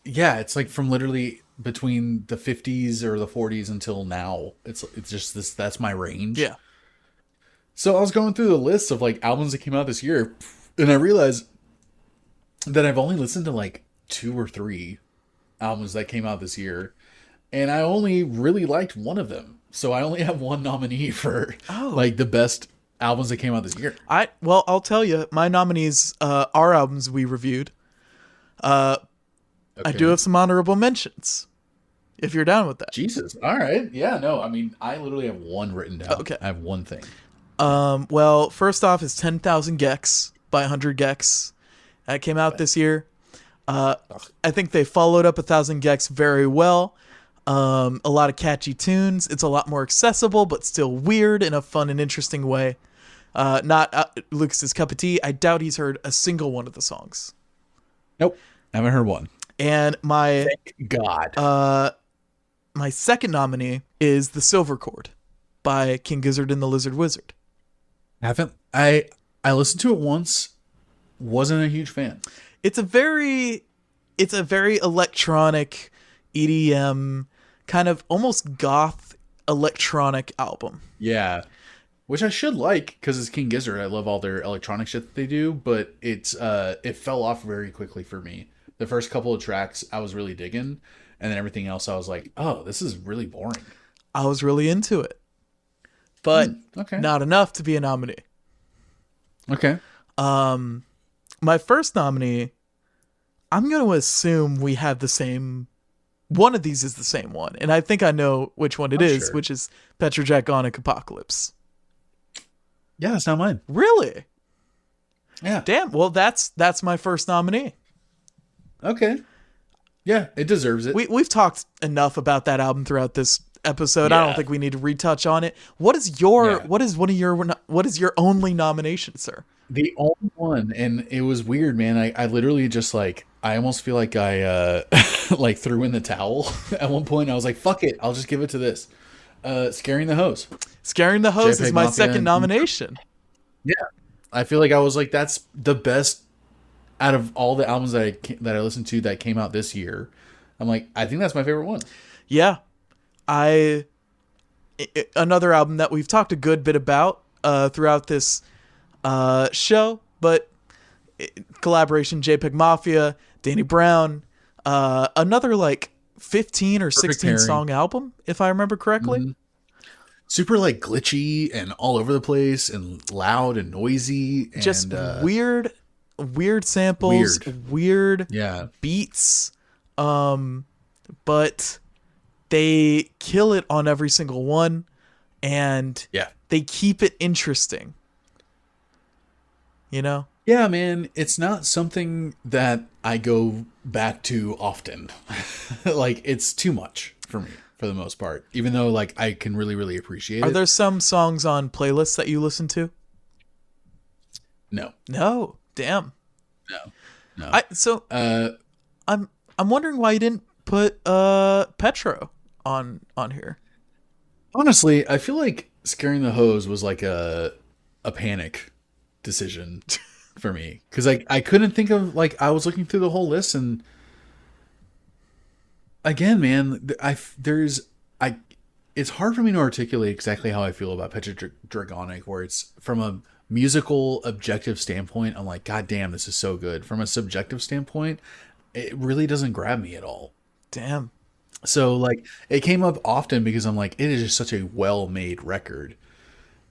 Speaker 1: it's like from literally between the 50s or the 40s until now. It's just this, that's my range.
Speaker 2: Yeah.
Speaker 1: So I was going through the list of like albums that came out this year, and I realized that I've only listened to like 2 or 3 albums that came out this year, and I only really liked one of them. So I only have one nominee for like the best albums that came out this year.
Speaker 2: I'll tell you, my nominees are albums we reviewed. I do have some honorable mentions, if you're down with that.
Speaker 1: Jesus. All right. Yeah, no, I mean, I literally have one written down.
Speaker 2: Okay.
Speaker 1: I have one thing.
Speaker 2: Well, first off is 10,000 Gex by 100 Gex. That came out this year. I think they followed up 1,000 Gex very well. A lot of catchy tunes. It's a lot more accessible, but still weird in a fun and interesting way. Not Lucas's cup of tea. I doubt he's heard a single one of the songs.
Speaker 1: Nope. Haven't heard one.
Speaker 2: And
Speaker 1: thank God.
Speaker 2: My second nominee is The Silver Chord by King Gizzard and the Lizard Wizard.
Speaker 1: I listened to it once. Wasn't a huge fan.
Speaker 2: It's a very electronic EDM kind of almost goth electronic album.
Speaker 1: Yeah. Which I should like, because it's King Gizzard. I love all their electronic shit that they do, but it fell off very quickly for me. The first couple of tracks I was really digging, and then everything else I was like, oh, this is really boring.
Speaker 2: I was really into it. But not enough to be a nominee.
Speaker 1: Okay.
Speaker 2: My first nominee, I'm going to assume we have the same. One of these is the same one, and I think I know which one it is, which is Petrojackonic Apocalypse.
Speaker 1: Yeah, that's not mine.
Speaker 2: Really?
Speaker 1: Yeah.
Speaker 2: Damn. Well, that's my first nominee.
Speaker 1: Okay. Yeah, it deserves it.
Speaker 2: We've talked enough about that album throughout this episode. Yeah. I don't think we need to retouch on it. What is your only nomination, sir?
Speaker 1: The only one, and it was weird, man. I literally just like, I almost feel like I like threw in the towel at one point. I was like, fuck it, I'll just give it to this. Scaring the Hose.
Speaker 2: Scaring the Hose is my second nomination.
Speaker 1: Yeah. I feel like I was like, that's the best out of all the albums that I listened to that came out this year. I'm like, I think that's my favorite one.
Speaker 2: Yeah. Another album that we've talked a good bit about throughout this show, but collaboration JPEG Mafia, Danny Brown, another like 15 or 16 song album, if I remember correctly.
Speaker 1: Mm-hmm. Super like glitchy and all over the place and loud and noisy and
Speaker 2: just weird samples, weird
Speaker 1: yeah,
Speaker 2: beats, but they kill it on every single one, and they keep it interesting. You know?
Speaker 1: Yeah, man, it's not something that I go back to often. Like, it's too much for me, for the most part. Even though, like, I can really, really appreciate it.
Speaker 2: Are there some songs on playlists that you listen to?
Speaker 1: No.
Speaker 2: No. Damn.
Speaker 1: No.
Speaker 2: I'm wondering why you didn't put Petro on here.
Speaker 1: Honestly, I feel like Scaring the Hose was like a panic decision for me, because I couldn't think of, like, I was looking through the whole list, and again, man, it's hard for me to articulate exactly how I feel about Petradragonic, where it's from a musical objective standpoint, I'm like, God damn, this is so good. From a subjective standpoint, it really doesn't grab me at all.
Speaker 2: Damn.
Speaker 1: So, like, it came up often because I'm like, it is just such a well-made record.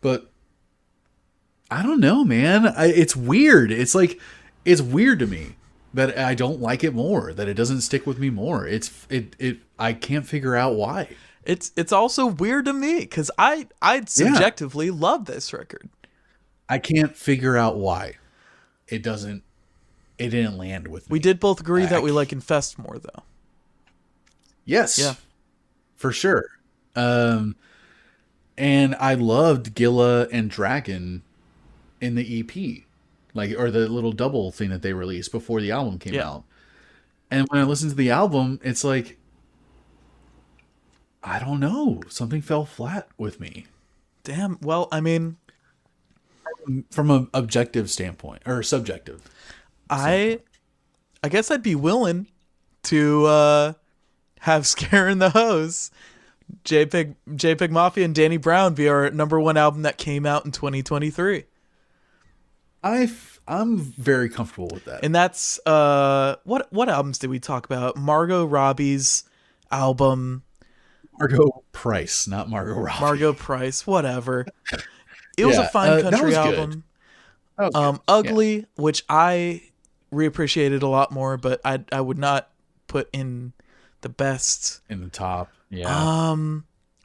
Speaker 1: But I don't know, man. It's weird. It's like, it's weird to me that I don't like it more, that it doesn't stick with me more. I can't figure out why.
Speaker 2: It's also weird to me because I subjectively love this record.
Speaker 1: I can't figure out why it didn't land with me.
Speaker 2: We did both agree that we like Infest more, though.
Speaker 1: Yes.
Speaker 2: Yeah.
Speaker 1: For sure. And I loved Gilla and Dragon in the EP, like, or the little double thing that they released before the album came out. And when I listened to the album, it's like, I don't know, something fell flat with me.
Speaker 2: Damn. Well, I mean,
Speaker 1: from an objective standpoint or subjective standpoint.
Speaker 2: I guess I'd be willing to have Scaring the Hose, JPEG Mafia, and Danny Brown be our #1 album that came out in 2023.
Speaker 1: I'm very comfortable with that.
Speaker 2: And that's what albums did we talk about? Margot Robbie's album.
Speaker 1: Margot Price, not Margot Robbie.
Speaker 2: Margot Price, whatever. It was a fine country album. Ugly, which I reappreciated a lot more, but I would not put in the best.
Speaker 1: In the top, yeah.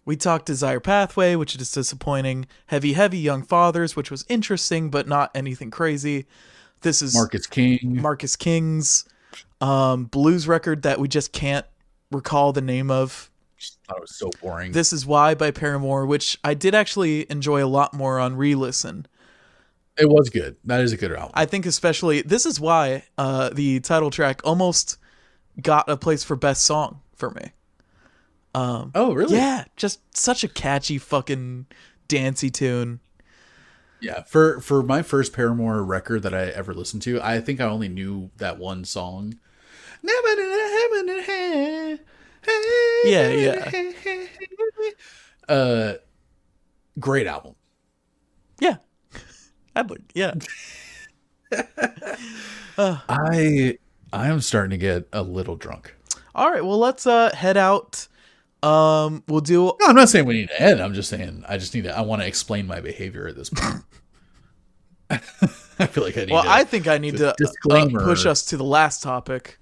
Speaker 2: We talked Desire Pathway, which is disappointing. Heavy Young Fathers, which was interesting, but not anything crazy. This is Marcus King's blues record that we just can't recall the name of.
Speaker 1: Just thought it was so boring.
Speaker 2: This Is Why by Paramore, which I did actually enjoy a lot more on re-listen.
Speaker 1: It was good. That is a good album.
Speaker 2: I think especially This Is Why, the title track, almost got a place for best song for me.
Speaker 1: Oh, really?
Speaker 2: Yeah, just such a catchy fucking dancey tune.
Speaker 1: Yeah, for my first Paramore record that I ever listened to, I think I only knew that one song.
Speaker 2: Yeah.
Speaker 1: Great album.
Speaker 2: Yeah.
Speaker 1: I am starting to get a little drunk.
Speaker 2: All right, well, let's head out. We'll do.
Speaker 1: No, I'm not saying we need to end. I'm just saying I want to explain my behavior at this point. I feel like I need.
Speaker 2: Well, I think I need to push us to the last topic.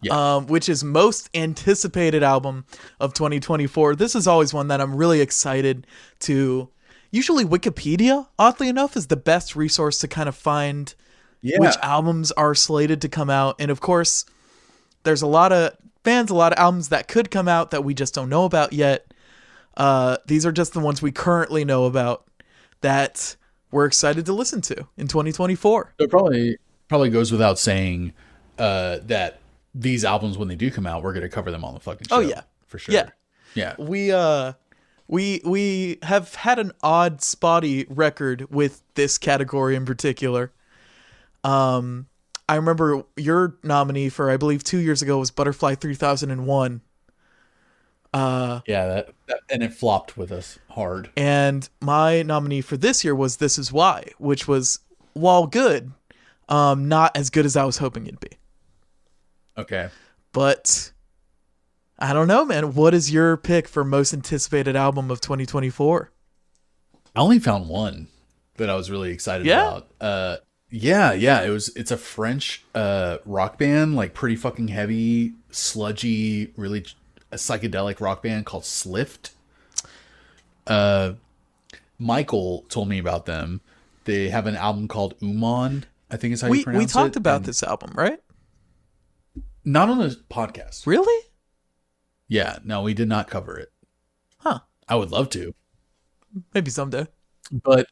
Speaker 1: Yeah.
Speaker 2: Which is most anticipated album of 2024. This is always one that I'm really excited to. Usually Wikipedia, oddly enough, is the best resource to kind of find which albums are slated to come out. And of course, there's a lot of albums that could come out that we just don't know about yet. These are just the ones we currently know about that we're excited to listen to in 2024.
Speaker 1: It probably goes without saying that these albums, when they do come out, we're going to cover them on the fucking show.
Speaker 2: Oh yeah,
Speaker 1: for sure. Yeah.
Speaker 2: We have had an odd, spotty record with this category in particular. I remember your nominee for, I believe, 2 years ago was Butterfly 3001.
Speaker 1: That and it flopped with us hard.
Speaker 2: And my nominee for this year was This Is Why, which was, while good, not as good as I was hoping it'd be.
Speaker 1: Okay.
Speaker 2: But I don't know, man. What is your pick for most anticipated album of 2024?
Speaker 1: I only found one that I was really excited about. Yeah, yeah. It's a French rock band, like pretty fucking heavy, sludgy, really a psychedelic rock band called Slift. Uh, Michael told me about them. They have an album called Uman, I think is how you pronounce it.
Speaker 2: We talked about this album, right?
Speaker 1: Not on the podcast.
Speaker 2: Really?
Speaker 1: Yeah, no, we did not cover it.
Speaker 2: Huh.
Speaker 1: I would love to.
Speaker 2: Maybe someday.
Speaker 1: But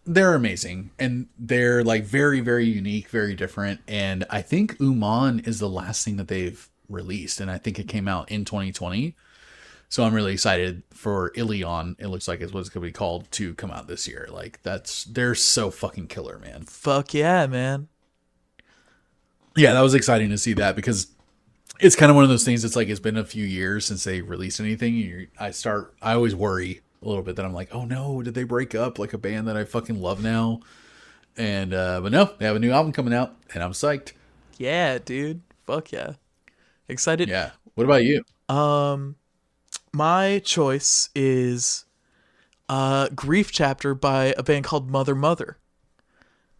Speaker 1: they're amazing, and they're like very, very unique, very different. And I think Uman is the last thing that they've released, and I think it came out in 2020. So I'm really excited for Ilion. It looks like it's what it's gonna be called, to come out this year. Like they're so fucking killer, man.
Speaker 2: Fuck yeah, man.
Speaker 1: Yeah, that was exciting to see that, because it's kind of one of those things. It's like it's been a few years since they released anything. I always worry a little bit that I'm like, oh no, did they break up like a band that I fucking love now? And but no, they have a new album coming out, and I'm psyched.
Speaker 2: Yeah, dude. Fuck yeah. Excited.
Speaker 1: Yeah. What about you?
Speaker 2: My choice is Grief Chapter by a band called Mother Mother,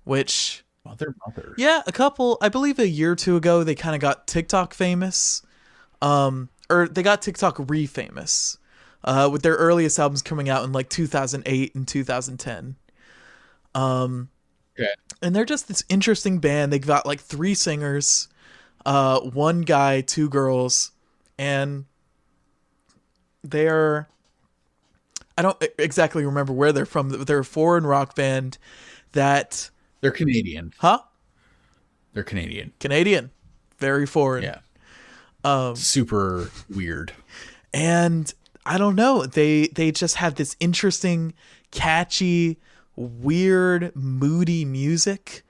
Speaker 2: which
Speaker 1: Mother.
Speaker 2: yeah, I believe a year or two ago they kind of got TikTok famous. Or they got TikTok re-famous. With their earliest albums coming out in like 2008 and 2010.
Speaker 1: Okay.
Speaker 2: And they're just this interesting band. They've got like 3 singers, 1 guy, 2 girls, and I don't exactly remember where they're from, but they're a foreign rock band that...
Speaker 1: They're Canadian.
Speaker 2: Huh?
Speaker 1: They're Canadian.
Speaker 2: Canadian. Very foreign.
Speaker 1: Yeah. Super weird.
Speaker 2: And I don't know. They just have this interesting, catchy, weird, moody music.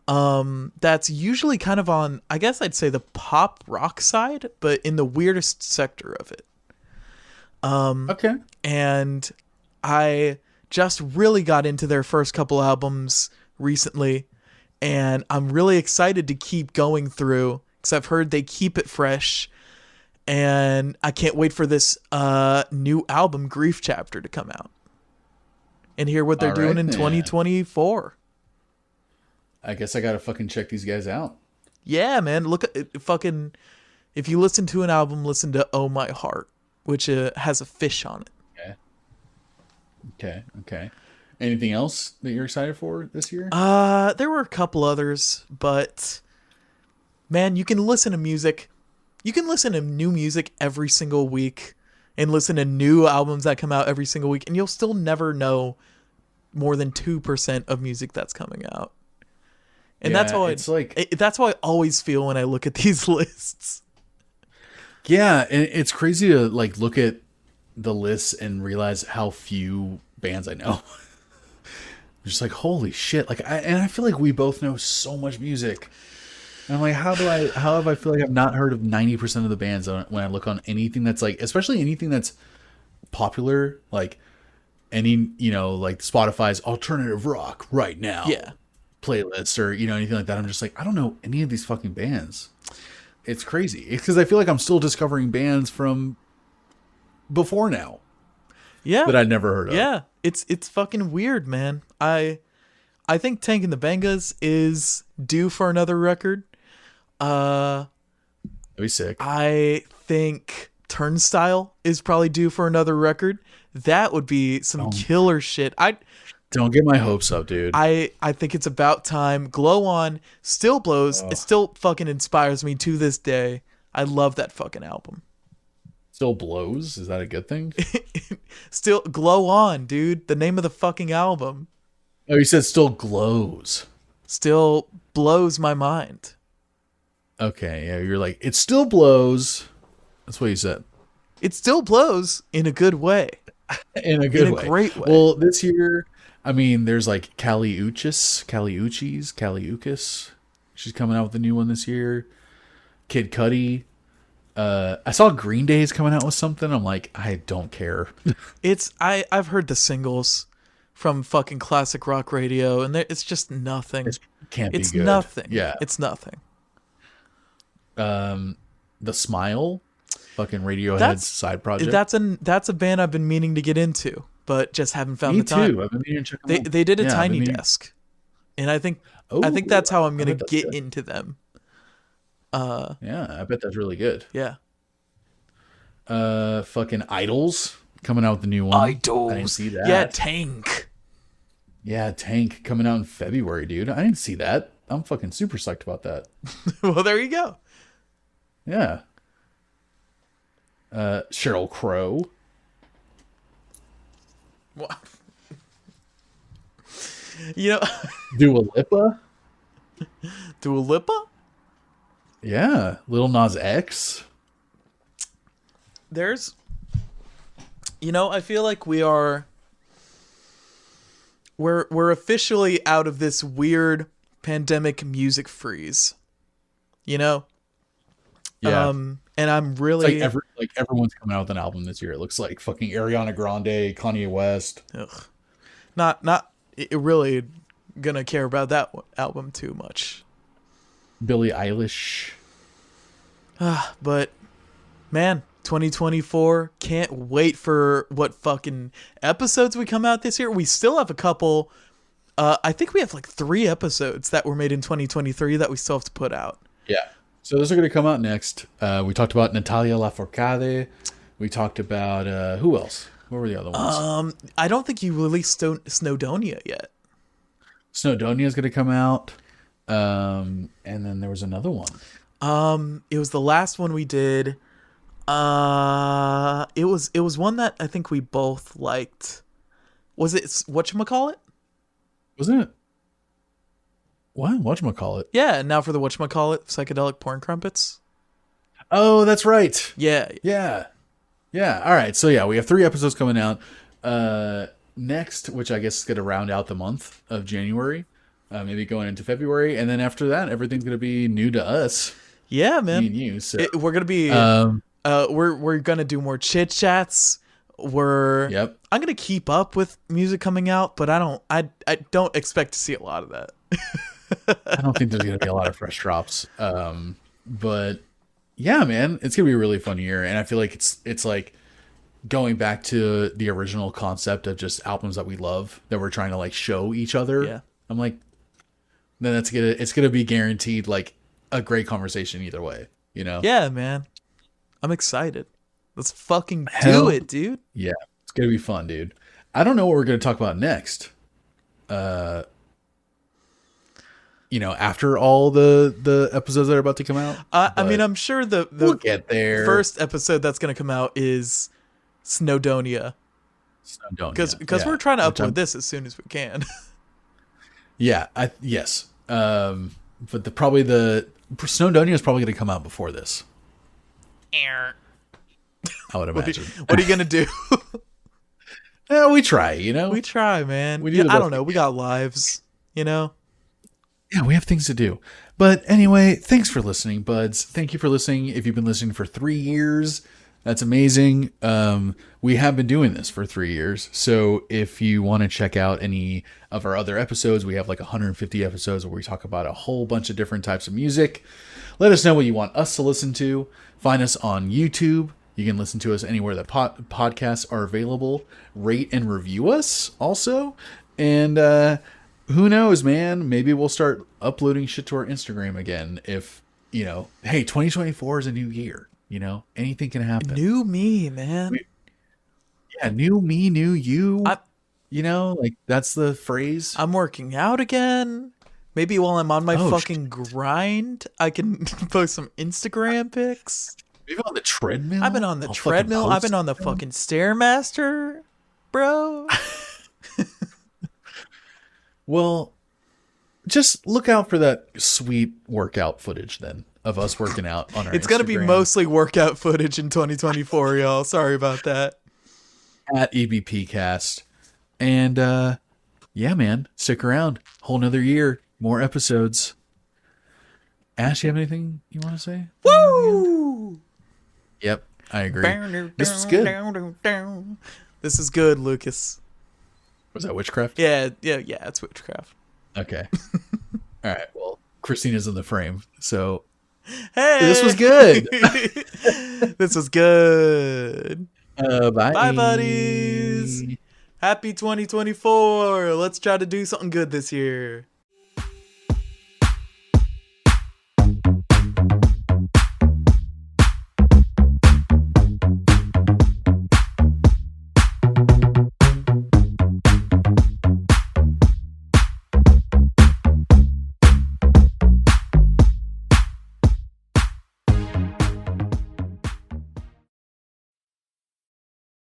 Speaker 2: That's usually kind of on, I guess I'd say, the pop rock side, but in the weirdest sector of it.
Speaker 1: Okay.
Speaker 2: And I just really got into their first couple albums recently, and I'm really excited to keep going through, because I've heard they keep it fresh. And I can't wait for this new album, Grief Chapter, to come out and hear what they're doing in 2024.
Speaker 1: I guess I gotta fucking check these guys out.
Speaker 2: Yeah, man. Look at fucking. If you listen to an album, listen to "Oh My Heart," which has a fish on it.
Speaker 1: Okay. Anything else that you're excited for this year?
Speaker 2: There were a couple others, but man, you can listen to music. You can listen to new music every single week and listen to new albums that come out every single week, and you'll still never know more than 2% of music that's coming out. And
Speaker 1: yeah,
Speaker 2: that's how I always feel when I look at these lists.
Speaker 1: Yeah, and it's crazy to like look at the lists and realize how few bands I know. Just like, holy shit. Like I feel like we both know so much music. And I'm like, how have I feel like I've not heard of 90% of the bands when I look on anything that's like, especially anything that's popular, like any, like Spotify's alternative rock right now playlist, or, anything like that. I'm just like, I don't know any of these fucking bands. It's crazy. It's because I feel like I'm still discovering bands from before now.
Speaker 2: Yeah.
Speaker 1: That I'd never heard of.
Speaker 2: Yeah. It's fucking weird, man. I think Tank and the Bangas is due for another record.
Speaker 1: That'd be sick.
Speaker 2: I think Turnstile is probably due for another record. That would be some killer shit.
Speaker 1: Don't get my hopes up, dude.
Speaker 2: I think it's about time. Glow On still blows. It still fucking inspires me to this day. I love that fucking album.
Speaker 1: Still blows? Is that a good thing?
Speaker 2: Still Glow On, dude. The name of the fucking album.
Speaker 1: Oh, you said still glows.
Speaker 2: Still blows my mind.
Speaker 1: Okay, yeah, you're like, it still blows. That's what you said.
Speaker 2: It still blows in a good way.
Speaker 1: In a good way.
Speaker 2: In a great way.
Speaker 1: Well, this year, I mean, there's like Kali Uchis. She's coming out with a new one this year. Kid Cudi. I saw Green Day's coming out with something. I'm like, I don't care.
Speaker 2: I've heard the singles from fucking classic rock radio, and it's just nothing.
Speaker 1: It can't be good.
Speaker 2: It's nothing.
Speaker 1: Yeah.
Speaker 2: It's nothing.
Speaker 1: The Smile, fucking Radiohead's side project.
Speaker 2: That's a band I've been meaning to get into, but just haven't found
Speaker 1: Me
Speaker 2: the time.
Speaker 1: too. I've been meaning to check them out.
Speaker 2: They did a Tiny Desk. and I think that's how I'm gonna get into them.
Speaker 1: Yeah, I bet that's really good.
Speaker 2: Yeah.
Speaker 1: Fucking Idols coming out with the new one.
Speaker 2: Idols.
Speaker 1: I didn't see that.
Speaker 2: Yeah, Tank.
Speaker 1: Yeah, Tank coming out in February, dude. I didn't see that. I'm fucking super psyched about that.
Speaker 2: Well, there you go.
Speaker 1: Yeah. Sheryl Crow.
Speaker 2: What? You know,
Speaker 1: Dua Lipa.
Speaker 2: Dua Lipa?
Speaker 1: Yeah, Lil Nas X.
Speaker 2: There's, I feel like we're officially out of this weird pandemic music freeze.
Speaker 1: Yeah.
Speaker 2: And I'm really
Speaker 1: it's like everyone's coming out with an album this year. It looks like fucking Ariana Grande, Kanye West.
Speaker 2: Ugh. Not really gonna care about that album too much.
Speaker 1: Billie Eilish.
Speaker 2: But man, 2024, can't wait for what fucking episodes we come out this year. We still have a couple. I think we have like 3 episodes that were made in 2023 that we still have to put out.
Speaker 1: Yeah. So those are going to come out next. We talked about Natalia Lafourcade. We talked about who else? What were the other ones?
Speaker 2: I don't think you released Snowdonia yet.
Speaker 1: Snowdonia is going to come out. And then there was another one.
Speaker 2: It was the last one we did. It was one that I think we both liked. Was it whatchamacallit?
Speaker 1: Wasn't it? What? Whatchamacallit?
Speaker 2: Yeah, now for the whatchamacallit, Psychedelic Porn Crumpets.
Speaker 1: Oh, that's right.
Speaker 2: Yeah.
Speaker 1: Yeah. Yeah. All right. So yeah, we have 3 episodes coming out. Next, which I guess is going to round out the month of January, maybe going into February, and then after that, everything's going to be new to us.
Speaker 2: Yeah, man.
Speaker 1: Me and you. So
Speaker 2: we're gonna be. We're gonna do more chit chats.
Speaker 1: Yep.
Speaker 2: I'm gonna keep up with music coming out, but I don't expect to see a lot of that.
Speaker 1: I don't think there's going to be a lot of fresh drops. But yeah, man, it's going to be a really fun year. And I feel like it's like going back to the original concept of just albums that we love that we're trying to like show each other.
Speaker 2: Yeah.
Speaker 1: I'm like, then it's going to be guaranteed like a great conversation either way,
Speaker 2: Yeah, man. I'm excited. Let's fucking do it, dude.
Speaker 1: Yeah. It's going to be fun, dude. I don't know what we're going to talk about next. After all the episodes that are about to come out.
Speaker 2: I mean, I'm sure the
Speaker 1: we'll get there.
Speaker 2: First episode that's going to come out is Snowdonia. Because we're trying to upload this as soon as we can.
Speaker 1: Yeah, yes. But probably the Snowdonia is probably going to come out before this. I would imagine.
Speaker 2: What are you going to do?
Speaker 1: Yeah, we try,
Speaker 2: We try, man. I don't know. We got lives, Yeah,
Speaker 1: we have things to do. But anyway, thanks for listening, buds. Thank you for listening. If you've been listening for 3 years, that's amazing. We have been doing this for 3 years. So if you want to check out any of our other episodes, we have like 150 episodes where we talk about a whole bunch of different types of music. Let us know what you want us to listen to. Find us on YouTube. You can listen to us anywhere that podcasts are available. Rate and review us also. And who knows, man? Maybe we'll start uploading shit to our Instagram again. If, hey, 2024 is a new year. Anything can happen.
Speaker 2: New me, man.
Speaker 1: New me, new you. Like that's the phrase.
Speaker 2: I'm working out again. Maybe while I'm on my fucking grind, I can post some Instagram pics.
Speaker 1: Maybe on the treadmill.
Speaker 2: I've been on the treadmill. I've been on the fucking Stairmaster, bro.
Speaker 1: Well, just look out for that sweet workout footage then of us working out on our
Speaker 2: It's going to be
Speaker 1: Instagram.
Speaker 2: mostly workout footage in 2024, y'all. Sorry about that.
Speaker 1: At EBPcast. And yeah, man, stick around. Whole nother year, more episodes. Ash, you have anything you want to say?
Speaker 2: Woo!
Speaker 1: Yep, I agree. This was good.
Speaker 2: This is good, Lucas.
Speaker 1: Was that witchcraft?
Speaker 2: Yeah, it's witchcraft.
Speaker 1: Okay. All right. Well, Christina's in the frame, so
Speaker 2: hey,
Speaker 1: this was good.
Speaker 2: This was good.
Speaker 1: Bye,
Speaker 2: buddies. Happy 2024. Let's try to do something good this year.